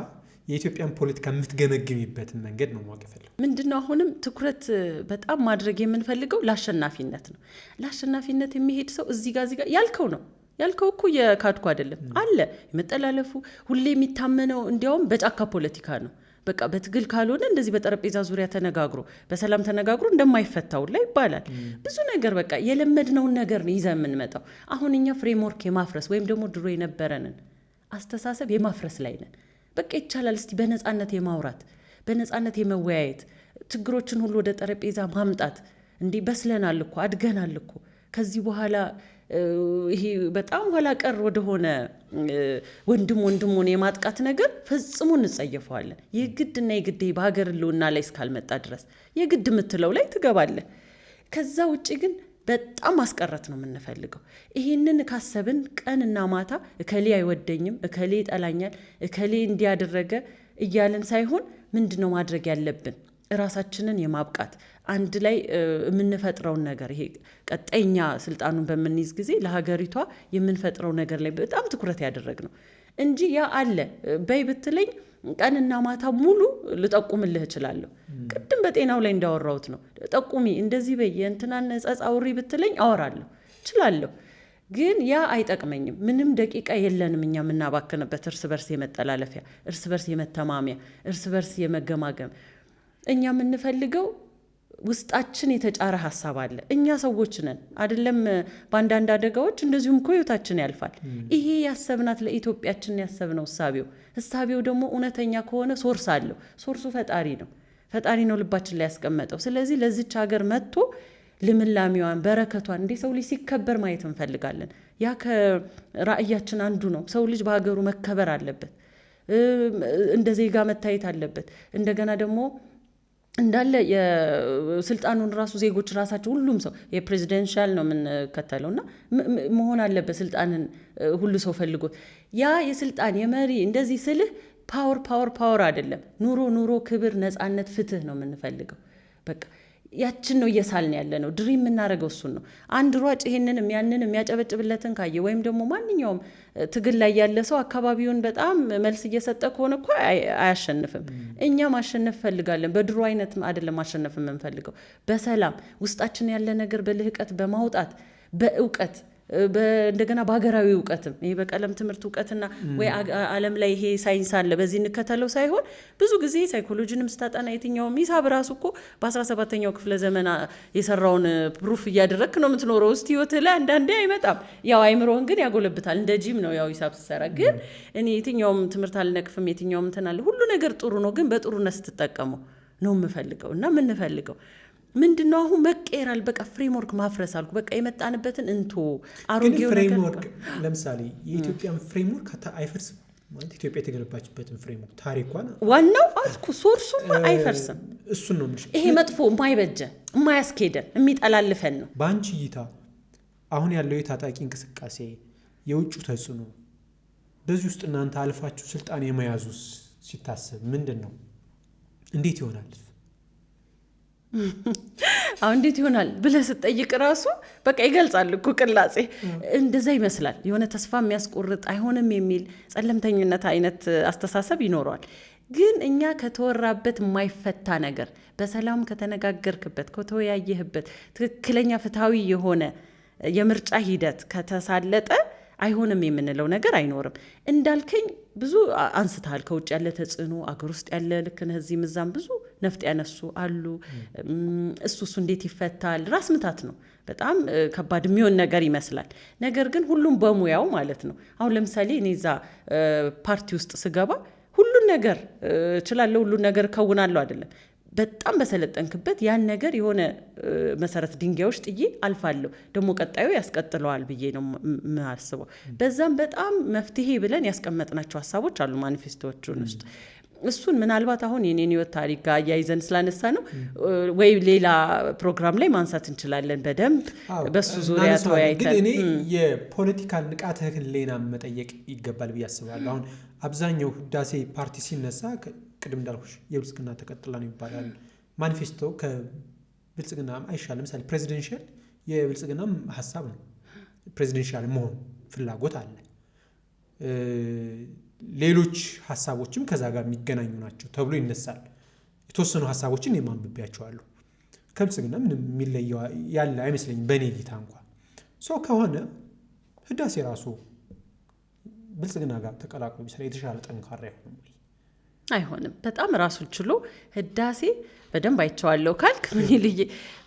የኢትዮጵያን ፖለቲካ የምትገመግሚበትን መንገድ ነው ማወቅ የፈለኩት። ምንድነው አሁንም ትኩረት በጣም ማድረግ የምንፈልገው ለአሸናፊነት ነው። ለአሸናፊነት የሚሄድ ሰው እዚህ ጋር ያልከው ነው ያልከው እኮ የካድኩ አይደለም አለ የመጠላለፉ ሁሌ የሚታመነው እንዲያውም በጫካ ፖለቲካ ነው። በቃ በትግል ካልሆነ እንደዚህ በጠረጴዛ ዙሪያ ተነጋግሮ በሰላም ተነጋግሮ እንደማይፈታው ላይ ይባላል። ብዙ ነገር በቃ የለመድነውን ነገር ነው ይዘን የምንመጣው። አሁን እኛ ፍሬምወርክ የማፍረስ ወይም ደግሞ ድሮ የነበረንን አስተሳሰብ የማፍረስ ላይ ነን። በቃ ይቻላል እስቲ በነፃነት የማውራት በነፃነት የመወያየት ችግሮችን ሁሉ ወደ ጠረጴዛ ማምጣት። እንዲህ በስለናል እኮ አድገናል እኮ ከዚህ በኋላ ይሄ በጣም ኋላ ቀር ወደሆነ ወንድሙን የማጥቃት ነገር ፈጽሞ እንጸየፈዋለን። የግድና የግድ በሀገር ህልውና ላይ እስካልመጣ ድረስ የግድ የምትለው ላይ ትገባለህ። ከዛ ውጭ ግን በጣም ማስቀረት ነው የምንፈልገው። ይሄንን ካሰብን ቀንና ማታ እከሌ አይወደኝም፣ እከሌ ይጠላኛል፣ እከሌ እንዲያደረገ እያልን ሳይሆን ምንድነው ማድረግ ያለብን ራሳችንን የማብቃት አንድ ላይ የምንፈጥረውን ነገር ይሄ ቀጣይኛ ስልጣኑን በምንይዝ ጊዜ ለሀገሪቷ የምንፈጥረው ነገር ላይ በጣም ትኩረት ያደረግ ነው እንጂ ያ አለ በይ ብትለኝ ቀንና ማታ ሙሉ ልጠቁምልህ እችላለሁ። ቅድም በጤናው ላይ እንዳወራሁት ነው። ጠቁሚ እንደዚህ በይ የእንትናን ጸጻውሪ ብትለኝ አወራለሁ እችላለሁ። ግን ያ አይጠቅመኝም። ምንም ደቂቃ የለንም እኛ የምናባክንበት እርስ በርስ የመጠላለፊያ፣ እርስ በርስ የመተማሚያ፣ እርስ በርስ የመገማገም። እኛ የምንፈልገው ውስጣችን የተጫረ ሀሳብ አለ። እኛ ሰዎች ነን አይደለም? በአንዳንድ አደጋዎች እንደዚሁም እኮ ህይወታችን ያልፋል። ይሄ ያሰብናት ለኢትዮጵያችን ያሰብነው እሳቤው ደግሞ እውነተኛ ከሆነ ሶርስ አለው። ሶርሱ ፈጣሪ ነው ልባችን ላይ ያስቀመጠው። ስለዚህ ለዚች ሀገር መጥቶ ልምላሜዋን በረከቷን እንደ ሰው ልጅ ሲከበር ማየት እንፈልጋለን። ያ ከራእያችን አንዱ ነው። ሰው ልጅ በሀገሩ መከበር አለበት፣ እንደ ዜጋ መታየት አለበት። እንደገና ደግሞ እንዳለ የስልጣኑን ራሱ ዜጎች ራሳቸው ሁሉም ሰው የፕሬዚደንሻል ነው የምንከተለውና መሆን አለበት። ስልጣንን ሁሉ ሰው ፈልጎ ያ የስልጣን የመሪ እንደዚህ ስልህ ፓወር አይደለም። ኑሮ፣ ክብር፣ ነፃነት፣ ፍትህ ነው የምንፈልገው። በቃ ያችን ነው እየሳልን ያለ ነው። ድሪም የምናደርገው እሱን ነው። አንድ ሯጭ ይሄንንም ያንን የሚያጨበጭብለትን ካየ ወይም ደግሞ ማንኛውም ትግል ላይ ያለ ሰው አካባቢውን በጣም መልስ እየሰጠ ከሆነ እኮ አያሸንፍም። እኛ ማሸነፍ ፈልጋለን። በድሮ አይነት አይደለም ማሸነፍ የምንፈልገው። በሰላም ውስጣችን ያለ ነገር በልህቀት በማውጣት በእውቀት እንደገና በሀገራዊ እውቀትም ይሄ በቀለም ትምህርት እውቀትና ወይ ዓለም ላይ ይሄ ሳይንስ አለ በዚህ እንከተለው ሳይሆን ብዙ ጊዜ ሳይኮሎጂንም ስታጠና የትኛውም ሂሳብ ራሱ እኮ በ17ኛው ክፍለ ዘመን የሰራውን ፕሩፍ እያደረክ ነው የምትኖረው። ውስጥ ህይወት ላይ አንዳንዴ አይመጣም። ያው አይምሮህን ግን ያጎለብታል። እንደ ጂም ነው ያው ሂሳብ ስትሰራ። ግን እኔ የትኛውም ትምህርት አልነቅፍም። የትኛውም እንትን አለ ሁሉ ነገር ጥሩ ነው። ግን በጥሩነት ስትጠቀመው ነው የምፈልገው እና የምንፈልገው ምንድነው አሁን መቀየራል በቃ ፍሬምወርክ ማፍረስ አልኩ በቃ የመጣንበትን እንቶ አሮጌው ነገር ፍሬምወርክ ለምሳሌ የኢትዮጵያን ፍሬምወርክ አይፈርስም ማለት ኢትዮጵያ የተገነባችበትን ፍሬምወርክ ታሪኳን ዋናው አልኩ ሶርሱ አይፈርስም እሱን ነው ምንሽ ይሄ መጥፎ የማይበጀ የማያስኬደን የሚጠላልፈን ነው ባንቺ እይታ አሁን ያለው የታጣቂ እንቅስቃሴ የውጭ ተጽዕኖ በዚህ ውስጥ እናንተ አልፋችሁ ስልጣን የመያዙስ ሲታሰብ ምንድነው እንዴት ይሆናል አሁን እንዴት ይሆናል ብለህ ስትጠይቅ ራሱ በቃ ይገልጻል እኮ ቅላጼ እንደዛ ይመስላል የሆነ ተስፋ የሚያስቆርጥ አይሆንም የሚል ጸለምተኝነት አይነት አስተሳሰብ ይኖረዋል ግን እኛ ከተወራበት የማይፈታ ነገር በሰላም ከተነጋገርክበት ከተወያየህበት ትክክለኛ ፍትሃዊ የሆነ የምርጫ ሂደት ከተሳለጠ አይሆንም የምንለው ነገር አይኖርም እንዳልከኝ ብዙ አንስተሃል ከውጭ ያለ ተጽዕኖ አገር ውስጥ ያለ ልክነህ እዚህ ምዛም ብዙ ነፍጥ ያነሱ አሉ እሱ እንዴት ይፈታል ራስ ምታት ነው በጣም ከባድ የሚሆን ነገር ይመስላል ነገር ግን ሁሉም በሙያው ማለት ነው አሁን ለምሳሌ እኔ እዛ ፓርቲ ውስጥ ስገባ ሁሉን ነገር እችላለሁ ሁሉን ነገር ከውናለሁ አይደለም በጣም በሰለጠንክበት ያን ነገር የሆነ መሰረት ድንጋዮች ጥዬ አልፋለሁ ደግሞ ቀጣዩ ያስቀጥለዋል ብዬ ነው ማስበው በዛም በጣም መፍትሄ ብለን ያስቀመጥናቸው ሐሳቦች አሉ ማኒፌስቶዎቹን ውስጥ እሱን ምናልባት አሁን የኔን ህይወት ታሪክ ጋር ያይዘን ስላነሳ ነው ወይ ሌላ ፕሮግራም ላይ ማንሳት እንችላለን በደንብ በሱ ዙሪያ ተወያይተን ግን እኔ የፖለቲካል ንቃተ ህሊና መጠየቅ ይገባል ብዬ አስባለሁ አሁን አብዛኛው ህዳሴ ፓርቲ ሲነሳ ቅድም እንዳልኩሽ የብልጽግና ተቀጥላ ነው ይባላል ማኒፌስቶ ከብልጽግና አይሻልም ለምሳሌ ፕሬዚደንሻል የብልጽግና ሐሳብ ነው ፕሬዚደንሻል መሆን ፍላጎት አለ ሌሎች ሐሳቦችም ከዛ ጋር የሚገናኙ ናቸው ተብሎ ይነሳል የተወሰኑ ሐሳቦችን የማንብቢያቸዋለሁ ከብልጽግና ምንም የሚለየው ያለ አይመስለኝም በኔ እይታ እንኳን ሶ ከሆነ ህዳሴ ራሱ ብልጽግና ጋር ተቀላቅሎ ቢሰራ የተሻለ ጠንካራ ይሆናል አይሆንም በጣም ራሱን ችሎ ህዳሴ በደንብ አይቻለሁ ካልክ ምን ይልይ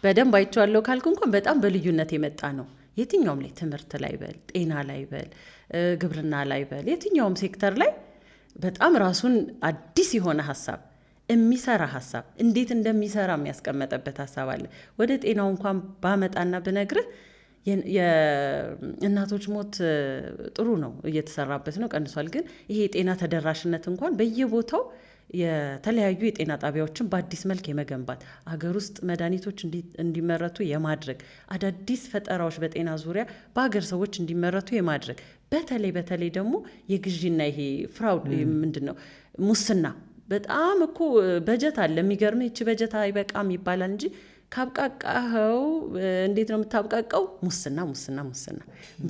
በደንብ አይቻለሁ ካልክ እንኳን በጣም በልዩነት የመጣ ነው የትኛውም ላይ ትምህርት ላይ በል ጤና ላይ በል ግብርና ላይ በል የትኛውም ሴክተር ላይ በጣም ራሱን አዲስ የሆነ ሐሳብ የሚሰራ ሐሳብ እንዴት እንደሚሰራ የሚያስቀመጠበት ሐሳብ አለ ወደ ጤናው እንኳን ባመጣና ብነግርህ የእናቶች ሞት ጥሩ ነው እየተሰራበት ነው ቀንሷል ግን ይሄ የጤና ተደራሽነት እንኳን በየቦታው የተለያዩ የጤና ጣቢያዎችን በአዲስ መልክ የመገንባት አገር ውስጥ መድኃኒቶች እንዲመረቱ የማድረግ አዳዲስ ፈጠራዎች በጤና ዙሪያ በአገር ሰዎች እንዲመረቱ የማድረግ በተለይ ደግሞ የግዢና ይሄ ፍራውድ ምንድነው ሙስና በጣም እኮ በጀት አለ የሚገርምህ እቺ በጀት አይበቃም ይባላል እንጂ ካብቃቃው እንዴት ነው የምታብቃቀው ሙስና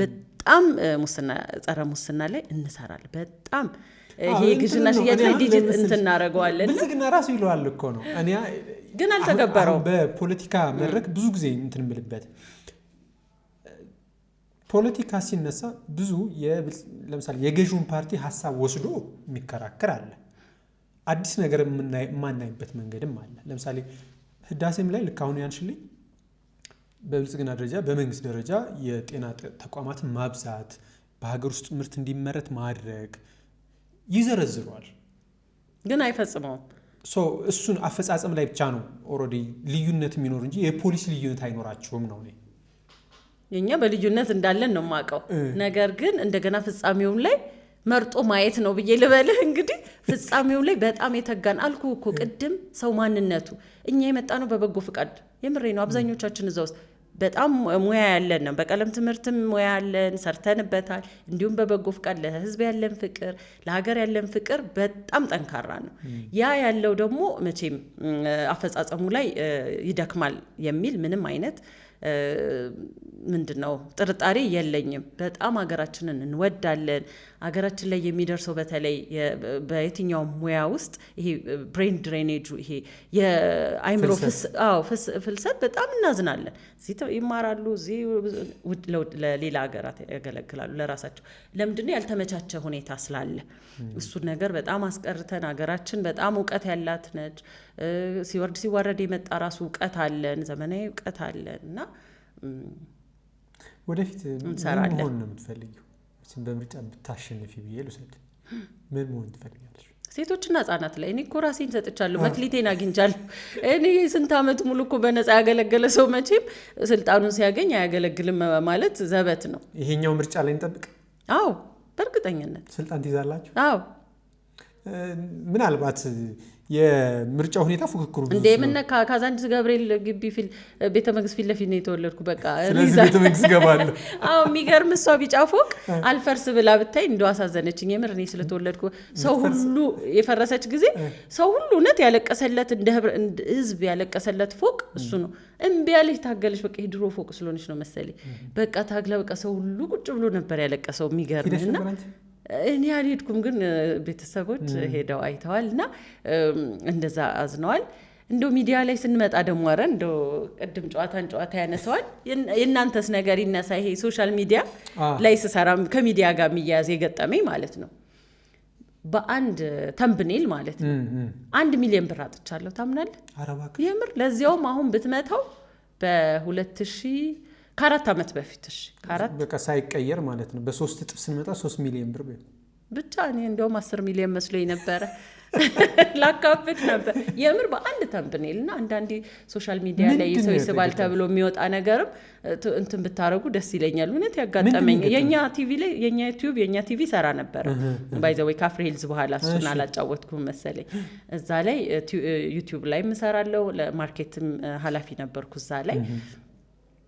በጣም ሙስና ጸረ ሙስና ላይ እንሰራለን በጣም ይሄ ግዥና ሽያጭ ላይ ዲጂት እንትናረጋዋለን ብልጽግና ራሱ ይለዋል እኮ ነው እኔ ግን አልተገበረው በፖለቲካ መድረክ ብዙ ጊዜ እንትንምልበት ፖለቲካ ሲነሳ ብዙ ለምሳሌ የገዢውን ፓርቲ ሐሳብ ወስዶ የሚከራከር አለ አዲስ ነገር የማናይበት መንገድም አለ ለምሳሌ ህዳሴም ላይ ልካውን ያንሽልኝ በብልጽግና ደረጃ በመንግስት ደረጃ የጤና ተቋማትን ማብዛት በሀገር ውስጥ ምርት እንዲመረት ማድረግ ይዘረዝሯል ግን አይፈጽመውም እሱን አፈጻጸም ላይ ብቻ ነው ኦሬዲ ልዩነት የሚኖር እንጂ የፖሊሲ ልዩነት አይኖራቸውም ነው የኛ በልዩነት እንዳለን ነው ማቀው ነገር ግን እንደገና ፍጻሜውም ላይ መርጦ ማየት ነው ብዬ ልበልህ እንግዲህ ፍጻሜው ላይ በጣም የተጋን አልኩ እኮ ቅድም ሰው ማንነቱ እኛ የመጣ ነው በበጎ ፍቃድ የምሬ ነው አብዛኞቻችን እዛው በጣም ሙያ ያለን ነው በቀለም ትምህርትም ሙያ ያለን ሰርተንበታል እንዲሁም በበጎ ፍቃድ ለህዝብ ያለን ፍቅር ለሀገር ያለን ፍቅር በጣም ጠንካራ ነው ያ ያለው ደግሞ መቼም አፈጻጸሙ ላይ ይደክማል የሚል ምንም አይነት ምንድነው ጥርጣሬ የለኝም በጣም ሀገራችንን እንወዳለን ሀገራችን ላይ የሚደርሰው በተለይ በየትኛው ሙያ ውስጥ ይሄ ብሬን ድሬኔጁ ይሄ የአይምሮ ፍልሰት በጣም እናዝናለን እዚህ ይማራሉ እዚህ ለሌላ ሀገራት ያገለግላሉ ለራሳቸው ለምንድነው ያልተመቻቸ ሁኔታ ስላለ እሱን ነገር በጣም አስቀርተን ሀገራችን በጣም ዕውቀት ያላት ነች ሲወርድ ሲዋረድ የመጣ ራሱ ዕውቀት አለን ዘመናዊ ዕውቀት አለን እና ወደፊት ምን መሆን ነው የምትፈልጊው በምርጫ ብታሸንፊ ብዬ ልውሰድ ምን መሆን ትፈልጊያለሽ ሴቶችና ህጻናት ላይ እኔ እኮ ራሴን ሰጥቻለሁ፣ መክሊቴን አግኝቻለሁ። እኔ ስንት አመት ሙሉ እኮ በነፃ ያገለገለ ሰው መቼም ስልጣኑን ሲያገኝ አያገለግልም ማለት ዘበት ነው። ይሄኛው ምርጫ ላይ እንጠብቅ። አዎ በእርግጠኝነት ስልጣን ትይዛላችሁ። አዎ ምናልባት የምርጫ ሁኔታ ፉክክሩ እንደ ምን ካዛንቺስ ገብርኤል ግቢ ቤተ መንግስት ፊት ለፊት ነው የተወለድኩ። በቃ ስለዚህ ቤተ መንግስት ገባለሁ። አዎ የሚገርም እሷ ቢጫ ፎቅ አልፈርስ ብላ ብታይ እንደው አሳዘነችኝ የምር። እኔ ስለተወለድኩ ሰው ሁሉ የፈረሰች ጊዜ ሰው ሁሉ እውነት ያለቀሰለት እንደ ህዝብ ያለቀሰለት ፎቅ እሱ ነው። እምቢ ያለች ታገለች። በቃ የድሮ ፎቅ ስለሆነች ነው መሰለኝ። በቃ ታግላ በቃ ሰው ሁሉ ቁጭ ብሎ ነበር ያለቀሰው። የሚገርምና እኔ አልሄድኩም፣ ግን ቤተሰቦች ሄደው አይተዋል እና እንደዛ አዝነዋል። እንደው ሚዲያ ላይ ስንመጣ ደግሞ ኧረ እንደው ቅድም ጨዋታ ያነሳዋል። የእናንተስ ነገር ይነሳ። ይሄ ሶሻል ሚዲያ ላይ ስሰራ ከሚዲያ ጋር የሚያያዝ የገጠመኝ ማለት ነው። በአንድ ተምብኔል ማለት ነው 1 ሚሊዮን ብር አጥቻለሁ። ታምናለህ? የምር ለዚያውም አሁን ብትመታው በ2000 ከ4 አመት በፊት በቃ ሳይቀየር ማለት ነው። በ3 እጥፍ ስንመጣ 3 ሚሊዮን ብር ብቻ። እኔ እንደውም 10 ሚሊዮን መስሎኝ ነበረ ላካፍት ነበር የምር በአንድ ተምብኔል። እና አንዳንዴ ሶሻል ሚዲያ ላይ ሰው ይስባል ተብሎ የሚወጣ ነገርም እንትን ብታረጉ ደስ ይለኛል። እውነት ያጋጠመኝ የኛ ቲቪ ላይ የኛ ቲቪ ሰራ ነበር ባይ ዘ ወይ ካፍሪ ሂልዝ በኋላ እሱን አላጫወትኩም መሰለኝ። እዛ ላይ ዩቲዩብ ላይ ምሰራለው ለማርኬትም ኃላፊ ነበርኩ እዛ ላይ።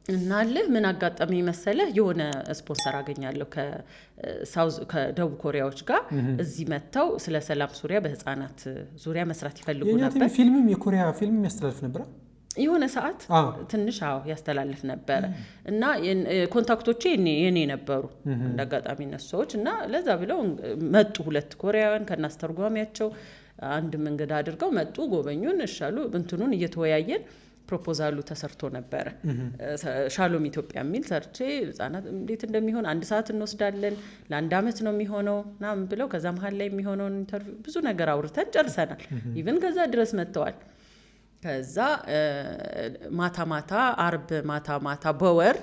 እና ምን አጋጠመኝ መሰለህ የሆነ ስፖንሰር አገኛለሁ ከደቡብ ኮሪያዎች ጋር እዚህ መጥተው ስለ ሰላም ዙሪያ በህፃናት ዙሪያ መስራት ይፈልጉ ነበር። ፊልምም የኮሪያ ፊልም ያስተላልፍ ነበር የሆነ ሰዓት ትንሽ ያስተላልፍ ነበር። እና ኮንታክቶቼ የኔ ነበሩ እንዳጋጣሚ እነሱ ሰዎች እና ለዛ ብለው መጡ 2 ኮሪያውያን ከናስተርጓሚያቸው አንድ መንገድ አድርገው መጡ፣ ጎበኙን፣ እሻሉ እንትኑን እየተወያየን ፕሮፖዛሉ ተሰርቶ ነበር። ሻሎም ኢትዮጵያ የሚል ሰርቼ ህጻናት እንዴት እንደሚሆን 1 ሰዓት እንወስዳለን ለ1 አመት ነው የሚሆነው ናም ብለው ከዛ መሃል ላይ የሚሆነውን ኢንተርቪው ብዙ ነገር አውርተን ጨርሰናል። ኢቭን ከዛ ድረስ መጥተዋል። ከዛ ማታ አርብ ማታ በወር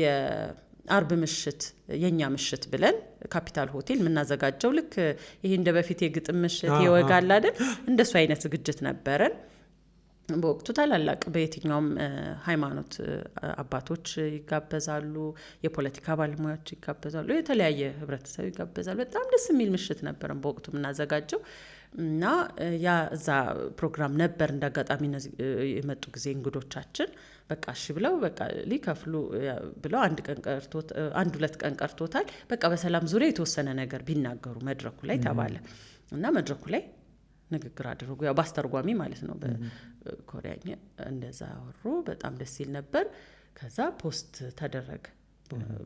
የአርብ ምሽት የኛ ምሽት ብለን ካፒታል ሆቴል የምናዘጋጀው ልክ ይሄ እንደ በፊት የግጥም ምሽት ይወጋል አይደል እንደሱ አይነት ዝግጅት ነበረን። በወቅቱ ታላላቅ በየትኛውም ሃይማኖት አባቶች ይጋበዛሉ፣ የፖለቲካ ባለሙያዎች ይጋበዛሉ፣ የተለያየ ህብረተሰብ ይጋበዛሉ። በጣም ደስ የሚል ምሽት ነበር በወቅቱ የምናዘጋጀው። እና ያ እዛ ፕሮግራም ነበር። እንዳጋጣሚ የመጡ ጊዜ እንግዶቻችን በቃ እሺ ብለው በቃ ሊከፍሉ ብለው 1-2 ቀን ቀርቶታል። በቃ በሰላም ዙሪያ የተወሰነ ነገር ቢናገሩ መድረኩ ላይ ተባለ እና መድረኩ ላይ ንግግር አድርጉ። ያው ባስተርጓሚ ማለት ነው በኮሪያኛ እንደዛ አወሩ። በጣም ደስ ይል ነበር። ከዛ ፖስት ተደረገ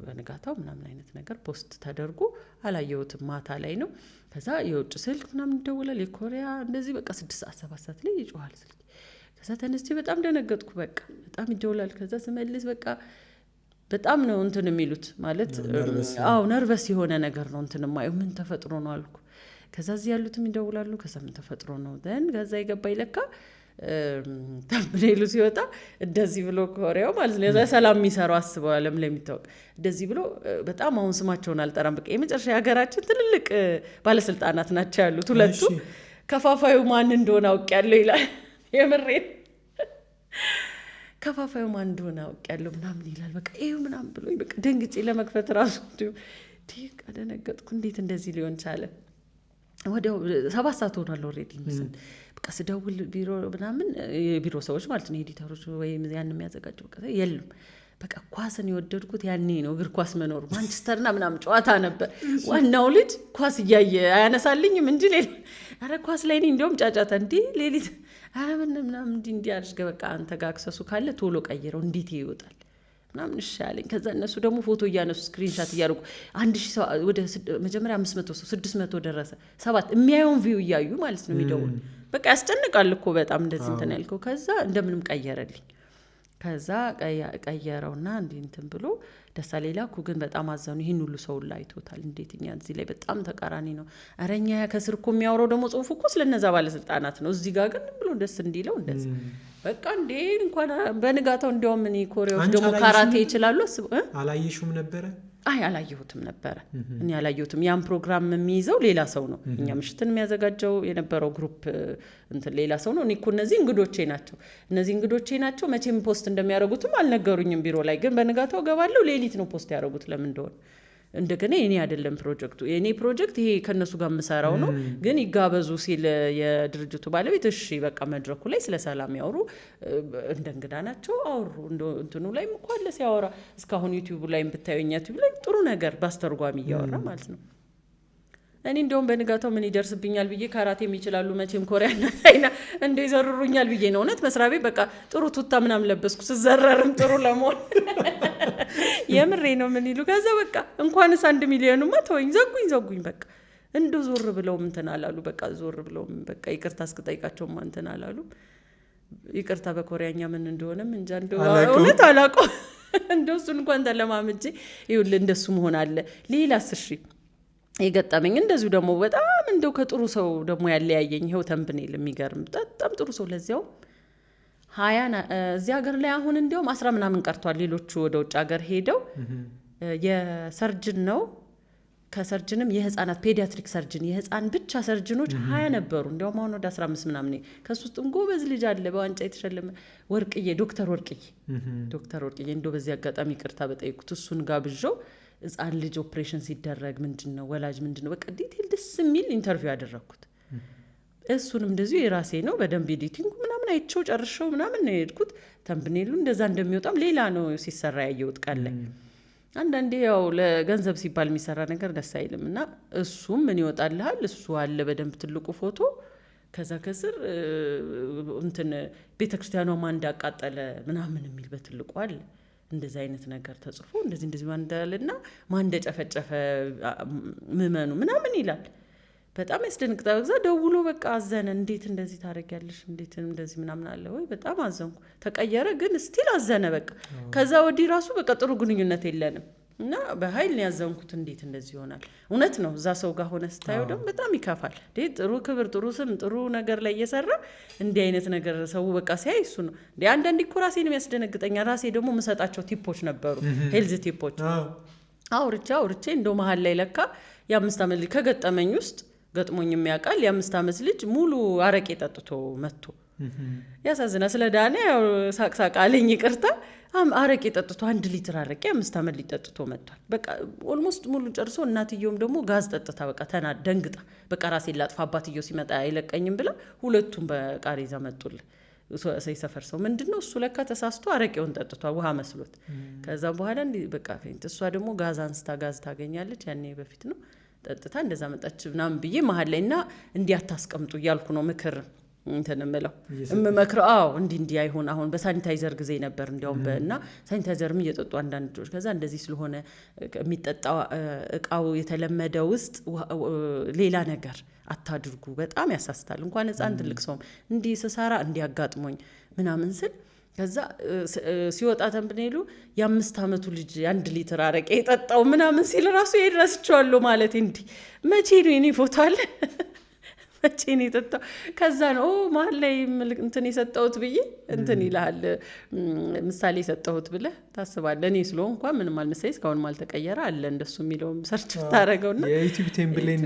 በንጋታው ምናምን አይነት ነገር ፖስት ተደርጎ አላየሁትም። ማታ ላይ ነው። ከዛ የውጭ ስልክ ምናምን ይደውላል የኮሪያ እንደዚህ በቃ 6 ሰዓት 7 ሰዓት ላይ ይጮሃል ስልክ። ከዛ ተነስቼ በጣም ደነገጥኩ። በቃ በጣም ይደውላል። ከዛ ስመልስ በቃ በጣም ነው እንትን የሚሉት ማለት ነርቨስ የሆነ ነገር ነው እንትን ማየው ምን ተፈጥሮ ነው አልኩ። ከዛ እዚህ ያሉትም ይደውላሉ። ከዛ ምን ተፈጥሮ ነው ደን ከዛ ይገባኝ ለካ ተምብኔሉ ሲወጣ እንደዚህ ብሎ ኮሪያው ማለት ነው ለዛ ሰላም የሚሰራው አስበው ዓለም ላይ የሚታወቅ እንደዚህ ብሎ በጣም አሁን ስማቸውን አልጠራም። በቃ የመጨረሻ ሀገራችን ትልልቅ ባለስልጣናት ናቸው ያሉት ሁለቱ። ከፋፋዩ ማን እንደሆነ አውቄያለሁ ይላል። የምሬን ከፋፋዩ ማን እንደሆነ አውቄያለሁ ምናምን ይላል። በቃ ይሄው ምናምን ብሎ በቃ ደንግጬ ለመክፈት ራሱ ደነገጥኩ። እንዴት እንደዚህ ሊሆን ቻለ? ወዲያው 7 ሰዓት ሆኗል ኦልሬዲ ምስል በቃ ስደውል ቢሮ ምናምን የቢሮ ሰዎች ማለት ነው ኤዲተሮች ወይም ያን የሚያዘጋጁ በቃ የሉም። በቃ ኳስን የወደድኩት ያኔ ነው። እግር ኳስ መኖር ማንቸስተርና ምናምን ጨዋታ ነበር። ዋናው ልጅ ኳስ እያየ አያነሳልኝም እንጂ ሌላ አረ ኳስ ላይ ነኝ እንደውም ጫጫታ እንዴ ሌሊት አረ ምናምን እንዴ አድርገህ በቃ አንተ ጋር አክሰሱ ካለ ቶሎ ቀይረው እንዴት ይወጣል ምናምን ይሻለኝ። ከዛ እነሱ ደግሞ ፎቶ እያነሱ ስክሪንሻት እያደረጉ 1000 ሰው ወደ መጀመሪያ 500 ሰው 600 ደረሰ 7 የሚያዩን ቪው እያዩ ማለት ነው የሚደውል። በቃ ያስጨንቃል እኮ በጣም እንደዚህ እንትን ያልከው። ከዛ እንደምንም ቀየረልኝ። ከዛ ቀየረውና እንትን ብሎ ደሳ ሌላኩ ግን በጣም አዘኑ። ይሄን ሁሉ ሰው ላይ አይቶታል እንዴት እኛ እዚህ ላይ በጣም ተቃራኒ ነው። አረኛ ከስር እኮ የሚያወራው ደግሞ ጽሁፉ እኮ ስለነዛ ባለስልጣናት ነው። እዚህ ጋር ግን ብሎ ደስ እንዲለው እንደዚህ በቃ እንዴ እንኳን በንጋታው እንደውም እኔ ኮሪያዎች ደግሞ ካራቴ ይችላሉ አላየሽውም ነበረ አላየሁትም ነበረ። እኔ አላየሁትም። ያን ፕሮግራም የሚይዘው ሌላ ሰው ነው። እኛ ምሽትን የሚያዘጋጀው የነበረው ግሩፕ እንትን ሌላ ሰው ነው። እኔ እኮ እነዚህ እንግዶቼ ናቸው መቼም ፖስት እንደሚያደርጉትም አልነገሩኝም ቢሮ ላይ። ግን በንጋታው ገባለሁ፣ ሌሊት ነው ፖስት ያደርጉት። ለምን እንደሆነ እንደገና የኔ አይደለም ፕሮጀክቱ። የኔ ፕሮጀክት ይሄ ከነሱ ጋር የምሰራው ነው። ግን ይጋበዙ ሲል የድርጅቱ ባለቤት እሺ በቃ መድረኩ ላይ ስለ ሰላም ያወሩ፣ እንደ እንግዳ ናቸው አወሩ። እንትኑ ላይ እኮ አለ ሲያወራ እስካሁን ዩቲዩብ ላይ ብታዩኝ ዩቲዩብ ላይ ጥሩ ነገር ባስተርጓሚ እያወራ ማለት ነው። እኔ እንደውም በንጋታው ምን ይደርስብኛል ብዬ ካራቴም ይችላሉ መቼም ኮሪያና ቻይና እንደ ይዘርሩኛል ብዬ ነው እውነት መስሪያ ቤት በቃ ጥሩ ቱታ ምናምን ለበስኩ ስዘረርም ጥሩ ለመሆን የምሬ ነው። ምን ይሉ ከዛ በቃ እንኳንስ 1 ሚሊዮንማ ተወኝ፣ ዘጉኝ በቃ እንዶ ዞር ብለው እንትን አላሉ። በቃ ዞር ብለው በቃ ይቅርታ እስክጠይቃቸውማ እንትን አላሉ። ይቅርታ በኮሪያኛ ምን እንደሆነም እንጃ እንደው እውነት አላውቀውም። እንደው እሱን እንኳን ተለማምጄ ይኸውልህ እንደሱ መሆን አለ። ሌላስ እሺ የገጠመኝ እንደዚሁ ደግሞ በጣም እንደው ከጥሩ ሰው ደግሞ ያለያየኝ ይኸው ተምብኔል የሚገርም በጣም ጥሩ ሰው ለዚያው 20 እዚህ ሀገር ላይ አሁን እንዲያውም 10 ምናምን ቀርቷል። ሌሎቹ ወደ ውጭ ሀገር ሄደው የሰርጅን ነው። ከሰርጅንም የህፃናት ፔዲያትሪክ ሰርጅን የህፃን ብቻ ሰርጅኖች 20 ነበሩ። እንዲያውም አሁን ወደ 15 ምናምን ከሱ ውስጥም ጎበዝ ልጅ አለ በዋንጫ የተሸለመ ወርቅዬ፣ ዶክተር ወርቅዬ እንደው በዚህ አጋጣሚ ይቅርታ በጠይቁት እሱን ጋብዣው ህፃን ልጅ ኦፕሬሽን ሲደረግ ምንድነው ወላጅ ምንድነው በቃ ዲቴል ደስ የሚል ኢንተርቪው ያደረኩት። እሱንም እንደዚሁ የራሴ ነው በደንብ ኤዲቲንግ ምናምን አይቼው ጨርሼው ምናምን ነው የሄድኩት። ተምብኔሉ እንደዛ እንደሚወጣም ሌላ ነው ሲሰራ ያየሁት ቃል ላይ። አንዳንዴ ያው ለገንዘብ ሲባል የሚሰራ ነገር ደስ አይልም እና እሱም ምን ይወጣልሃል እሱ አለ በደንብ ትልቁ ፎቶ። ከዛ ከስር እንትን ቤተክርስቲያኗ ማን እንዳቃጠለ ምናምን የሚል በትልቁ አለ። እንደዚህ አይነት ነገር ተጽፎ እንደዚህ ማን እንዳለና ማን እንደጨፈጨፈ ምእመኑ ምናምን ይላል። በጣም ያስደንቅጣል። በዛ ደውሎ በቃ አዘነ። እንዴት እንደዚህ ታደርጊያለሽ? እንዴት እንደዚህ ምናምን አለ ወይ በጣም አዘንኩ። ተቀየረ ግን ስቲል አዘነ በቃ። ከዛ ወዲህ ራሱ በቃ ጥሩ ግንኙነት የለንም እና በኃይል ነው ያዘንኩት። እንዴት እንደዚህ ይሆናል? እውነት ነው። እዛ ሰው ጋር ሆነ ስታየው ደግሞ በጣም ይከፋል። ጥሩ ክብር፣ ጥሩ ስም፣ ጥሩ ነገር ላይ እየሰራ እንዲህ አይነት ነገር ሰው በቃ ሲያይ እሱ ነው እንዴ። አንዳንዴ እኮ ራሴንም ያስደነግጠኛል። ራሴ ደግሞ የምሰጣቸው ቲፖች ነበሩ፣ ሄልዝ ቲፖች አውርቼ እንደው መሀል ላይ ለካ የ5 ዓመት ልጅ ከገጠመኝ ውስጥ ገጥሞኝ የሚያውቃል። የ5 ዓመት ልጅ ሙሉ አረቄ ጠጥቶ መጥቶ ያሳዝና። ስለ ዳነ ያው ሳቅሳቅ አለኝ ይቅርታ። አረቄ ጠጥቶ 1 ሊትር አረቄ 5 ዓመት ልጅ ጠጥቶ መጥቷል። በቃ ኦልሞስት ሙሉ ጨርሶ። እናትየውም ደግሞ ጋዝ ጠጥታ በቃ ደንግጣ በቃ ራሴን ላጥፋ አባትየው ሲመጣ አይለቀኝም ብላ ሁለቱም በቃሬዛ መጡልህ። ሰፈር ሰው ምንድነው እሱ ለካ ተሳስቶ አረቄውን ጠጥቷል ውሃ መስሎት። ከዛ በኋላ እንዲህ በቃ ፌንት። እሷ ደግሞ ጋዝ አንስታ ጋዝ ታገኛለች። ያኔ በፊት ነው ጠጥታ እንደዛ መጣች ምናምን ብዬ መሀል ላይ እና እንዲያታስቀምጡ እያልኩ ነው ምክር እንትን እምለው እምመክረው። አዎ እንዲህ አይሆን። አሁን በሳኒታይዘር ጊዜ ነበር እንዲያውም እና ሳኒታይዘርም እየጠጡ አንዳንድ ልጆች ከዛ እንደዚህ ስለሆነ የሚጠጣ እቃው የተለመደ ውስጥ ሌላ ነገር አታድርጉ፣ በጣም ያሳስታል። እንኳን ህፃን ትልቅ ሰውም እንዲህ ስሰራ እንዲያጋጥሞኝ ምናምን ስል ከዛ ሲወጣ ተምብኔሉ የ5 ዓመቱ ልጅ 1 ሊትር አረቄ የጠጣው ምናምን ሲል ራሱ ይደረስቻለሁ ማለት እንዲህ መቼ ነው የኔ ፎቶ አለ መቼ ነው የጠጣው? ከዛ ነው መሀል ላይ እንትን የሰጠሁት ብዬ እንትን ይልሃል ምሳሌ የሰጠሁት ብለህ ታስባለህ። እኔ ስለሆን እንኳን ምንም አልመሰለኝ እስካሁንም አልተቀየረ አለ እንደሱ የሚለውም ሰርች ብታደርገውና የዩቲዩብ ቴምብሌን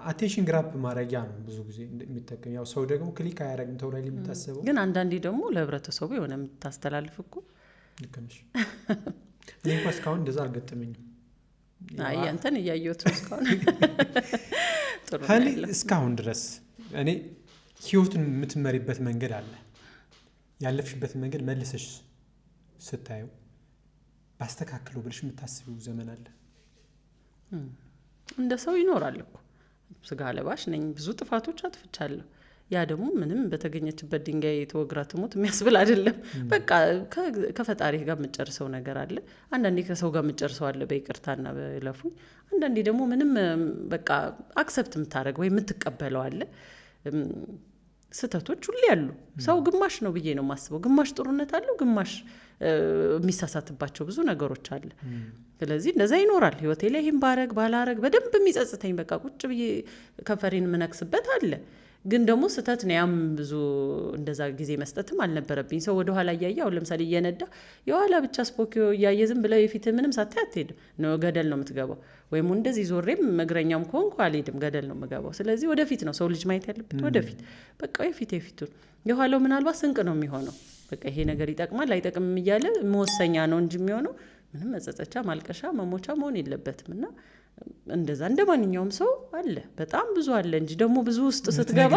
አቴንሽን ግራፕ ማድረጊያ ነው ብዙ ጊዜ የሚጠቀም። ያው ሰው ደግሞ ክሊክ አያደርግም ተብሎ ላይ የሚታሰበው፣ ግን አንዳንዴ ደግሞ ለህብረተሰቡ የሆነ የምታስተላልፍ እኮ ልክ ነሽ። እኔ እንኳን እስካሁን እንደዛ አልገጠመኝም። አይ አንተን እያየሁት ነው እስካሁን ጥሩ ነው። እስካሁን ድረስ እኔ ህይወትን የምትመሪበት መንገድ አለ። ያለፍሽበት መንገድ መልሰሽ ስታየው ባስተካክለው ብለሽ የምታስቢው ዘመን አለ? እንደ ሰው ይኖራል እኮ። ስጋ ለባሽ ነኝ፣ ብዙ ጥፋቶች አጥፍቻለሁ። ያ ደግሞ ምንም በተገኘችበት ድንጋይ ተወግራ ትሞት የሚያስብል አይደለም። በቃ ከፈጣሪ ጋር የምጨርሰው ነገር አለ። አንዳንዴ ከሰው ጋር የምጨርሰው አለ በይቅርታና በለፉኝ። አንዳንዴ ደግሞ ምንም በቃ አክሰፕት የምታደርግ ወይ የምትቀበለው አለ። ስህተቶች ሁሌ ያሉ ሰው ግማሽ ነው ብዬ ነው የማስበው። ግማሽ ጥሩነት አለው፣ ግማሽ የሚሳሳትባቸው ብዙ ነገሮች አለ። ስለዚህ እንደዛ ይኖራል ህይወቴ ላይ። ይህም ባላረግ በደንብ የሚጸጽተኝ በቃ ቁጭ ብዬ ከንፈሬን የምነክስበት አለ። ግን ደግሞ ስተት ነው ያም ብዙ እንደዛ ጊዜ መስጠትም አልነበረብኝ ሰው ወደ ኋላ እያየ አሁን ለምሳሌ እየነዳ የኋላ ብቻ ስፖኪዮ እያየ ዝም ብለው የፊት ምንም ሳታይ አትሄድም ነው ገደል ነው የምትገባው ወይም እንደዚህ ዞሬም እግረኛም ከሆንኩ አልሄድም ገደል ነው የምገባው ስለዚህ ወደፊት ነው ሰው ልጅ ማየት ያለበት ወደፊት በቃ የፊቱን የኋላው ምናልባት ስንቅ ነው የሚሆነው በቃ ይሄ ነገር ይጠቅማል አይጠቅምም እያለ መወሰኛ ነው እንጂ የሚሆነው ምንም መጸጸቻ ማልቀሻ መሞቻ መሆን የለበትም እና እንደዛ እንደማንኛውም ሰው አለ በጣም ብዙ አለ እንጂ ደግሞ ብዙ ውስጥ ስትገባ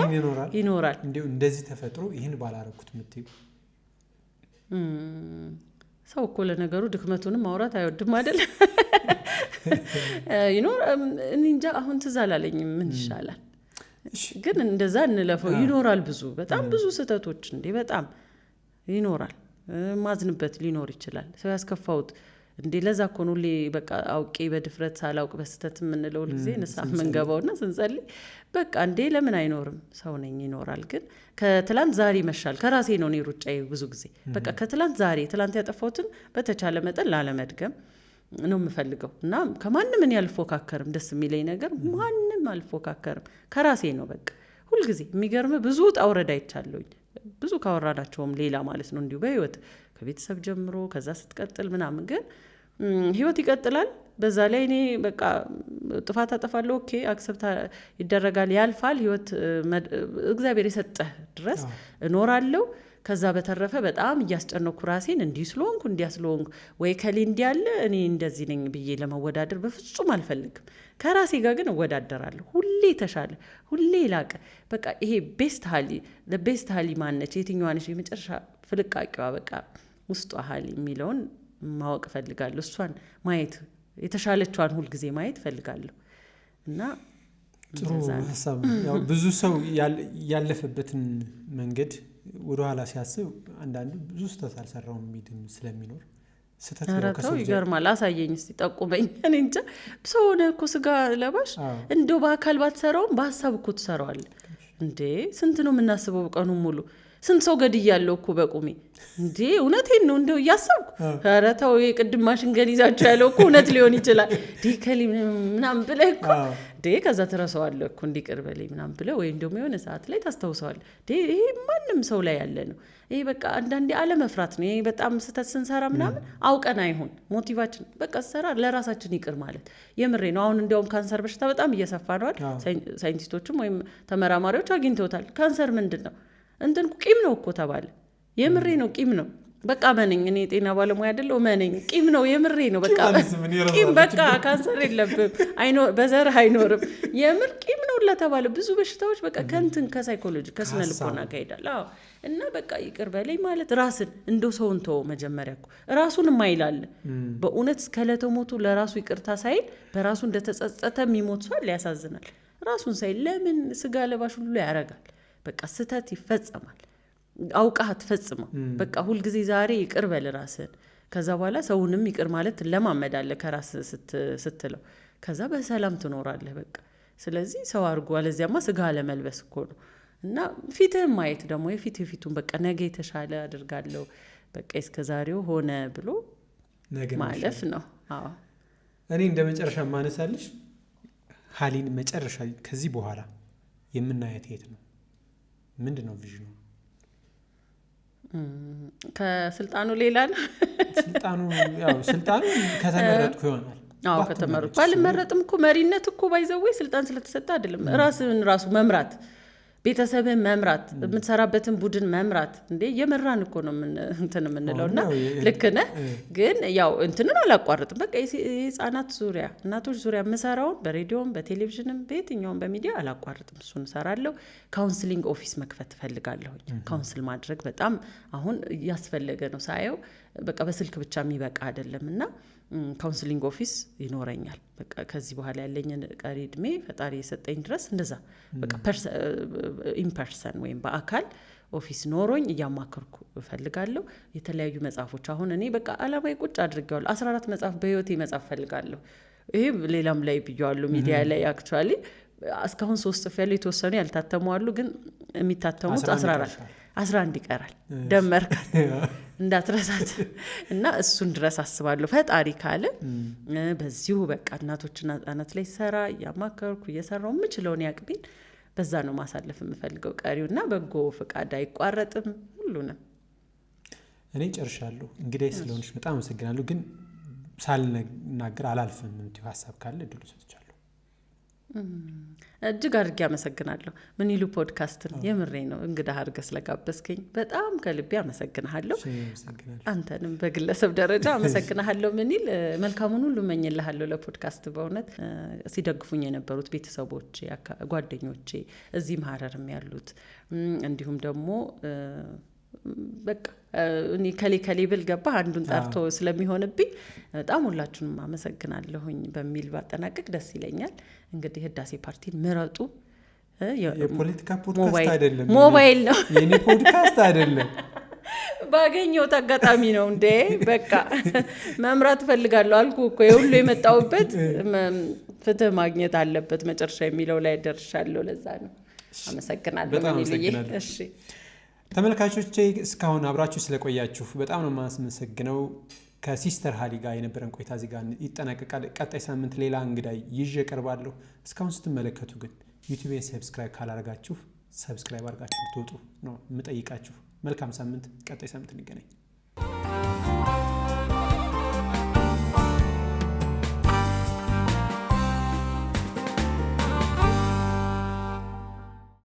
ይኖራል እንደዚህ ተፈጥሮ ይሄን ባላረኩት ምትይ ሰው እኮ ለነገሩ ድክመቱንም ማውራት አይወድም አይደል እንጃ አሁን ትዝ አላለኝም ምን ይሻላል ግን እንደዛ እንለፈው ይኖራል ብዙ በጣም ብዙ ስተቶች እንዴ በጣም ይኖራል ማዝንበት ሊኖር ይችላል ሰው ያስከፋውት እንዴ ለዛ እኮ ነው በቃ አውቄ በድፍረት ሳላውቅ በስተት የምንለው ጊዜ ንስሐ የምንገባውና ስንጸልይ በቃ እንዴ ለምን አይኖርም ሰው ነኝ ይኖራል ግን ከትላንት ዛሬ መሻል ከራሴ ነው እኔ ሩጫዬ ብዙ ጊዜ በቃ ከትላንት ዛሬ ትላንት ያጠፋሁትን በተቻለ መጠን ላለመድገም ነው የምፈልገው እና ከማንም እኔ አልፎካከርም ደስ የሚለኝ ነገር ማንም አልፎካከርም ከራሴ ነው በቃ ሁልጊዜ የሚገርም ብዙ ጣውረዳ አይቻለሁኝ ብዙ ካወራናቸውም ሌላ ማለት ነው እንዲሁ በህይወት ከቤተሰብ ጀምሮ ከዛ ስትቀጥል ምናምን ግን ህይወት ይቀጥላል በዛ ላይ እኔ በቃ ጥፋት አጠፋለሁ ኦኬ አክሰፕት ይደረጋል ያልፋል ህይወት እግዚአብሔር የሰጠህ ድረስ እኖራለሁ ከዛ በተረፈ በጣም እያስጨነኩ ራሴን እንዲስሎንኩ እንዲያስሎንኩ ወይ ከሌ እንዲያለ እኔ እንደዚህ ነኝ ብዬ ለመወዳደር በፍጹም አልፈልግም ከራሴ ጋር ግን እወዳደራለሁ ሁሌ ተሻለ ሁሌ ላቀ በቃ ይሄ ቤስት ሃሊ ማነች የትኛዋ ነች የመጨረሻ ፍልቃቂዋ በቃ ውስጧ ሃሊ የሚለውን ማወቅ ፈልጋለሁ እሷን ማየት የተሻለችዋን ሁል ጊዜ ማየት ፈልጋለሁ እና ጥሩ ሐሳብ ያው ብዙ ሰው ያለፈበትን መንገድ ወደ ኋላ ሲያስብ አንዳንዱ ብዙ ስተት አልሰራውም የሚድም ስለሚኖር ስተት ነው ከሰው ይገርማል አሳየኝ እስቲ ጠቁመኝ እኔ እንጃ ሰው ነው እኮ ስጋ ለባሽ እንደው በአካል ባትሰራውም በሐሳብ እኮ ትሰራዋለህ እንዴ ስንት ነው የምናስበው ቀኑ ሙሉ ስንት ሰው ገድያለሁ እኮ በቁሜ እንዴ እውነቴን ነው እንደው እያሰብኩ ኧረ ተው የቅድም ማሽንገን ይዛችሁ ያለው እኮ እውነት ሊሆን ይችላል ዲከሊ ምናምን ብለህ እኮ ዴ ከዛ ትረሳዋለህ እኮ እንዲቅር በለኝ ምናምን ብለህ ወይ እንደውም የሆነ ሰዓት ላይ ታስታውሰዋለህ ዴ ይሄ ማንም ሰው ላይ ያለ ነው ይሄ በቃ አንዳንዴ አለመፍራት ነው ይሄ በጣም ስተት ስንሰራ ምናምን አውቀን አይሆን ሞቲቫችን በቃ ሰራ ለራሳችን ይቅር ማለት የምሬ ነው አሁን እንደውም ካንሰር በሽታ በጣም እየሰፋ ነው ሳይንቲስቶችም ወይም ተመራማሪዎች አግኝተውታል ካንሰር ምንድነው እንትን ቂም ነው እኮ ተባለ የምሬ ነው ቂም ነው በቃ ማንኝ እኔ ጤና ባለሙያ አይደለም ማንኝ ቂም ነው የምሬ ነው በቃ ቂም በቃ ካንሰር የለብም በዘር አይኖርም የምር ቂም ነው ለተባለ ብዙ በሽታዎች በቃ ከንትን ከሳይኮሎጂ ከስነ ልቦና ጋይዳል እና በቃ ይቅር በለኝ ማለት ራስን እንደው ሰውን ተው መጀመሪያ እኮ ራሱን ማይላል በእውነት እስከለተው ሞቱ ለራሱ ይቅርታ ሳይል በራሱ እንደተጸጸተ የሚሞት ሰው ያሳዝናል ራሱን ሳይል ለምን ስጋ ለባሽ ሁሉ ያረጋል በቃ ስተት ይፈጸማል አውቃህ አትፈጽመው በቃ ሁሉ ጊዜ ዛሬ ይቅር በል ራስን ከዛ በኋላ ሰውንም ይቅር ማለት ለማመዳለህ ከራስ ስትለው ከዛ በሰላም ትኖራለህ በቃ ስለዚህ ሰው አርጎ አለዚያማ ስጋ ለመልበስ እኮ ነው እና ፊትህን ማየት ደግሞ የፊቱን በቃ ነገ የተሻለ አድርጋለሁ በቃ እስከዛሬው ሆነ ብሎ ማለፍ ነው አዎ እኔ እንደ መጨረሻ ማነሳልሽ ሃሊን መጨረሻ ከዚህ በኋላ የምናያት የት ነው ምንድነው ቪዥኑ ከስልጣኑ ሌላ ነው ስልጣኑ ከተመረጥኩ ይሆናል ከተመረጥኩ ባልመረጥም እኮ መሪነት እኮ ባይዘው ስልጣን ስለተሰጠ አይደለም ራሱ መምራት ቤተሰብን መምራት የምትሰራበትን ቡድን መምራት እንዴ የመራን እኮ ነው እንትን የምንለውና ልክ ነህ ግን ያው እንትንን አላቋርጥም በቃ የህፃናት ዙሪያ እናቶች ዙሪያ የምሰራውን በሬዲዮም በቴሌቪዥንም በየትኛውም በሚዲያ አላቋርጥም እሱን እሰራለሁ ካውንስሊንግ ኦፊስ መክፈት እፈልጋለሁ ካውንስል ማድረግ በጣም አሁን ያስፈልገ ነው ሳየው በቃ በስልክ ብቻ የሚበቃ አይደለምና ካውንስሊንግ ኦፊስ ይኖረኛል በቃ ከዚህ በኋላ ያለኝን ቀሪ እድሜ ፈጣሪ የሰጠኝ ድረስ እንደዛ በቃ ኢን ፐርሰን ወይም በአካል ኦፊስ ኖሮኝ እያማከርኩ እፈልጋለሁ የተለያዩ መጽሐፎች አሁን እኔ በቃ አላማዬ ቁጭ አድርጌዋለሁ 14 መጽሐፍ በህይወቴ መጽሐፍ ፈልጋለሁ ይሄ ሌላም ላይ ብያለሁ ሚዲያ ላይ አክቹአሊ እስካሁን 3 ጽፍ ያለው የተወሰኑ ያልታተሙ አሉ ግን የሚታተሙት 11 ይቀራል ደመርካል እንዳትረሳት እና እሱን ድረስ አስባለሁ ፈጣሪ ካለ በዚሁ በቃ እናቶችና ህፃናት ላይ ሰራ ያማከርኩ እየሰራው የምችለውን ያቅቤን በዛ ነው ማሳለፍ የምፈልገው ቀሪውና በጎ ፍቃድ አይቋረጥም ሁሉንም። እኔ ጨርሻለሁ። እንግዲህ ስለሆነሽ በጣም አመሰግናለሁ። ግን ሳልናገር አላልፍም። እንት ሀሳብ ካለ እድሉ ሰጥቻለሁ። እጅግ አድርጌ አመሰግናለሁ። ምን ይሉ ፖድካስትን የምሬ ነው እንግዳ አድርገህ ስለጋበዝከኝ በጣም ከልቤ አመሰግናለሁ። አንተንም በግለሰብ ደረጃ አመሰግናለሁ። ምን ይል መልካሙን ሁሉ እመኝልሃለሁ ለፖድካስት። በእውነት ሲደግፉኝ የነበሩት ቤተሰቦቼ፣ ጓደኞቼ እዚህ ሐረርም ያሉት እንዲሁም ደግሞ በቃ እኔ ከሌ ብል ገባ አንዱን ጠርቶ ስለሚሆንብኝ በጣም ሁላችሁንም አመሰግናለሁኝ በሚል ባጠናቀቅ ደስ ይለኛል። እንግዲህ ህዳሴ ፓርቲን ምረጡ። የፖለቲካ ፖድካስት አይደለም፣ ሞባይል ነው። የኔ ፖድካስት አይደለም። ባገኘው አጋጣሚ ነው እንዴ በቃ መምራት ፈልጋለሁ አልኩ እኮ። የሁሉ የመጣውበት ፍትህ ማግኘት አለበት መጨረሻ የሚለው ላይ ደርሻለሁ። ለዛ ነው። አመሰግናለሁ። እሺ ተመልካቾቼ እስካሁን አብራችሁ ስለቆያችሁ በጣም ነው የማመሰግነው። ከሲስተር ሃሊ ጋር የነበረን ቆይታ እዚህ ጋር ይጠናቀቃል። ቀጣይ ሳምንት ሌላ እንግዳ ይዤ እቀርባለሁ። እስካሁን ስትመለከቱ ግን ዩቲዩብን ሰብስክራይብ ካላረጋችሁ ሰብስክራይብ አድርጋችሁ ትወጡ ነው የምጠይቃችሁ። መልካም ሳምንት። ቀጣይ ሳምንት እንገናኝ።